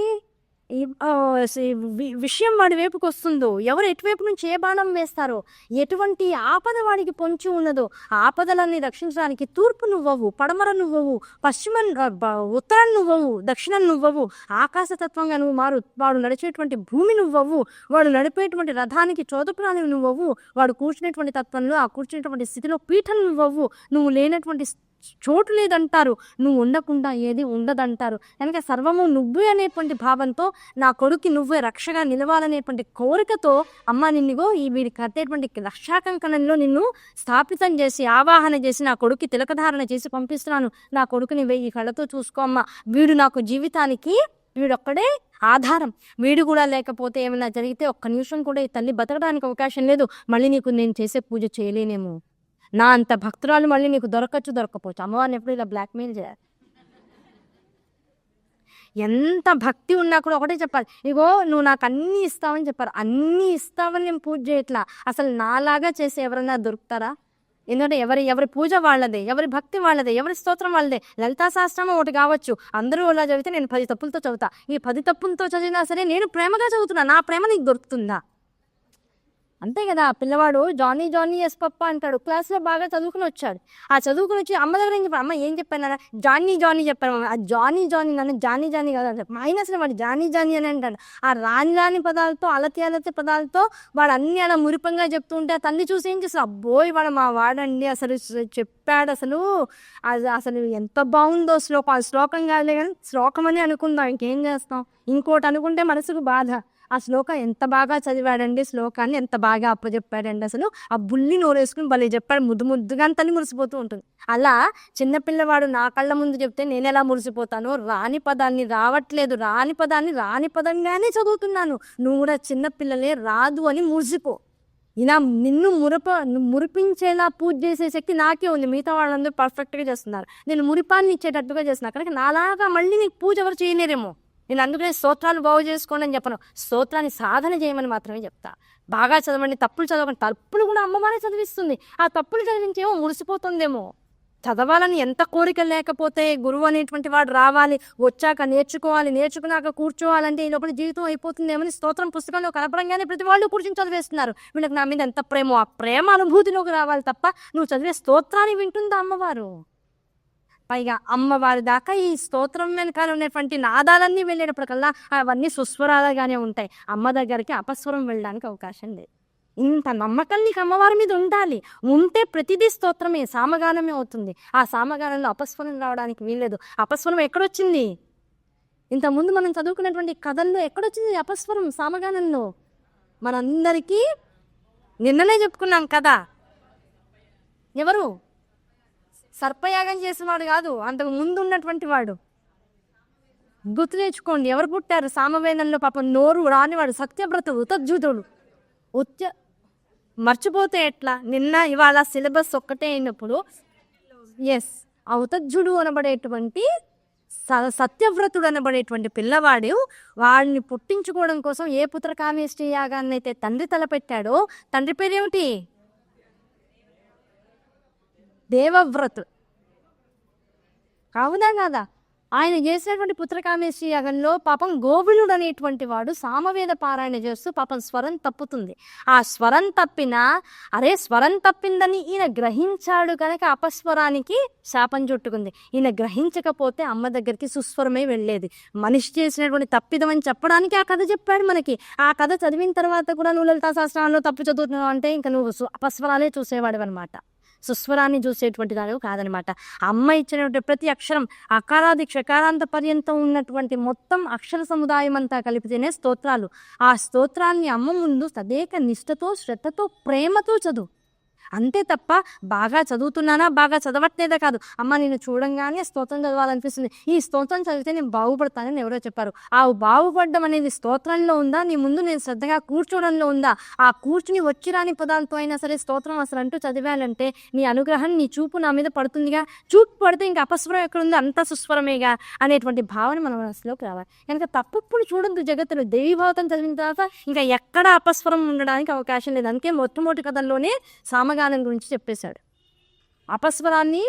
విషయం వాడి వైపుకి వస్తుందో, ఎవరు ఎటువైపు నుంచి ఏ బాణం వేస్తారో, ఎటువంటి ఆపద వాడికి పొంచి ఉన్నదో ఆపదలన్నీ రక్షించడానికి తూర్పు నువ్వవు, పడమర నువ్వవు, ఉత్తరం నువ్వవు, దక్షిణం నువ్వవు, ఆకాశతత్వంగా నువ్వు మారు, వాడు నడిచేటువంటి భూమి నువ్వవు, వాడు నడిపేటువంటి రథానికి చోదపురాణి నువ్వవు, వాడు కూర్చునేటువంటి తత్వంలో ఆ కూర్చునేటువంటి స్థితిలో పీఠం నువ్వవు, నువ్వు లేనటువంటి చోటు లేదంటారు, నువ్వు ఉండకుండా ఏది ఉండదంటారు. కనుక సర్వము నువ్వే అనేటువంటి భావంతో నా కొడుకు నువ్వే రక్షగా నిలవాలనేటువంటి కోరికతో అమ్మ నిన్నుగో ఈ వీడి కట్టేటువంటి రక్షాకంకణంలో నిన్ను స్థాపితం చేసి ఆవాహన చేసి నా కొడుకు తిలకధారణ చేసి పంపిస్తున్నాను. నా కొడుకుని 1000 కళ్ళతో చూసుకో అమ్మ, వీడు నాకు జీవితానికి వీడొక్కడే ఆధారం, వీడు కూడా లేకపోతే ఏమైనా జరిగితే ఒక్క నిమిషం కూడా ఈ తల్లి బతకడానికి అవకాశం లేదు, మళ్ళీ నీకు నేను చేసే పూజ చేయలేనేమో, నా అంత భక్తురాలు మళ్ళీ నీకు దొరకపోవచ్చు. అమ్మవారిని ఎప్పుడు ఇలా బ్లాక్మెయిల్ చేయాలి. ఎంత భక్తి ఉన్నా కూడా ఒకటే చెప్పాలి, ఇగో నువ్వు నాకు అన్నీ ఇస్తావని చెప్పారు, అన్నీ ఇస్తావని నేను పూజ చేయట్లా, అసలు నాలాగా చేసి ఎవరన్నా దొరుకుతారా? ఎందుకంటే ఎవరి పూజ వాళ్ళదే, ఎవరి భక్తి వాళ్ళదే, ఎవరి స్తోత్రం వాళ్ళదే. లలితా సహస్రనామం ఒకటి కావచ్చు, అందరూ అలా చదివితే నేను 10 తప్పులతో చదువుతా. ఈ 10 తప్పులతో చదివినా సరే నేను ప్రేమగా చదువుతున్నా, నా ప్రేమ నీకు దొరుకుతుందా? అంతే కదా. పిల్లవాడు జానీ జానీ ఎస్ పప్ప అంటాడు, క్లాస్లో బాగా చదువుకుని వచ్చాడు. ఆ చదువుకుని వచ్చి అమ్మ దగ్గర ఏం చెప్పాడు, అమ్మ ఏం చెప్పాను, జానీ జానీ చెప్పాను. ఆ జానీ జానీ నన్ను జానీ జానీ కదా అని చెప్పి అయినా సరే వాడు జానీ జానీ అని అంటాడు. ఆ రాని రాని పదాలతో, అలతి అలతి పదాలతో వాడు అన్ని అలా మురిపంగా చెప్తూ ఉంటే ఆ తల్లి చూసి ఏం చేస్తారు, అబ్బోయ్ వాడు మా వాడండి అసలు చెప్పాడు, అసలు ఎంత బాగుందో శ్లోకం. ఆ శ్లోకం కాదులే కానీ శ్లోకం అని అనుకుందాం, ఇంకేం చేస్తాం. ఇంకోటి అనుకుంటే మనసుకు బాధ. ఆ శ్లోకం ఎంత బాగా చదివాడండి, శ్లోకాన్ని ఎంత బాగా అప్పచెప్పాడండి, అసలు ఆ బుల్లి నోరేసుకుని భలే చెప్పాడు, ముద్దు ముద్దుగా తల్లి మురిసిపోతూ ఉంటుంది. అలా చిన్నపిల్లవాడు నా కళ్ళ ముందు చెప్తే నేను ఎలా మురిసిపోతాను. రాని పదాన్ని రావట్లేదు, రాని పదాన్ని రాని పదంగానే చదువుతున్నాను, నువ్వు కూడా చిన్నపిల్లలే రాదు అని మురిసిపో. ఇలా నిన్ను మురిపించేలా పూజ చేసే శక్తి నాకే ఉంది, మిగతా వాళ్ళందరూ పర్ఫెక్ట్గా చేస్తున్నారు, నేను మురిపాన్ని ఇచ్చేటట్టుగా చేస్తున్నాను. కనుక నాలాగా మళ్ళీ నీకు పూజ ఎవరు చేయలేరేమో. నేను అందుకనే స్తోత్రాలు బాగు చేసుకోండి అని చెప్పను, స్తోత్రాన్ని సాధన చేయమని మాత్రమే చెప్తా. బాగా చదవండి, తప్పులు చదవకండి. తప్పులు కూడా అమ్మవారే చదివిస్తుంది. ఆ తప్పులు చదివించేమో మురిసిపోతుందేమో. చదవాలని ఎంత కోరిక లేకపోతే గురువు అనేటువంటి వాడు రావాలి, వచ్చాక నేర్చుకోవాలి, నేర్చుకున్నాక కూర్చోవాలంటే ఈ లోపల జీవితం అయిపోతుందేమని స్తోత్రం పుస్తకంలో కనపడంగానే ప్రతి వాళ్ళు కూర్చొని చదివేస్తున్నారు. వీళ్ళకి నా మీద ఎంత ప్రేమో, ఆ ప్రేమ అనుభూతిలోకి రావాలి తప్ప నువ్వు చదివే స్తోత్రాన్ని వింటుందా అమ్మవారు? పైగా అమ్మవారి దాకా ఈ స్తోత్రం వెనకాల ఉన్నటువంటి నాదాలన్నీ వెళ్ళేటప్పటికల్లా అవన్నీ సుస్వరాలుగానే ఉంటాయి. అమ్మ దగ్గరికి అపస్వరం వెళ్ళడానికి అవకాశం లేదు. ఇంత నమ్మకం నీకు అమ్మవారి మీద ఉండాలి. ఉంటే ప్రతిదీ స్తోత్రమే, సామగానమే అవుతుంది. ఆ సామగానంలో అపస్వరం రావడానికి వీల్లేదు. అపస్వరం ఎక్కడొచ్చింది? ఇంతకుముందు మనం చదువుకున్నటువంటి కథల్లో ఎక్కడొచ్చింది అపస్వరం సామగానంలో? మనందరికీ నిన్ననే చెప్పుకున్నాం కదా. ఎవరు? సర్పయాగం చేసినవాడు కాదు, అంతకు ముందు ఉన్నటువంటి వాడు. గుర్తు తెచ్చుకోండి, ఎవరు పుట్టారు సామవేదంలో? పాపం నోరు రానివాడు సత్యవ్రతుడు, ఉతజ్జుతుడు. మర్చిపోతే ఎట్లా? నిన్న ఇవాళ సిలబస్ ఒక్కటే అయినప్పుడు ఆ ఉతజ్జుడు అనబడేటువంటి సత్యవ్రతుడు అనబడేటువంటి పిల్లవాడు వాడిని పుట్టించుకోవడం కోసం ఏ పుత్రకామేష్టి యాగాన్ని అయితే తండ్రి తలపెట్టాడో, తండ్రి పేరేమిటి? దేవవ్రతుడు. కావునా కాదా? ఆయన చేసినటువంటి పుత్రకామేష్టి యాగంలో పాపం గోవిలుడు అనేటువంటి వాడు సామవేద పారాయణ చేస్తూ పాపం స్వరం తప్పుతుంది. ఆ స్వరం తప్పినా స్వరం తప్పిందని ఈయన గ్రహించాడు కనుక అపస్వరానికి శాపం చుట్టుకుంది. ఈయన గ్రహించకపోతే అమ్మ దగ్గరికి సుస్వరమే వెళ్ళేది. మనిషి చేసినటువంటి తప్పిదం అని చెప్పడానికి ఆ కథ చెప్పాడు మనకి. ఆ కథ చదివిన తర్వాత కూడా నువ్వు లలితా సహస్రనామంలో తప్పు చదువుతున్నావు అంటే ఇంకా నువ్వు అపస్వరాలే చూసేవాడు అనమాట, సుస్వరాన్ని చూసేటువంటి దాని కాదనమాట. అమ్మ ఇచ్చినటువంటి ప్రతి అక్షరం అకారాది క్షకారాంత పర్యంతం ఉన్నటువంటి మొత్తం అక్షర సముదాయం అంతా కలిపితేనే స్తోత్రాలు. ఆ స్తోత్రాన్ని అమ్మ ముందు తదేక నిష్ఠతో, శ్రద్ధతో, ప్రేమతో చదువు. అంతే తప్ప బాగా చదువుతున్నానా, బాగా చదవట్లేదా కాదు. అమ్మ నేను చూడంగానే స్తోత్రం చదవాలనిపిస్తుంది, ఈ స్తోత్రం చదివితే నేను బాగుపడతానని ఎవరో చెప్పారు. ఆ బాగుపడడం అనేది స్తోత్రంలో ఉందా, నీ ముందు నేను శ్రద్ధగా కూర్చోవడంలో ఉందా? ఆ కూర్చుని వచ్చి రాని పదాలతో అయినా సరే స్తోత్రం అసలు అంటూ చదివాలంటే నీ అనుగ్రహం, నీ చూపు నా మీద పడుతుందిగా. చూపు పడితే ఇంకా అపస్వరం ఎక్కడుంది, అంతా సుస్వరమేగా అనేటువంటి భావన మన మనసులోకి రావాలి. కనుక తప్పప్పుడు చూడద్దు జగత్తులో. దేవీభావతం చదివిన తర్వాత ఇంకా ఎక్కడ అపస్వరం ఉండడానికి అవకాశం లేదు. అందుకే మొట్టమొదటి కథల్లోనే సామగానం గురించి చెప్పేశాడు. అపస్వరాన్ని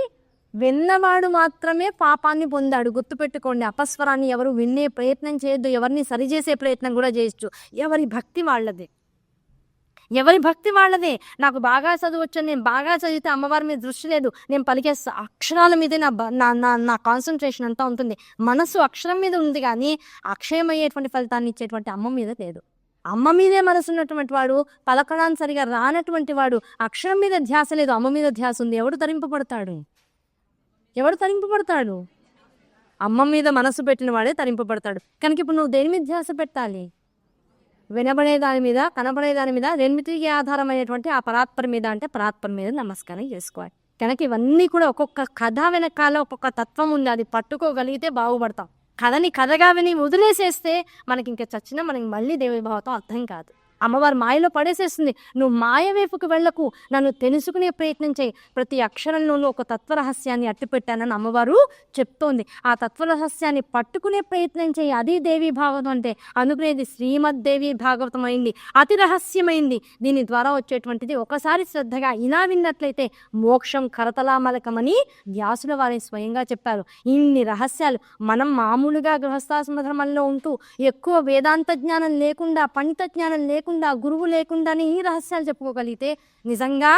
విన్నవాడు మాత్రమే పాపాన్ని పొందాడు. గుర్తుపెట్టుకోండి, అపస్వరాన్ని ఎవరు వినే ప్రయత్నం చేయొద్దు, ఎవరిని సరిచేసే ప్రయత్నం కూడా చేయొచ్చు. ఎవరి భక్తి వాళ్ళదే, ఎవరి భక్తి వాళ్ళదే. నాకు బాగా చదవచ్చు, నేను బాగా చదివితే అమ్మవారి మీద దృష్టి లేదు, నేను పలికే అక్షరాల మీదే నా కాన్సన్ట్రేషన్ అంతా ఉంటుంది. మనసు అక్షరం మీద ఉంది కానీ అక్షయమయ్యేటువంటి ఫలితాన్ని ఇచ్చేటువంటి అమ్మ మీద లేదు. అమ్మ మీదే మనసు ఉన్నటువంటి వాడు, పలకడానికి సరిగా రానటువంటి వాడు, అక్షరం మీద ధ్యాస లేదు, అమ్మ మీద ధ్యాస ఉంది. ఎవడు తరింపబడతాడు? అమ్మ మీద మనసు పెట్టిన వాడే తరింపబడతాడు. కనుక ఇప్పుడు నువ్వు దేని మీద ధ్యాస పెట్టాలి? వినబడే దాని మీద, కనబడే దాని మీద, రెండిటికి ఆధారమైనటువంటి ఆ పరాత్పర మీద, అంటే పరాత్పర మీద నమస్కారం చేసుకోవాలి. కనుక ఇవన్నీ కూడా ఒక్కొక్క కథ వెనకాల ఒక్కొక్క తత్వం ఉంది, అది పట్టుకోగలిగితే బాగుపడతాం. కథని కథగా విని వదిలేసేస్తే మనకి ఇంకా చచ్చినా మనకి మళ్ళీ దేవీభావతం అర్థం కాదు. అమ్మవారు మాయలో పడేసేస్తుంది. నువ్వు మాయ వైపుకు వెళ్ళకు, నన్ను తెలుసుకునే ప్రయత్నం చేయి. ప్రతి అక్షరంలోనూ ఒక తత్వరహస్యాన్ని అట్టిపెట్టానని అమ్మవారు చెప్తోంది. ఆ తత్వరహస్యాన్ని పట్టుకునే ప్రయత్నం చేయి. అది దేవి భాగవతం అంటే. అందుకనే ఇది శ్రీమద్ దేవి భాగవతం అయింది, అతి రహస్యమైంది. దీని ద్వారా వచ్చేటువంటిది ఒకసారి శ్రద్ధగా ఇలా విన్నట్లయితే మోక్షం కరతలామలకమని వ్యాసుల వారి స్వయంగా చెప్పారు. ఇన్ని రహస్యాలు మనం మామూలుగా గృహస్థాశ్రమ ధర్మంలో ఉంటూ ఎక్కువ వేదాంత జ్ఞానం లేకుండా, పండిత జ్ఞానం లేకుండా, గురువు లేకుండానే ఈ రహస్యాలు చెప్పుకోగలిగితే నిజంగా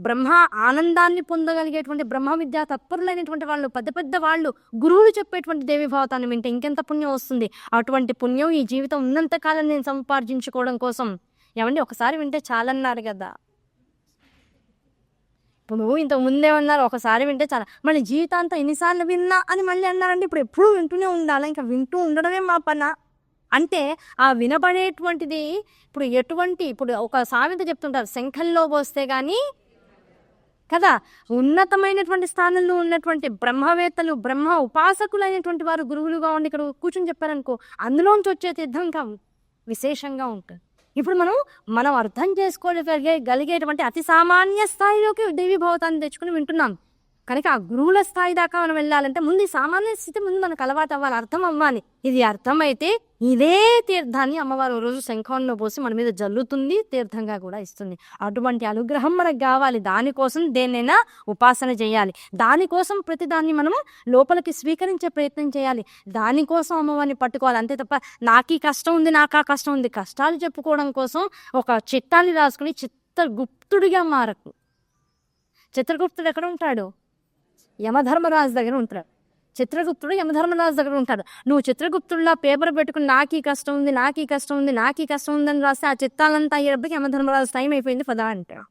బ్రహ్మ ఆనందాన్ని పొందగలిగేటువంటి బ్రహ్మ విద్యా తత్పరులైనటువంటి వాళ్ళు, పెద్ద పెద్ద వాళ్ళు గురువులు చెప్పేటువంటి దేవి భావతాన్ని వింటే ఇంకెంత పుణ్యం వస్తుంది. అటువంటి పుణ్యం ఈ జీవితం ఉన్నంతకాలం నేను సంపార్జించుకోవడం కోసం. ఏమండి, ఒకసారి వింటే చాలన్నారు కదా. ఇప్పుడు ఇంతకు ముందేమన్నారు, ఒకసారి వింటే చాలా, మళ్ళీ జీవితాంతం ఎన్నిసార్లు విన్నా అని మళ్ళీ అన్నారంటే ఇప్పుడు ఎప్పుడూ వింటూనే ఉండాలి, ఇంకా వింటూ ఉండడమే మా పన అంటే. ఆ వినబడేటువంటిది ఇప్పుడు ఒక సామెత చెప్తుంటారు, శంఖంలో పోస్తే కానీ కదా. ఉన్నతమైనటువంటి స్థానంలో ఉన్నటువంటి బ్రహ్మవేత్తలు, బ్రహ్మ ఉపాసకులైనటువంటి వారు గురువులుగా ఉండి ఇక్కడ కూర్చొని చెప్పారనుకో, అందులోంచి వచ్చే తీర్థం ఇంకా విశేషంగా ఉంటుంది. ఇప్పుడు మనం అర్థం చేసుకోగలిగేటువంటి అతి సామాన్య స్థాయిలోకి దేవి భావతాన్ని తెచ్చుకుని వింటున్నాం కనుక ఆ గురువుల స్థాయి దాకా మనం వెళ్ళాలంటే ముందు ఈ సామాన్య స్థితి ముందు మనకు అలవాటు అవ్వాలి, అర్థం అవ్వాలి. ఇది అర్థమైతే ఇదే తీర్థాన్ని అమ్మవారు రోజు శంఖంలో పోసి మన మీద జల్లుతుంది, తీర్థంగా కూడా ఇస్తుంది. అటువంటి అనుగ్రహం మనకు కావాలి. దానికోసం దేన్నైనా ఉపాసన చేయాలి. దానికోసం ప్రతిదాన్ని మనము లోపలికి స్వీకరించే ప్రయత్నం చేయాలి. దానికోసం అమ్మవారిని పట్టుకోవాలి. అంతే తప్ప నాకీ కష్టం ఉంది, నాకా కష్టం ఉంది, కష్టాలు చెప్పుకోవడం కోసం ఒక చిట్టాన్ని రాసుకుని చిత్రగుప్తుడిగా మారకు. చిత్రగుప్తుడు ఎక్కడ ఉంటాడు? యమధర్మరాజు దగ్గర ఉంటాడు. చిత్రగుప్తుడు యమధర్మరాజు దగ్గర ఉంటాడు. నువ్వు చిత్రగుప్తుడిలా పేపర్ పెట్టుకుని నాకీ కష్టం ఉంది, నాకీ కష్టం ఉంది, నాకీ కష్టం ఉందని రాస్తే ఆ చిత్తాలంతా అయ్యేటప్పటికి యమధర్మరాజు టైం అయిపోయింది పదా అంటాడు.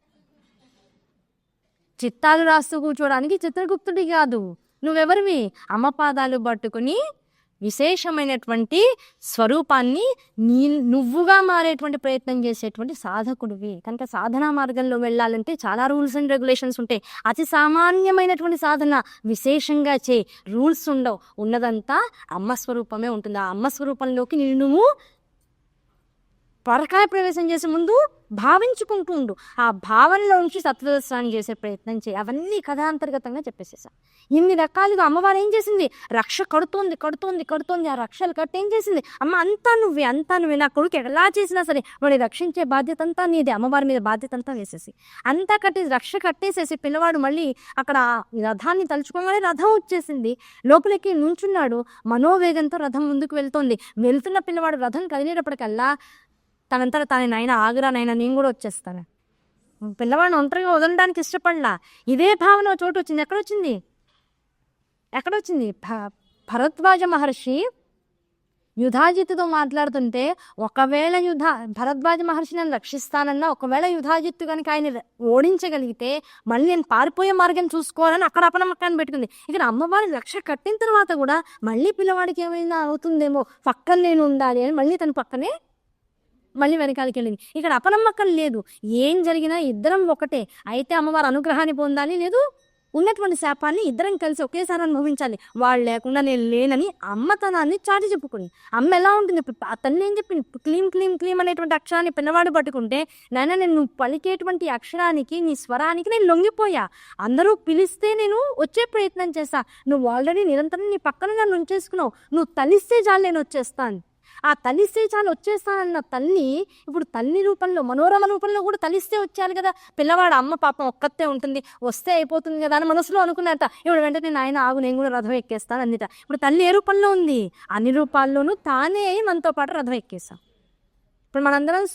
చిత్తాలు రాస్తూ కూర్చోడానికి చిత్రగుప్తుడి కాదు. నువ్వెవరివి? అమ్మ పాదాలు పట్టుకుని విశేషమైనటువంటి స్వరూపాన్ని నువ్వుగా మారేటువంటి ప్రయత్నం చేసేటువంటి సాధకుడివి. కనుక సాధనా మార్గంలో వెళ్ళాలంటే చాలా రూల్స్ అండ్ రెగ్యులేషన్స్ ఉంటాయి. అతి సామాన్యమైనటువంటి సాధన విశేషంగా రూల్స్ ఉండవు. ఉన్నదంతా అమ్మ స్వరూపమే ఉంటుంది. ఆ అమ్మ స్వరూపంలోకి నువ్వు పరకాయ ప్రవేశం చేసే ముందు భావించుకుంటూ ఉండు. ఆ భావనలో నుంచి తత్వదర్శనాన్ని చేసే ప్రయత్నం చేయి. అవన్నీ కథాంతర్గతంగా చెప్పేసేసా. ఇన్ని రకాలుగా అమ్మవారు ఏం చేసింది? రక్ష కడుతోంది. ఆ రక్షలు కట్టి ఏం చేసింది? అమ్మ అంతా నువ్వే, నా కొడుకు ఎలా చేసినా సరే వాడిని రక్షించే బాధ్యత అంతా నీదే. అమ్మవారి మీద బాధ్యత అంతా వేసేసి అంతా రక్ష కట్టేసేసి పిల్లవాడు మళ్ళీ అక్కడ రథాన్ని తలుచుకోగానే రథం వచ్చేసింది. లోపలికి నుంచున్నాడు. మనోవేగంతో రథం ముందుకు వెళ్తున్న పిల్లవాడు రథం కదిలేటప్పటికల్లా తనంతట తానే, నాయన ఆగురా నాయన, నేను కూడా వచ్చేస్తాను. పిల్లవాడిని ఒంటరిగా వదలడానికి ఇష్టపడలా. ఇదే భావన చోటు వచ్చింది. ఎక్కడొచ్చింది? భరద్వాజ మహర్షి యుధాజిత్తుతో మాట్లాడుతుంటే, ఒకవేళ భరద్వాజ మహర్షి నన్ను రక్షిస్తానన్నా, ఒకవేళ యుధాజిత్తు కనుక ఆయన ఓడించగలిగితే మళ్ళీ నేను పారిపోయే మార్గం చూసుకోవాలని అక్కడ అపనమ్మకాన్ని పెట్టుకుంది. ఇక్కడ అమ్మవారి రక్ష కట్టిన తర్వాత కూడా మళ్ళీ పిల్లవాడికి ఏమైనా అవుతుందేమో, పక్కన నేను ఉండాలి అని మళ్ళీ తన పక్కనే మళ్ళీ వెనకాలకి వెళ్ళింది. ఇక్కడ అపనమ్మకం లేదు. ఏం జరిగినా ఇద్దరం ఒకటే. అయితే అమ్మవారి అనుగ్రహాన్ని పొందాలి, లేదు ఉన్నటువంటి శాపాన్ని ఇద్దరం కలిసి ఒకేసారి అనుభవించాలి. వాళ్ళు లేకుండా నేను లేనని అమ్మతనాన్ని చాటి చెప్పుకుని. అమ్మ ఎలా ఉంటుంది? ఆ తల్లి ఏం చెప్పింది? క్లీం అనేటువంటి అక్షరాన్ని పిల్లవాడు పట్టుకుంటే, నాయన నేను నువ్వు పలికేటువంటి అక్షరానికి, నీ స్వరానికి నేను లొంగిపోయా. అందరూ పిలిస్తే నేను వచ్చే ప్రయత్నం చేశా. నువ్వు ఆల్రెడీ నిరంతరం నీ పక్కన నన్ను ఉంచేసుకున్నావు. నువ్వు తలిస్తే చాలు నేను వచ్చేస్తాను. ఆ తలిస్తే చాలు వచ్చేస్తానన్న తల్లి ఇప్పుడు తల్లి రూపంలో, మనోరమ రూపంలో కూడా తలిస్తే వచ్చారు కదా. పిల్లవాడు అమ్మ పాపం ఒక్కతే ఉంటుంది, వస్తే అయిపోతుంది కదా అని మనసులో అనుకున్నట్ట. ఇప్పుడు వెంటనే నాయన ఆగు, నేను కూడా రథం ఎక్కేస్తాను అన్నిట. ఇప్పుడు తల్లి ఏ రూపంలో ఉంది? అన్ని రూపాల్లోనూ తానే మనతో పాటు రథం ఎక్కేస్తాం. ఇప్పుడు మనందరం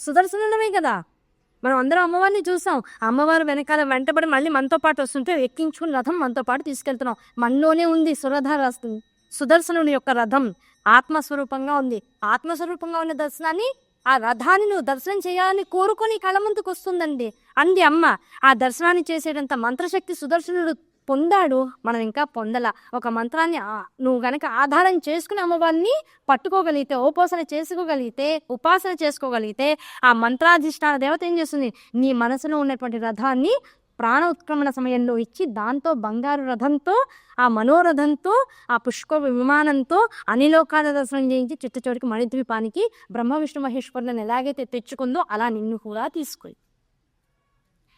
సుదర్శనమే కదా. మనం అందరం అమ్మవారిని చూసాం. అమ్మవారు వెనకాల వెంటబడి మళ్ళీ మనతో పాటు వస్తుంటే ఎక్కించుకుని రథం మనతో పాటు తీసుకెళ్తున్నాం. మనలోనే ఉంది సుదర్శనుని యొక్క రథం. ఆత్మస్వరూపంగా ఉంది. ఆత్మస్వరూపంగా ఉన్న దర్శనాన్ని, ఆ రథాన్ని నువ్వు దర్శనం చేయాలని కోరుకొని కళ్ళ ముందుకు వస్తుందండి అంది అమ్మ. ఆ దర్శనాన్ని చేసేటంత మంత్రశక్తి సుదర్శనుడు పొందాడు, మనం ఇంకా పొందల. ఒక మంత్రాన్ని నువ్వు గనక ఆధారం చేసుకుని అమ్మవారిని పట్టుకోగలిగితే, ఉపాసన చేసుకోగలిగితే ఆ మంత్రాధిష్టాన దేవత ఏం చేస్తుంది? నీ మనసులో ఉన్నటువంటి రథాన్ని ప్రాణ ఉత్క్రమణ సమయంలో ఇచ్చి దాంతో బంగారు రథంతో ఆ మనోరథంతో ఆ పుష్ప విమానంతో అనిలోకాల దర్శనం చేయించి చిట్ట చివరికి మణిద్వీపానికి బ్రహ్మ విష్ణు మహేశ్వరులను ఎలాగైతే తెచ్చుకుందో అలా నిన్ను కూడా తీసుకొని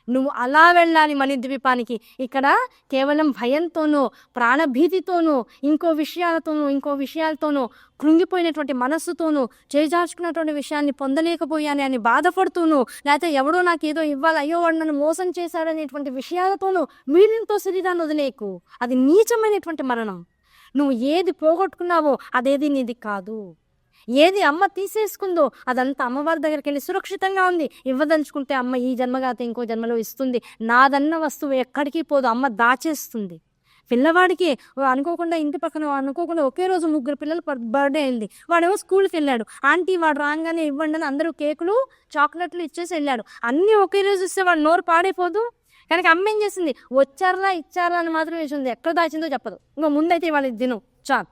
నువ్వు అలా వెళ్ళాలి మణిద్వీపానికి. ఇక్కడ కేవలం భయంతోనో ప్రాణభీతితోనో ఇంకో విషయాలతోనో కృంగిపోయినటువంటి మనస్సుతోనూ చేజార్చుకున్నటువంటి విషయాన్ని పొందలేకపోయాను అని బాధపడుతూను, లేకపోతే ఎవడో నాకు ఏదో ఇవ్వాలి, అయ్యో వాడు నన్ను మోసం చేశాడనేటువంటి విషయాలతోనూ వీళ్ళతో శరీరాన్ని వదిలేకు. అది నీచమైనటువంటి మరణం. నువ్వు ఏది పోగొట్టుకున్నావో అదేది నీది కాదు. ఏది అమ్మ తీసేసుకుందో అదంతా అమ్మవారి దగ్గరికి వెళ్ళి సురక్షితంగా ఉంది. ఇవ్వదలుచుకుంటే అమ్మ ఈ జన్మగాతే ఇంకో జన్మలో ఇస్తుంది. నాదన్న వస్తువు ఎక్కడికి పోదు, అమ్మ దాచేస్తుంది. పిల్లవాడికి అనుకోకుండా ఇంటి పక్కన అనుకోకుండా ఒకే రోజు 3 పిల్లలు బర్త్డే అయింది. వాడేమో స్కూల్కి వెళ్ళాడు. ఆంటీ వాడు రాగానే ఇవ్వండి అని అందరూ కేకులు చాక్లెట్లు ఇచ్చేసి వెళ్ళాడు. అన్నీ ఒకే రోజు ఇస్తే వాడు నోరు పాడైపోదు. కనుక అమ్మ ఏం చేసింది, వచ్చారా ఇచ్చారా అని మాత్రం వేసింది. ఎక్కడ దాచిందో చెప్పదు. ఇంకో ముందైతే ఇవాళ తిను చాలు,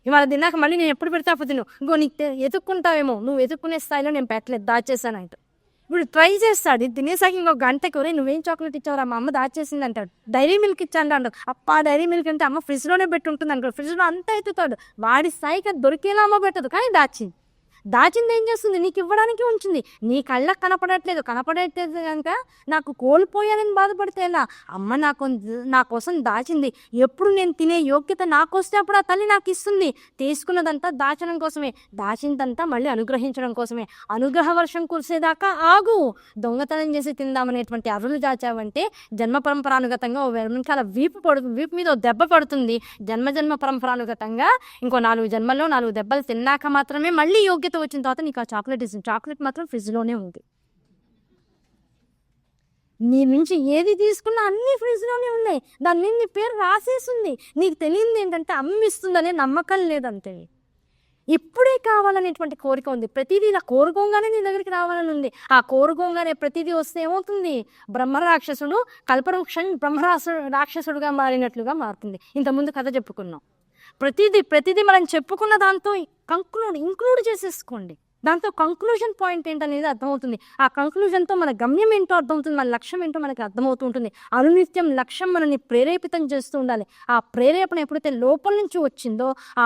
ఇవాళ తిన్నాక మళ్ళీ నేను ఎప్పుడు పెడితే అప్పుడు తిను, ఇంకో నీకు ఎత్తుక్కుంటావేమో, నువ్వు ఎత్తుక్కునే స్థాయిలో నేను పెట్టలేదు, దాచేసాను అంట. ఇప్పుడు ట్రై చేస్తాడు. ఇది తినేసాక ఇంకో గంటకి ఒరే నువ్వేం చాక్లెట్ ఇచ్చావురా, మా అమ్మ దాచేసింది అంటాడు. డైరీ మిల్క్ ఇచ్చాను అంటాడు. అప్ప డైరీ మిల్క్ అంటే అమ్మ ఫ్రిడ్జ్లోనే పెట్టి ఉంటుంది అనుకో, ఫ్రిడ్జ్లో అంతా ఎత్తుతాడు. వాడి స్థాయికి దొరికేలా అమ్మ పెట్టదు, కానీ దాచింది ఏం చేస్తుంది, నీకు ఇవ్వడానికి ఉంచింది. నీ కళ్ళకు కనపడట్లేదు కనుక నాకు కోల్పోయానని బాధపడితే ఎలా? అమ్మ నా కోసం దాచింది. ఎప్పుడు నేను తినే యోగ్యత నాకు వస్తే అప్పుడు ఆ తల్లి నాకు ఇస్తుంది. తీసుకున్నదంతా దాచడం కోసమే, దాచిందంతా మళ్ళీ అనుగ్రహించడం కోసమే. అనుగ్రహ వర్షం కురిసేదాకా ఆగు. దొంగతనం చేసి తిందామనేటువంటి అరులు దాచావంటే జన్మ పరంపరానుగతంగా వెనకాల వీపు మీద దెబ్బ పడుతుంది. జన్మ పరంపరానుగతంగా ఇంకో 4 జన్మల్లో 4 దెబ్బలు తిన్నాక మాత్రమే మళ్ళీ యోగ్యత వచ్చిన తర్వాత నీకు ఆ చాక్లెట్ ఇస్తుంది. చాక్లెట్ మాత్రం ఫ్రిడ్జ్లోనే ఉంది. నీ నుంచి ఏది తీసుకున్నా అన్నీ ఫ్రిడ్జ్లోనే ఉన్నాయి. దాని మీద నీ పేరు రాసేస్తుంది. నీకు తెలియదు ఏంటంటే అమ్మిస్తుందనే నమ్మకం లేదంతే. ఇప్పుడే కావాలనేటువంటి కోరిక ఉంది. ప్రతిదీ ఇలా కోరుకోగానే నీ దగ్గరికి రావాలని ఉంది. ఆ కోరుకోగానే ప్రతిదీ వస్తే ఏమవుతుంది, బ్రహ్మరాక్షసుడు కల్పవృక్షం రాక్షసుడుగా మారినట్లుగా మారుతుంది. ఇంతకుముందు కథ చెప్పుకున్నాం. ప్రతిదీ మనం చెప్పుకున్న దాంతో ఇంక్లూడ్ చేసేసుకోండి. దాంతో కంక్లూజన్ పాయింట్ ఏంటనేది అర్థమవుతుంది. ఆ కంక్లూజన్తో మన గమ్యం ఏంటో అర్థమవుతుంది, మన లక్ష్యం ఏంటో మనకి అర్థమవుతూ ఉంటుంది. అనునిత్యం లక్ష్యం మనల్ని ప్రేరేపితం చేస్తూ ఉండాలి. ఆ ప్రేరేపణ ఎప్పుడైతే లోపల నుంచి వచ్చిందో ఆ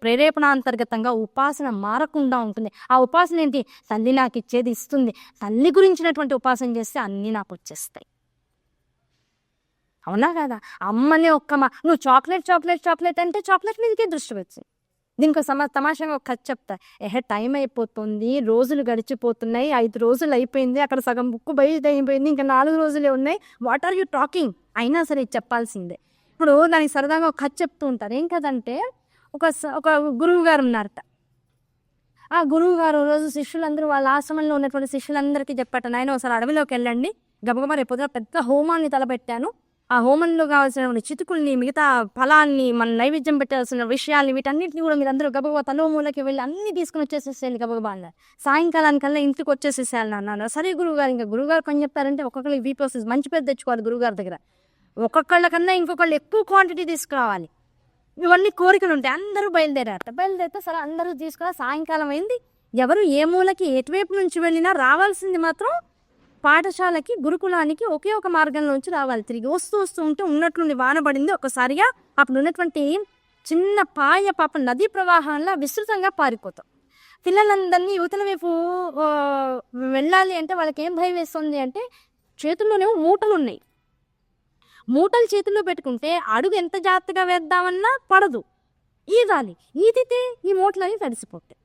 ప్రేరేపణ అంతర్గతంగా ఉపాసన మారకుండా ఉంటుంది. ఆ ఉపాసన ఏంటి, తల్లి నాకు ఇచ్చేది ఇస్తుంది. తల్లి గురించినటువంటి ఉపాసన చేస్తే అన్నీ నాకు వచ్చేస్తాయి. అవునా కదా? అమ్మనే నువ్వు చాక్లెట్ అంటే చాక్లెట్ మీదకే దృష్టి వచ్చింది. దీనికి తమాషాగా ఒక కథ చెప్తా. టైం అయిపోతుంది, రోజులు గడిచిపోతున్నాయి, 5 రోజులు అయిపోయింది, అక్కడ సగం బుక్ బయట అయిపోయింది, ఇంకా 4 రోజులే ఉన్నాయి, వాట్ ఆర్ యూ టాకింగ్? అయినా సరే చెప్పాల్సిందే. ఇప్పుడు దానికి సరదాగా ఒక కథ చెప్తూ ఉంటారు. ఏం కదంటే ఒక గురువు గారు ఉన్నారట. ఆ గురువు గారు రోజు శిష్యులందరూ వాళ్ళ ఆశ్రమంలో ఉన్నటువంటి శిష్యులందరికీ చెప్పాట, నాయన ఒకసారి అడవిలోకి వెళ్ళండి, గబగబా రేపు పెద్ద హోమాన్ని తలపెట్టాను, ఆ హోమంలో కావాల్సిన చితుకుల్ని, మిగతా ఫలాన్ని, మన నైవేద్యం పెట్టాల్సిన విషయాల్ని, వీటన్నిటిని కూడా మీరు అందరూ గబగబా తలో మూలకి వెళ్ళి అన్నీ తీసుకుని వచ్చేసేసేయాలి గబగబా అన్నారు. సాయంకాలానికల్లా ఇంటికి వచ్చేసేసేయాలని అన్నారు. సరే గురువుగారు, ఇంకా గురువుగారు పని చెప్తారంటే ఒక్కొక్కరికి వీపీ మంచి పెద్ద తెచ్చుకోవాలి గురువుగారి దగ్గర. ఒక్కొక్కళ్ళకన్నా ఇంకొకళ్ళు ఎక్కువ క్వాంటిటీ తీసుకురావాలి. ఇవన్నీ కోరికలు ఉంటాయి. అందరూ బయలుదేరితే సరే అందరూ తీసుకురా. సాయంకాలం అయింది. ఎవరు ఏ మూలకి ఎటువైపు నుంచి వెళ్ళినా రావాల్సింది మాత్రం పాఠశాలకి, గురుకులానికి ఒకే ఒక మార్గంలోంచి రావాలి. తిరిగి వస్తూ ఉంటే ఉన్నట్లుండి వాన పడింది. ఒకసారిగా అప్పుడు ఉన్నటువంటి చిన్న పాప నదీ ప్రవాహంలో విస్తృతంగా పారిపోతాం. పిల్లలందరినీ యువతల వైపు వెళ్ళాలి అంటే వాళ్ళకి ఏం భయం వేస్తుంది అంటే, చేతుల్లోనేమో మూటలు ఉన్నాయి. మూటలు చేతుల్లో పెట్టుకుంటే అడుగు ఎంత జాగ్రత్తగా వేద్దామన్నా పడదు, ఈదాలి. ఈదితే ఈ మూటలని తడిసిపోతాయి.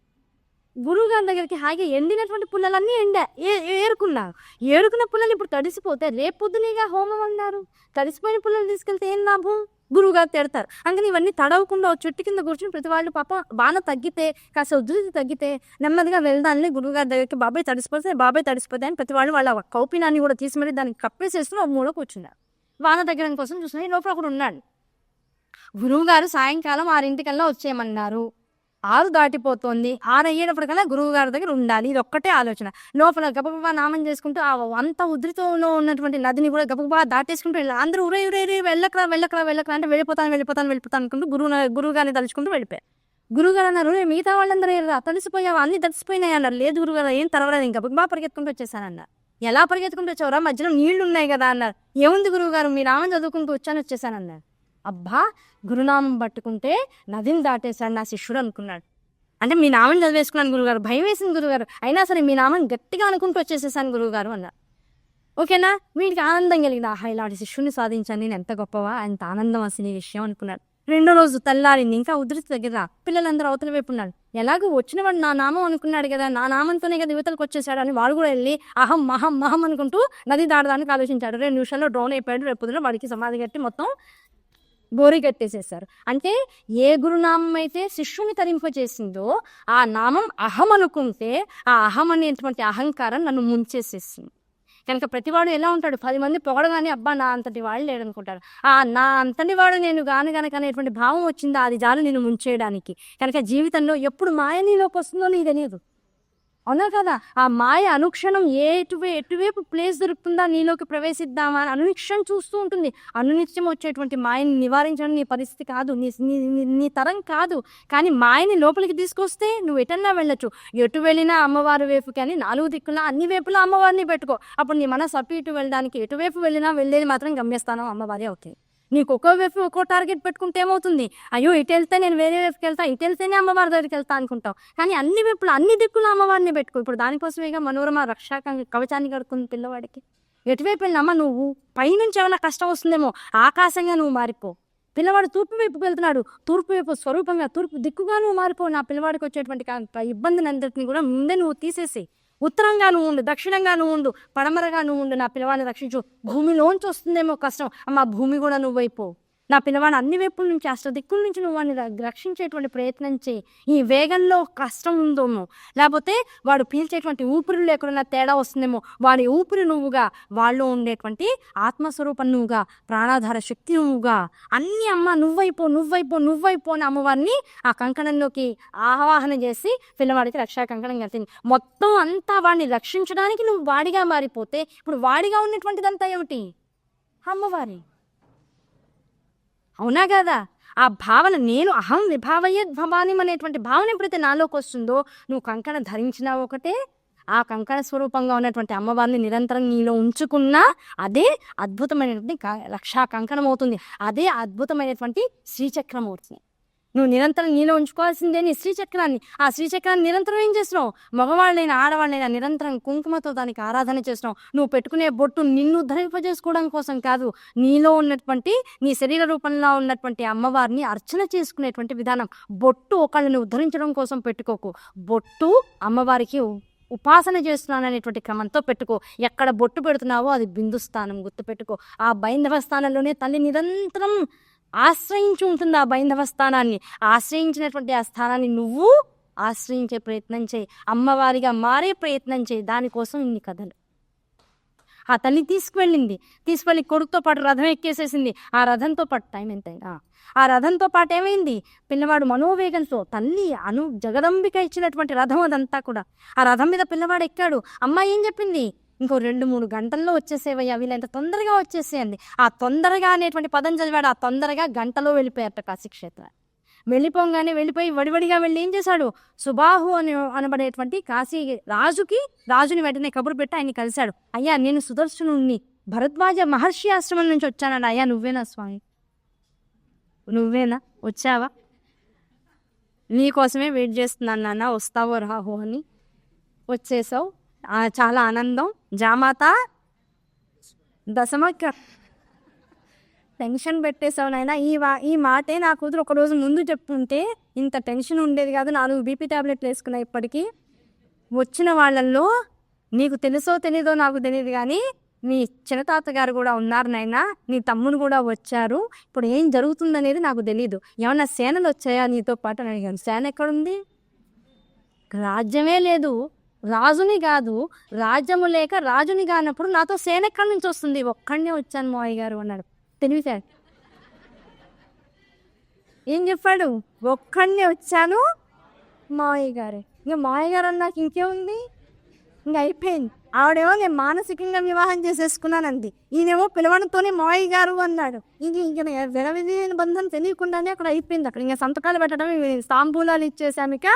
గురువుగారి దగ్గరికి హాయిగా ఎండినటువంటి పుల్లలన్నీ ఏరుకున్న పుల్లలు ఇప్పుడు తడిసిపోతే రేపు పొద్దునేగా హోమం అన్నారు. తడిసిపోయిన పుల్లలు తీసుకెళ్తే ఏం లాభం? గురువుగారు తిడతారు. అందుకని ఇవన్నీ తడవకుండా చెట్టు కింద కూర్చొని ప్రతి వాళ్ళు పాప బాణ తగ్గితే, కాస్త ఉధృతి తగ్గితే నెమ్మదిగా వెళ్దాన్ని గురువుగారి దగ్గరికి, బాబాయ్ తడిసిపోతే అని ప్రతి వాళ్ళు వాళ్ళ కౌపినాన్ని కూడా తీసి మరీ దానికి కప్పేసేసుకుని ఒక మూల కూర్చున్నారు. వాన తగ్గడం కోసం చూసిన లోపల ఒకడు ఉన్నాడు. గురువుగారు సాయంకాలం 6 వచ్చేయమన్నారు. 6 దాటిపోతుంది. 6 అయ్యేటప్పటికల్లా గురువు గారి దగ్గర ఉండాలి. ఇది ఒక్కటే ఆలోచన. లోపల గబగబా నామం చేసుకుంటూ అంత ఉధృతంలో ఉన్నటువంటి నదిని కూడా గబగబా దాటేసుకుంటూ వెళ్ళాలి. అందరూ ఉరే వెళ్ళకరా అంటే వెళ్ళిపోతాను అనుకుంటూ గురువు గారిని తలుచుకుంటూ వెళ్ళిపోయారు. గురువుగారు అన్నారు, మిగతా వాళ్ళందరూ తడిసిపోయావా, అన్ని తడిసిపోయినాయి అన్నారు. లేదు గురువుగారు, ఏం తరవలేదు, ఇంకా గబగబా పరిగెత్తుకుంటూ వచ్చేసానన్నారు. ఎలా పరిగెత్తుకుంటూ వచ్చావురా, మధ్యలో నీళ్లు ఉన్నాయి కదా అన్నారు. ఏముంది గురువుగారు, మీ నామం చదువుకుంటూ వచ్చేసాను అన్నారు. అబ్బా, గురునామం పట్టుకుంటే నదిని దాటేశాడు నా శిష్యుడు అనుకున్నాడు. అంటే మీ నామం చదివేసుకున్నాను గురుగారు, భయం వేసింది గురుగారు, అయినా సరే మీ నామం గట్టిగా అనుకుంటూ వచ్చేసేసాను గురువుగారు అన్నారు. ఓకేనా, వీడికి ఆనందం కలిగింది. ఆహా, ఇలాంటి శిష్యుని సాధించాను నేను, ఎంత గొప్పవా, అంత ఆనందం అసలు ఈ విషయం అనుకున్నాడు. రెండో రోజు తెల్లారింది, ఇంకా ఉధృతి దగ్గర పిల్లలందరూ అవతల వైపు ఉన్నారు. ఎలాగో వచ్చినవాడు నా నామం అనుకున్నాడు కదా, నా నామంతోనే కదా యువతలకు వచ్చేసాడు అని వాడు కూడా వెళ్ళి అహం మహం మహం అనుకుంటూ నది దాడడానికి ఆలోచించాడు. 2 నిమిషాల్లో డ్రోన్ అయిపోయాడు. రేపు పొద్దున వాడికి సమాధి కట్టి మొత్తం గోరి కట్టేసేసారు. అంటే ఏ గురునామం అయితే శిష్యుని తరింపజేసిందో ఆ నామం అహం అనుకుంటే ఆ అహం అనేటువంటి అహంకారం నన్ను ముంచేసేసింది. కనుక ప్రతివాడు ఎలా ఉంటాడు, 10 మంది పొగడగానే అబ్బా నా అంతటి వాడు లేడనుకుంటారు. నా అంతటి వాడు నేను గనక అనేటువంటి భావం వచ్చిందా, అది చాలు నేను ముంచేయడానికి. కనుక జీవితంలో ఎప్పుడు మాయ నీలోకి వస్తుందో నీకు తెలియదు, అవునా కదా. ఆ మాయ అనుక్షణం ఎటువైపు ప్లేస్ దొరుకుతుందా నీలోకి ప్రవేశిద్దామా అని అనునిక్షం చూస్తూ ఉంటుంది. అనునిత్యం వచ్చేటువంటి మాయని నివారించడం నీ పరిస్థితి కాదు, నీ తరం కాదు. కానీ మాయని లోపలికి తీసుకొస్తే నువ్వు ఎటన్నా వెళ్ళొచ్చు. ఎటు వెళ్ళినా అమ్మవారి వైపు, కానీ 4 దిక్కులా అన్ని వైపులా అమ్మవారిని పెట్టుకో. అప్పుడు నీ మనసు అటు ఇటు వెళ్ళడానికి ఎటువైపు వెళ్ళినా వెళ్ళేది మాత్రం గమ్యస్థానం అమ్మవారి అవుతుంది. నీకు ఒక్కో వైపు ఒక్కో టార్గెట్ పెట్టుకుంటే ఏమవుతుంది, అయ్యో ఇటు వెళ్తే నేను వేరే వైపుకి వెళ్తా, ఇటు వెళ్తేనే అమ్మవారి దగ్గరికి వెళ్తా అనుకుంటావు. కానీ అన్ని వైపులు అన్ని దిక్కులు అమ్మవారిని పెట్టుకో. ఇప్పుడు దానికోసమేగా మనోరమ రక్షా కవచాన్ని కడుతుంది పిల్లవాడికి. ఎటువైపు వెళ్ళినమ్మ నువ్వు, పైనుంచి ఏమైనా కష్టం వస్తుందేమో, ఆకాశంగా నువ్వు మారిపో. పిల్లవాడు తూర్పు వైపుకి వెళ్తున్నాడు, తూర్పు వైపు స్వరూపంగా తూర్పు దిక్కుగా నువ్వు మారిపో. నా పిల్లవాడికి వచ్చేటువంటి ఇబ్బందిని అందరినీ కూడా ముందే నువ్వు తీసేసి, ఉత్తరంగా నువ్వు ఉండు, దక్షిణంగా నువ్వు ఉండు, పడమరగా నువ్వు ఉండు, నా పిల్లవాడిని రక్షించు. భూమిలోంచి వస్తుందేమో కష్టం, అమ్మ భూమి కూడా నువ్వైపో. నా పిల్లవాడిని అన్ని వైపుల నుంచి, దిక్కుల నుంచి నువ్వు వాడిని రక్షించేటువంటి ప్రయత్నం చేయి. ఈ వేగంలో కష్టం ఉందేమో, లేకపోతే వాడు పీల్చేటువంటి ఊపిరిలో ఎక్కడన్నా తేడా వస్తుందేమో, వాడి ఊపిరి నువ్వుగా, వాళ్ళు ఉండేటువంటి ఆత్మస్వరూపం నువ్వుగా, ప్రాణాధార శక్తి నువ్వుగా, అన్ని అమ్మ నువ్వైపో నువ్వైపో నువ్వైపో అని అమ్మవారిని ఆ కంకణంలోకి ఆవాహన చేసి పిల్లవాడికి రక్షా కంకణం కట్టింది. మొత్తం అంతా వాడిని రక్షించడానికి నువ్వు వాడిగా మారిపోతే ఇప్పుడు వాడిగా ఉన్నటువంటిదంతా ఏమిటి, అమ్మవారి, అవునా కదా. ఆ భావన, నేను అహం విభావయద్ భవాని అనేటువంటి భావన ఎప్పుడైతే నాలోకి వస్తుందో, నువ్వు కంకణ ధరించినా ఒకటే, ఆ కంకణ స్వరూపంగా ఉన్నటువంటి అమ్మవారిని నిరంతరం నీలో ఉంచుకున్నా అదే అద్భుతమైనటువంటి రక్షా కంకణం అవుతుంది, అదే అద్భుతమైనటువంటి శ్రీచక్రం అవుతుంది. నువ్వు నిరంతరం నీలో ఉంచుకోవాల్సిందే నీ శ్రీచక్రాన్ని. ఆ శ్రీచక్రాన్ని నిరంతరం ఏం చేస్తున్నావు, మగవాళ్ళైనా ఆడవాళ్ళైనా నిరంతరం కుంకుమతో దానికి ఆరాధన చేస్తున్నావు. నువ్వు పెట్టుకునే బొట్టు నిన్ను ధరింపజేసుకోవడం కోసం కాదు, నీలో ఉన్నటువంటి నీ శరీర రూపంలో ఉన్నటువంటి అమ్మవారిని అర్చన చేసుకునేటువంటి విధానం. బొట్టు ఒకళ్ళని ఉద్ధరించడం కోసం పెట్టుకోకు, బొట్టు అమ్మవారికి ఉపాసన చేస్తున్నాను అనేటువంటి క్రమంతో పెట్టుకో. ఎక్కడ బొట్టు పెడుతున్నావో అది బిందు స్థానం గుర్తుపెట్టుకో. ఆ బైందవ స్థానంలోనే తల్లి నిరంతరం ఆశ్రయించి ఉంటుంది. ఆ బైందవ స్థానాన్ని ఆశ్రయించినటువంటి ఆ స్థానాన్ని నువ్వు ఆశ్రయించే ప్రయత్నం చేయి, అమ్మవారిగా మారే ప్రయత్నం చేయి. దానికోసం ఇన్ని కథలు. ఆ తల్లి తీసుకువెళ్ళి కొడుకుతో పాటు రథం ఎక్కేసేసింది. ఆ రథంతో పాటు టైం ఎంతైనా ఆ రథంతో పాటు ఏమైంది, పిల్లవాడు మనోవేగంతో తల్లి జగదంబిక ఇచ్చినటువంటి రథం అదంతా కూడా. ఆ రథం మీద పిల్లవాడు ఎక్కాడు. అమ్మ ఏం చెప్పింది, ఇంకో 2-3 గంటల్లో వచ్చేసేవయ్యా, వీళ్ళంత తొందరగా వచ్చేసేయండి. ఆ తొందరగా అనేటువంటి పదం చదివాడు. ఆ తొందరగా గంటలో వెళ్ళిపోయారట కాశీక్షేత్రం. వెళ్ళిపోయి వడివడిగా వెళ్ళి ఏం చేశాడు, సుబాహు అనబడేటువంటి కాశీ రాజుని వెంటనే కబురు పెట్టి ఆయన్ని కలిశాడు. అయ్యా, నేను సుదర్శనుణ్ణి, భరద్వాజ మహర్షి ఆశ్రమం నుంచి వచ్చానని. అయ్యా, నువ్వేనా స్వామి, నువ్వేనా వచ్చావా, నీకోసమే వెయిట్ చేస్తున్నాను నాన్న, వస్తావో రాహో అని. వచ్చేసావు, చాలా ఆనందం. జామాత దశమక్క టెన్షన్ పెట్టేసావు నాయన. ఈ మాటే నా కూతురు ఒకరోజు ముందు చెప్పుంటే ఇంత టెన్షన్ ఉండేది కాదు. 4 బీపీ టాబ్లెట్లు వేసుకున్నా. ఇప్పటికీ వచ్చిన వాళ్ళల్లో నీకు తెలుసో తెలీదో నాకు తెలియదు, కానీ మీ చిన్నతాతగారు కూడా ఉన్నారు నాయన, నీ తమ్ముడు కూడా వచ్చారు. ఇప్పుడు ఏం జరుగుతుందనేది నాకు తెలీదు. ఏమన్నా సేనలు వచ్చాయా నీతో పాటు అని అడిగాను. సేన ఎక్కడుంది, రాజ్యమే లేదు, రాజుని కాదు, రాజ్యము లేక రాజుని కానప్పుడు నాతో సేన ఎక్కడి నుంచి వస్తుంది, ఒక్కడనే వచ్చాను మావయ్య గారు అన్నాడు. తెలివితే ఏం చెప్పాడు, ఒక్కడనే వచ్చాను మావయ్య గారే. ఇంకా మావయ్య గారు అన్నాక ఇంకేముంది, ఇంకా అయిపోయింది. ఆవిడేమో నేను మానసికంగా వివాహం చేసేసుకున్నానంది, ఈయనేమో పిలవడంతోనే మావయ్య గారు అన్నాడు. ఇంక వినవిధి బంధం తెలియకుండానే అక్కడ అయిపోయింది. అక్కడ ఇంకా సంతకాలు పెట్టడం, తాంబూలాలు ఇచ్చేసామిక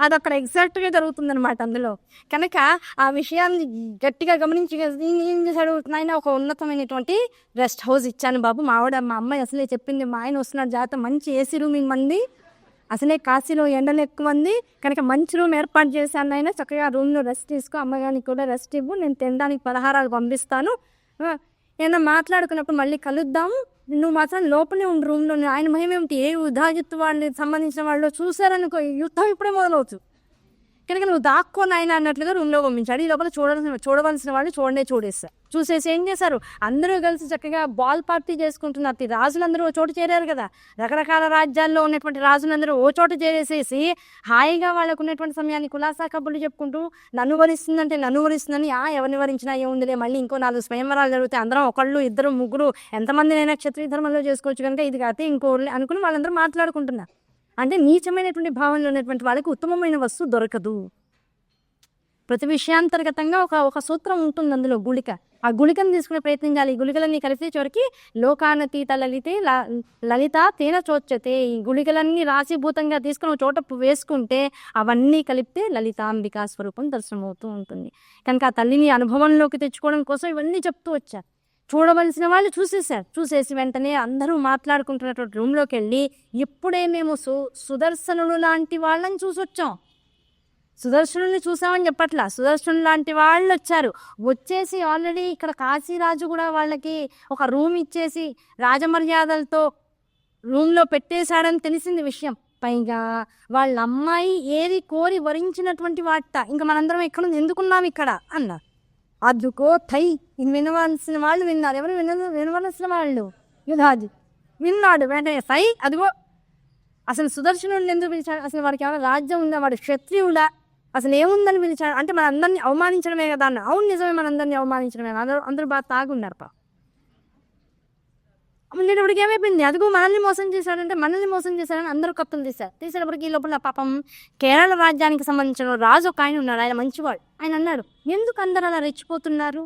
అది అక్కడ ఎగ్జాక్ట్గా జరుగుతుంది అనమాట అందులో. కనుక ఆ విషయాన్ని గట్టిగా గమనించి ఏం చేశాడు నాయన, ఒక ఉన్నతమైనటువంటి రెస్ట్ హౌస్ ఇచ్చాను బాబు. మా అమ్మాయి అసలే చెప్పింది, మా ఆయన వస్తున్నాడు జాగ్రత్త, మంచి ఏసీ రూమ్ ఇమ్మంది, అసలే కాశీలో ఎండలు ఎక్కువ ఉంది కనుక మంచి రూమ్ ఏర్పాటు చేశాను నాయన, చక్కగా రూమ్లో రెస్ట్ తీసుకో, అమ్మగారికి కూడా రెస్ట్ ఇవ్వు, నేను తినడానికి పలహారాలు పంపిస్తాను, ఏదైనా మాట్లాడుకున్నప్పుడు మళ్ళీ కలుద్దాము, నువ్వు మాత్రం లోపలే ఉండి రూమ్లో. ఆయన మహిమేమిటి, ఏ యుద్ధాజిత్తు వాళ్ళని సంబంధించిన వాళ్ళు చూశారనుకో యుద్ధం ఇప్పుడే మొదలవుతుంది కనుక నువ్వు దాక్కొని ఆయన అన్నట్లుగా రూమ్లో పంపించాడు. ఈ లోపల చూడవలసిన వాళ్ళు చూడేస్తారు. చూసేసి ఏం చేశారు, అందరూ కలిసి చక్కగా బాల్ పార్టీ చేసుకుంటున్నారు. రాజులందరూ ఓ చోటు చేరారు కదా, రకరకాల రాజ్యాల్లో ఉన్నటువంటి రాజులందరూ ఓ చోటు చేరేసేసి హాయిగా వాళ్ళకు ఉన్నటువంటి సమయాన్ని కులాసా కబుర్లు చెప్పుకుంటూ నన్ను వరిస్తుందని ఎవరిని వరించినా ఏముందిలే, మళ్ళీ ఇంకో 4 స్వయంవరాలు జరుగుతాయి, అందరం ఒకళ్ళు ఇద్దరు ముగ్గురు ఎంతమందినైనా క్షత్రియ ధర్మంలో చేసుకోవచ్చు కనుక ఇది కాతే ఇంకో అనుకుని వాళ్ళందరూ మాట్లాడుకుంటున్నారు. అంటే నీచమైనటువంటి భావనలో ఉన్నటువంటి వాళ్ళకి ఉత్తమమైన వస్తువు దొరకదు. ప్రతి విషయాంతర్గతంగా ఒక సూత్రం ఉంటుంది అందులో, గుళిక. ఆ గుళికను తీసుకునే ప్రయత్నం చేయాలి. ఈ గుళికలన్నీ కలిసి చివరికి లోకానతీత లలిత తేన చోచ్యతే. ఈ గుళికలన్నీ రాశీభూతంగా తీసుకుని ఒక చోట వేసుకుంటే అవన్నీ కలిపితే లలితాంబికా స్వరూపం దర్శనమవుతూ ఉంటుంది. కనుక ఆ తల్లిని అనుభవంలోకి తెచ్చుకోవడం కోసం ఇవన్నీ చెప్తూ వచ్చారు. చూడవలసిన వాళ్ళు చూసేసి వెంటనే అందరూ మాట్లాడుకుంటున్నటువంటి రూమ్లోకి వెళ్ళి, ఇప్పుడే మేము సుదర్శనులు లాంటి వాళ్ళని చూసొచ్చాం, సుదర్శనుల్ని చూసామని చెప్పట్లా, సుదర్శనులు లాంటి వాళ్ళు వచ్చేసి ఆల్రెడీ ఇక్కడ కాశీరాజు కూడా వాళ్ళకి ఒక రూమ్ ఇచ్చేసి రాజమర్యాదలతో రూమ్లో పెట్టేశాడని తెలిసింది విషయం. పైగా వాళ్ళ అమ్మాయి ఏది కోరి వరించినటువంటి వాట, ఇంకా మనందరం ఎక్కడ ఎందుకున్నాం ఇక్కడ అన్నారు. అదుకో వినవలసిన వాళ్ళు విన్నారు. ఎవరు వినవలసిన వాళ్ళు? యుధాజి విన్నాడు. వెంటనే అదిగో అసలు సుదర్శనుడిని ఎందుకు పిలిచాడు, అసలు వాడికి ఏమైనా రాజ్యం ఉందా, వాడు క్షత్రియుడా, అసలు ఏముందని పిలిచాడు అంటే మన అందరినీ అవమానించడమే కదా అన్న. అవును నిజమే, మనందరినీ అవమానించడమే. అందరూ బాగా తాగున్నారు. ఉండేటప్పటికి ఏమైపోయింది, అదిగో మనల్ని మోసం చేశాడని అందరూ కత్తులు తీసేటప్పటికి ఈ లోపల పాపం కేరళ రాజ్యానికి సంబంధించిన రాజు ఒక ఆయన ఉన్నాడు, ఆయన మంచివాడు. ఆయన అన్నాడు, ఎందుకు అందరూ అలా రెచ్చిపోతున్నారు,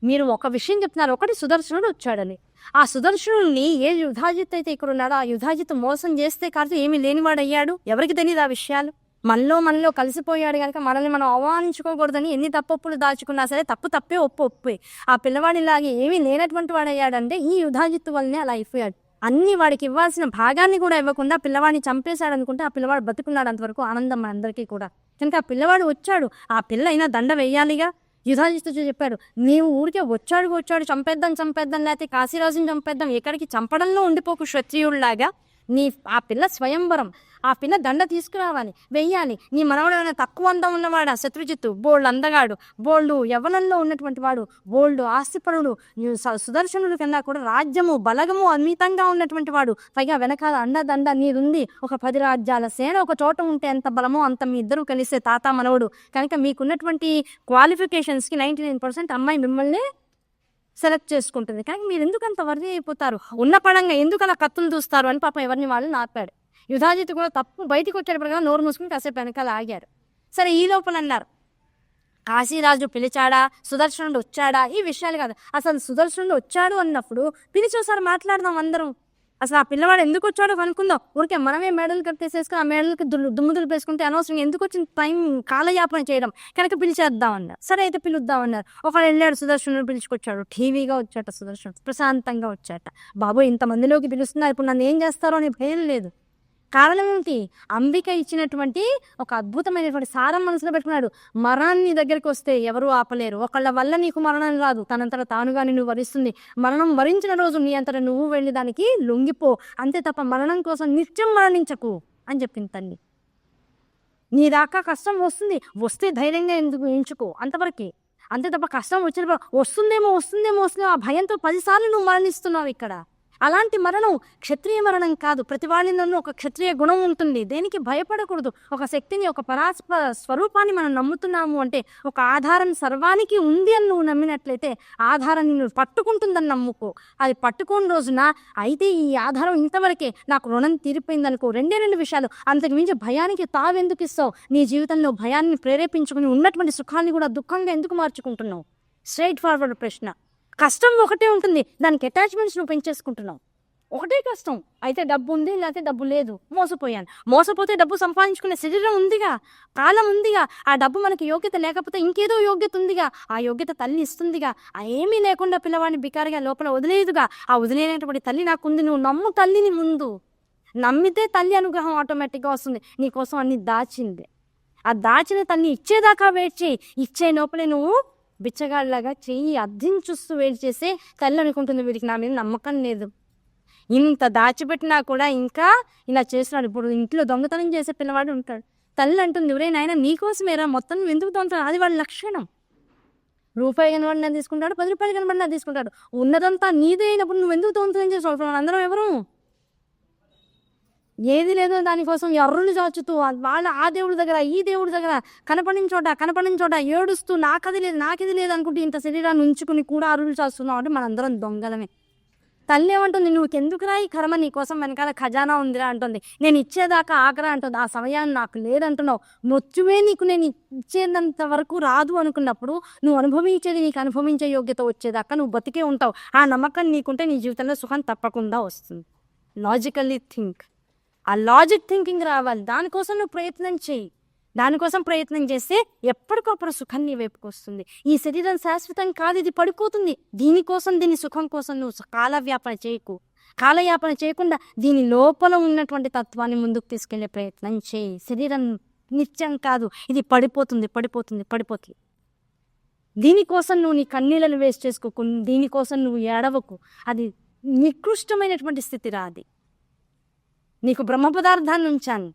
మీరు ఒక విషయం చెప్తున్నారు, ఒకటి సుదర్శనుడు వచ్చాడని. ఆ సుదర్శనుడిని ఏ యుధాజిత్ అయితే ఇక్కడ ఉన్నాడో ఆ యుధాజిత్ మోసం చేస్తే కాదు ఏమీ లేనివాడు అయ్యాడు. ఎవరికి తెలియదు ఆ విషయాలు, మనలో కలిసిపోయాడు కనుక మనల్ని మనం అవమానించుకోకూడదని ఎన్ని తప్పులు దాచుకున్నా సరే తప్పే ఒప్పే. ఆ పిల్లవాడిలాగే ఏమీ లేనటువంటి వాడు అయ్యాడంటే ఈ యుధాజిత్తు వల్లనే అలా అయిపోయాడు. అన్ని వాడికి ఇవ్వాల్సిన భాగాన్ని కూడా ఇవ్వకుండా పిల్లవాడిని చంపేశాడు అనుకుంటే ఆ పిల్లవాడు బతుకున్నాడు. అంతవరకు ఆనందం అందరికీ కూడా. కనుక ఆ పిల్లవాడు వచ్చాడు, ఆ పిల్ల అయినా దండ వేయాలిగా. యుధాజిత్తు చెప్పాడు, నీవు ఊరికే వచ్చాడు చంపేద్దాం లేకపోతే కాశీరాజుని చంపేద్దాం, ఎక్కడికి చంపడంలో ఉండిపోకు క్షత్రియుడిలాగా. ఆ పిల్ల స్వయంవరం, ఆ పిల్ల దండ తీసుకురావాలి, వెయ్యాలి. నీ మనవడు ఏమైనా తక్కువ అందం ఉన్నవాడా శత్రుజిత్తు, బోల్డ్ అందగాడు, బోల్డు యవ్వనంలో ఉన్నటువంటి వాడు, బోల్డు ఆస్తిపరుడు, సుదర్శనుడు కన్నా కూడా రాజ్యము బలగము అమితంగా ఉన్నటువంటి వాడు, పైగా వెనకాల అండదండ నీరుంది, ఒక 10 రాజ్యాల సేన ఒక చోట ఉంటే ఎంత బలమో అంత మీ ఇద్దరు కలిసే తాత మనవడు. కనుక మీకున్నటువంటి క్వాలిఫికేషన్స్కి 99% అమ్మాయి మిమ్మల్ని సెలెక్ట్ చేసుకుంటుంది. కానీ మీరు ఎందుకు అంత వర్రీ అయిపోతారు, ఉన్న పడంగా ఎందుకు అలా కత్తులు చూస్తారు అని పాపం ఎవరిని వాళ్ళు నాపాడు. యుధాజిత్తు కూడా తప్పు బయటికి వచ్చేటప్పుడు నోరు మూసుకుని కాసేపు వెనకాల ఆగారు. సరే ఈ లోపల అన్నారు, కాశీరాజు పిలిచాడా, సుదర్శనుడు వచ్చాడా, ఈ విషయాలు కాదు. అసలు సుదర్శనుడు వచ్చాడు అన్నప్పుడు పిలిచి ఒకసారి మాట్లాడదాం అందరం. అసలు ఆ పిల్లవాడు ఎందుకు వచ్చాడో కనుక్కుందాం. ఊరికే మనమే మెడలు కట్టేసేసుకుని ఆ మెడలకి దుమ్ము దులిపేసుకుంటే అనవసరం ఎందుకు వచ్చిన టైం కాలయాపన చేయడం, కనుక పిలిచేద్దామన్నారు. సరే అయితే పిలుద్దామన్నారు. ఒకడు వెళ్ళాడు, సుదర్శనుడు పిలుచుకొచ్చాడు. టీవీగా వచ్చాట సుదర్శనుడు, ప్రశాంతంగా వచ్చాట. బాబు ఇంతమందిలోకి పిలుస్తున్నారు, ఇప్పుడు నన్ను ఏం చేస్తారో అని భయం లేదు. కారణం ఏమిటి, అంబిక ఇచ్చినటువంటి ఒక అద్భుతమైనటువంటి సారం మనసులో పెట్టుకున్నాడు. మరణాన్ని దగ్గరికి వస్తే ఎవరూ ఆపలేరు, ఒకళ్ళ వల్ల నీకు మరణం రాదు, తనంతట తానుగా నిన్ను వరిస్తుంది. మరణం వరించిన రోజు నీ అంతట నువ్వు వెళ్ళి దానికి లొంగిపో, అంతే తప్ప మరణం కోసం నిత్యం మరణించకు అని చెప్పింది తల్లి. నీ దాకా కష్టం వస్తే ధైర్యంగా ఎందుకు ఎంచుకో, అంతవరకే. అంతే తప్ప కష్టం వచ్చినప్పుడు వస్తుందేమో ఆ భయంతో 10 సార్లు నువ్వు మరణిస్తున్నావు ఇక్కడ. అలాంటి మరణం క్షత్రియ మరణం కాదు. ప్రతి వాళ్ళలోనూ ఒక క్షత్రియ గుణం ఉంటుంది, దేనికి భయపడకూడదు. ఒక శక్తిని, ఒక పరాస్పర స్వరూపాన్ని మనం నమ్ముతున్నాము అంటే ఒక ఆధారం సర్వానికి ఉంది అని నువ్వు నమ్మినట్లయితే ఆధారాన్ని నువ్వు పట్టుకుంటుందని నమ్ముకో. అది పట్టుకోని రోజున అయితే ఈ ఆధారం ఇంతవరకే, నాకు రుణం తీరిపోయిందనుకో. 2 విషయాలు, అంతకు మించి భయానికి తావెందుకు ఇస్తావు? నీ జీవితంలో భయాన్ని ప్రేరేపించుకుని ఉన్నటువంటి సుఖాన్ని కూడా దుఃఖంగా ఎందుకు మార్చుకుంటున్నావు? స్ట్రైట్ ఫార్వర్డ్ ప్రశ్న. కష్టం ఒకటే ఉంటుంది, దానికి అటాచ్మెంట్స్ నువ్వు పెంచేసుకుంటున్నావు. ఒకటే కష్టం. అయితే డబ్బు ఉంది, లేకపోతే డబ్బు లేదు, మోసపోయాను. మోసపోతే డబ్బు సంపాదించుకునే శరీరం ఉందిగా, కాలం ఉందిగా. ఆ డబ్బు మనకి యోగ్యత లేకపోతే ఇంకేదో యోగ్యత ఉందిగా, ఆ యోగ్యత తల్లి ఇస్తుందిగా. ఆ ఏమీ లేకుండా పిల్లవాడిని బికారిగా లోపల వదిలేదుగా. ఆ వదిలేనటువంటి తల్లి నాకుంది. నువ్వు నమ్ము తల్లిని ముందు. నమ్మితే తల్లి అనుగ్రహం ఆటోమేటిక్గా వస్తుంది. నీకోసం అన్ని దాచింది. ఆ దాచిన తల్లి ఇచ్చేదాకా వెయిట్ చేయి. ఇచ్చే లోపలే నువ్వు బిచ్చగాడిలాగా చెయ్యి అద్దిని చూస్తూ వెయిట్ చేస్తే తల్లి అనుకుంటుంది, వీడికి నా మీద నమ్మకం లేదు, ఇంత దాచిపెట్టినా కూడా ఇంకా ఇలా చేస్తున్నాడు. ఇప్పుడు ఇంట్లో దొంగతనం చేసే పిల్లవాడు ఉంటాడు. తల్లి అంటుంది, ఎవరే నాయన నీకోసమేరా, మొత్తం నువ్వు ఎందుకు దొంగతనం? అది వాడి లక్షణం. రూపాయి కనబడినా తీసుకుంటాడు, 10 రూపాయలు కనబడినా తీసుకుంటాడు. ఉన్నదంతా నీదే అయినప్పుడు నువ్వు ఎందుకు దొంగతనం చేసావు? ఇప్పుడు అందరం ఎవరు ఏది లేదో దానికోసం ఎర్రులు చాచుతూ వాళ్ళ ఆ దేవుడి దగ్గర ఈ దేవుడి దగ్గర కనపడిన చోట ఏడుస్తూ నాకది లేదు నాకిది లేదు అనుకుంటూ ఇంత శరీరాన్ని ఉంచుకుని కూడా అరులు చాస్తున్నావు అంటే మనందరం దొంగలమే. తల్లి ఏమంటుంది, నువ్వుకెందుకు రా ఈ కర్మ, నీకోసం వెనకాల ఖజానా ఉందిరా అంటుంది. నేను ఇచ్చేదాకా ఆగరా అంటుంది. ఆ సమయాన్ని నాకు లేదంటున్నావు. నొచ్చువే నీకు నేను ఇచ్చేంత వరకు రాదు అనుకున్నప్పుడు నువ్వు అనుభవించేది నీకు అనుభవించే యోగ్యత వచ్చేదాకా నువ్వు బతికే ఉంటావు. ఆ నమ్మకం నీకుంటే నీ జీవితంలో సుఖం తప్పకుండా వస్తుంది. Logically think. ఆ లాజిక్ థింకింగ్ రావాలి. దానికోసం నువ్వు ప్రయత్నం చేయి. దానికోసం ప్రయత్నం చేస్తే ఎప్పటికప్పుడు సుఖం నీ వైపుకి వస్తుంది. ఈ శరీరం శాశ్వతం కాదు, ఇది పడిపోతుంది. దీనికోసం దీని సుఖం కోసం నువ్వు కాలవ్యాపన చేయకు. కాలయాపన చేయకుండా దీని లోపల ఉన్నటువంటి తత్వాన్ని ముందుకు తీసుకెళ్లే ప్రయత్నం చేయి. శరీరం నిత్యం కాదు, ఇది పడిపోతుంది. దీనికోసం నువ్వు నీ కన్నీళ్ళను వేస్ట్ చేసుకోకు, దీనికోసం నువ్వు ఏడవకు. అది నికృష్టమైనటువంటి స్థితి రాది. నీకు బ్రహ్మ పదార్థాన్ని ఉంచాను,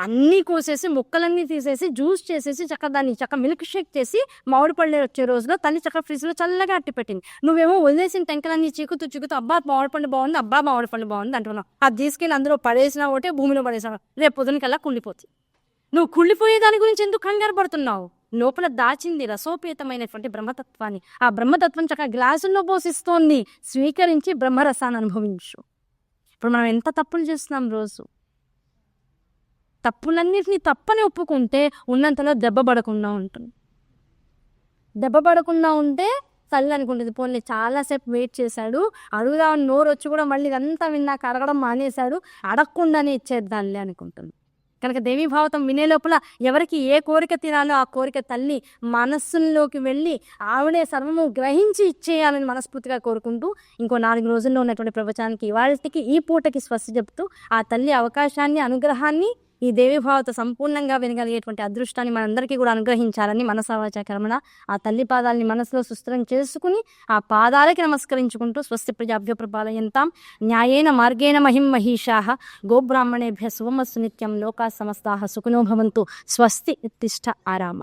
అన్నీ కోసేసి ముక్కలన్నీ తీసేసి జ్యూస్ చేసేసి దాన్ని మిల్క్ షేక్ చేసి మామిడి పళ్ళు వచ్చే రోజులో తల్లి ఫ్రిడ్జ్లో చల్లగా అట్టి పెట్టింది. నువ్వేమో వదిలేసిన టెంకలన్నీ చీకుతూ అబ్బా మామిడి పళ్ళు బాగుంది అంటున్నావు. అది తీసుకెళ్ళి అందులో పడేసినా ఒకటే, భూమిలో పడేసినా రేపు పొద్దునకల్లా కుళ్ళిపోతుంది. నువ్వు కుళ్ళిపోయే దాని గురించి ఎందుకు కంగారు పడుతున్నావు? లోపల దాచింది రసోపేతమైనటువంటి బ్రహ్మతత్వాన్ని. ఆ బ్రహ్మతత్వం గ్లాసుల్లో పోసిస్తోంది. స్వీకరించి బ్రహ్మరసాన్ని అనుభవించు. ఇప్పుడు మనం ఎంత తప్పులు చేస్తున్నాం రోజు. తప్పులన్నిటినీ తప్పని ఒప్పుకుంటే ఉన్నంతలో దెబ్బ పడకుండా ఉంటే తల్లి అనుకుంటుంది, పోనీ చాలాసేపు వెయిట్ చేశాడు, అడుగుదామని నోరు వచ్చి కూడా మళ్ళీ ఇదంతా విన్నాక అడగడం మానేశాడు, అడగకుండానే ఇచ్చేద్దాంలే అనుకుంటుంది. కనుక దేవీ భావతం వినే లోపల ఎవరికి ఏ కోరిక తినాలో ఆ కోరిక తల్లి మనస్సుల్లోకి వెళ్ళి ఆవిడే సర్వము గ్రహించి ఇచ్చేయాలని మనస్ఫూర్తిగా కోరుకుంటూ ఇంకో 4 రోజుల్లో ఉన్నటువంటి ప్రపంచానికి ఇవాళకి ఈ పూటకి స్వస్తి చెప్తూ ఆ తల్లి అవకాశాన్ని అనుగ్రహాన్ని ఈ దేవీ భావత సంపూర్ణంగా వినగలిగేటువంటి అదృష్టాన్ని మనందరికీ కూడా అనుగ్రహించాలని మనసవాచ కర్మణ ఆ తల్లి పాదాలని మనసులో సుస్థిరం చేసుకుని ఆ పాదాలకి నమస్కరించుకుంటూ స్వస్తి ప్రజాభ్య ప్రపాలయంతాం న్యాయేన మార్గేణ మహిం మహిషాః గోబ్రాహ్మణేభ్య శుభమస్తు నిత్యం లోకా సమస్తాః సుఖినో భవంతు స్వస్తి ఉత్తిష్ట ఆరామ.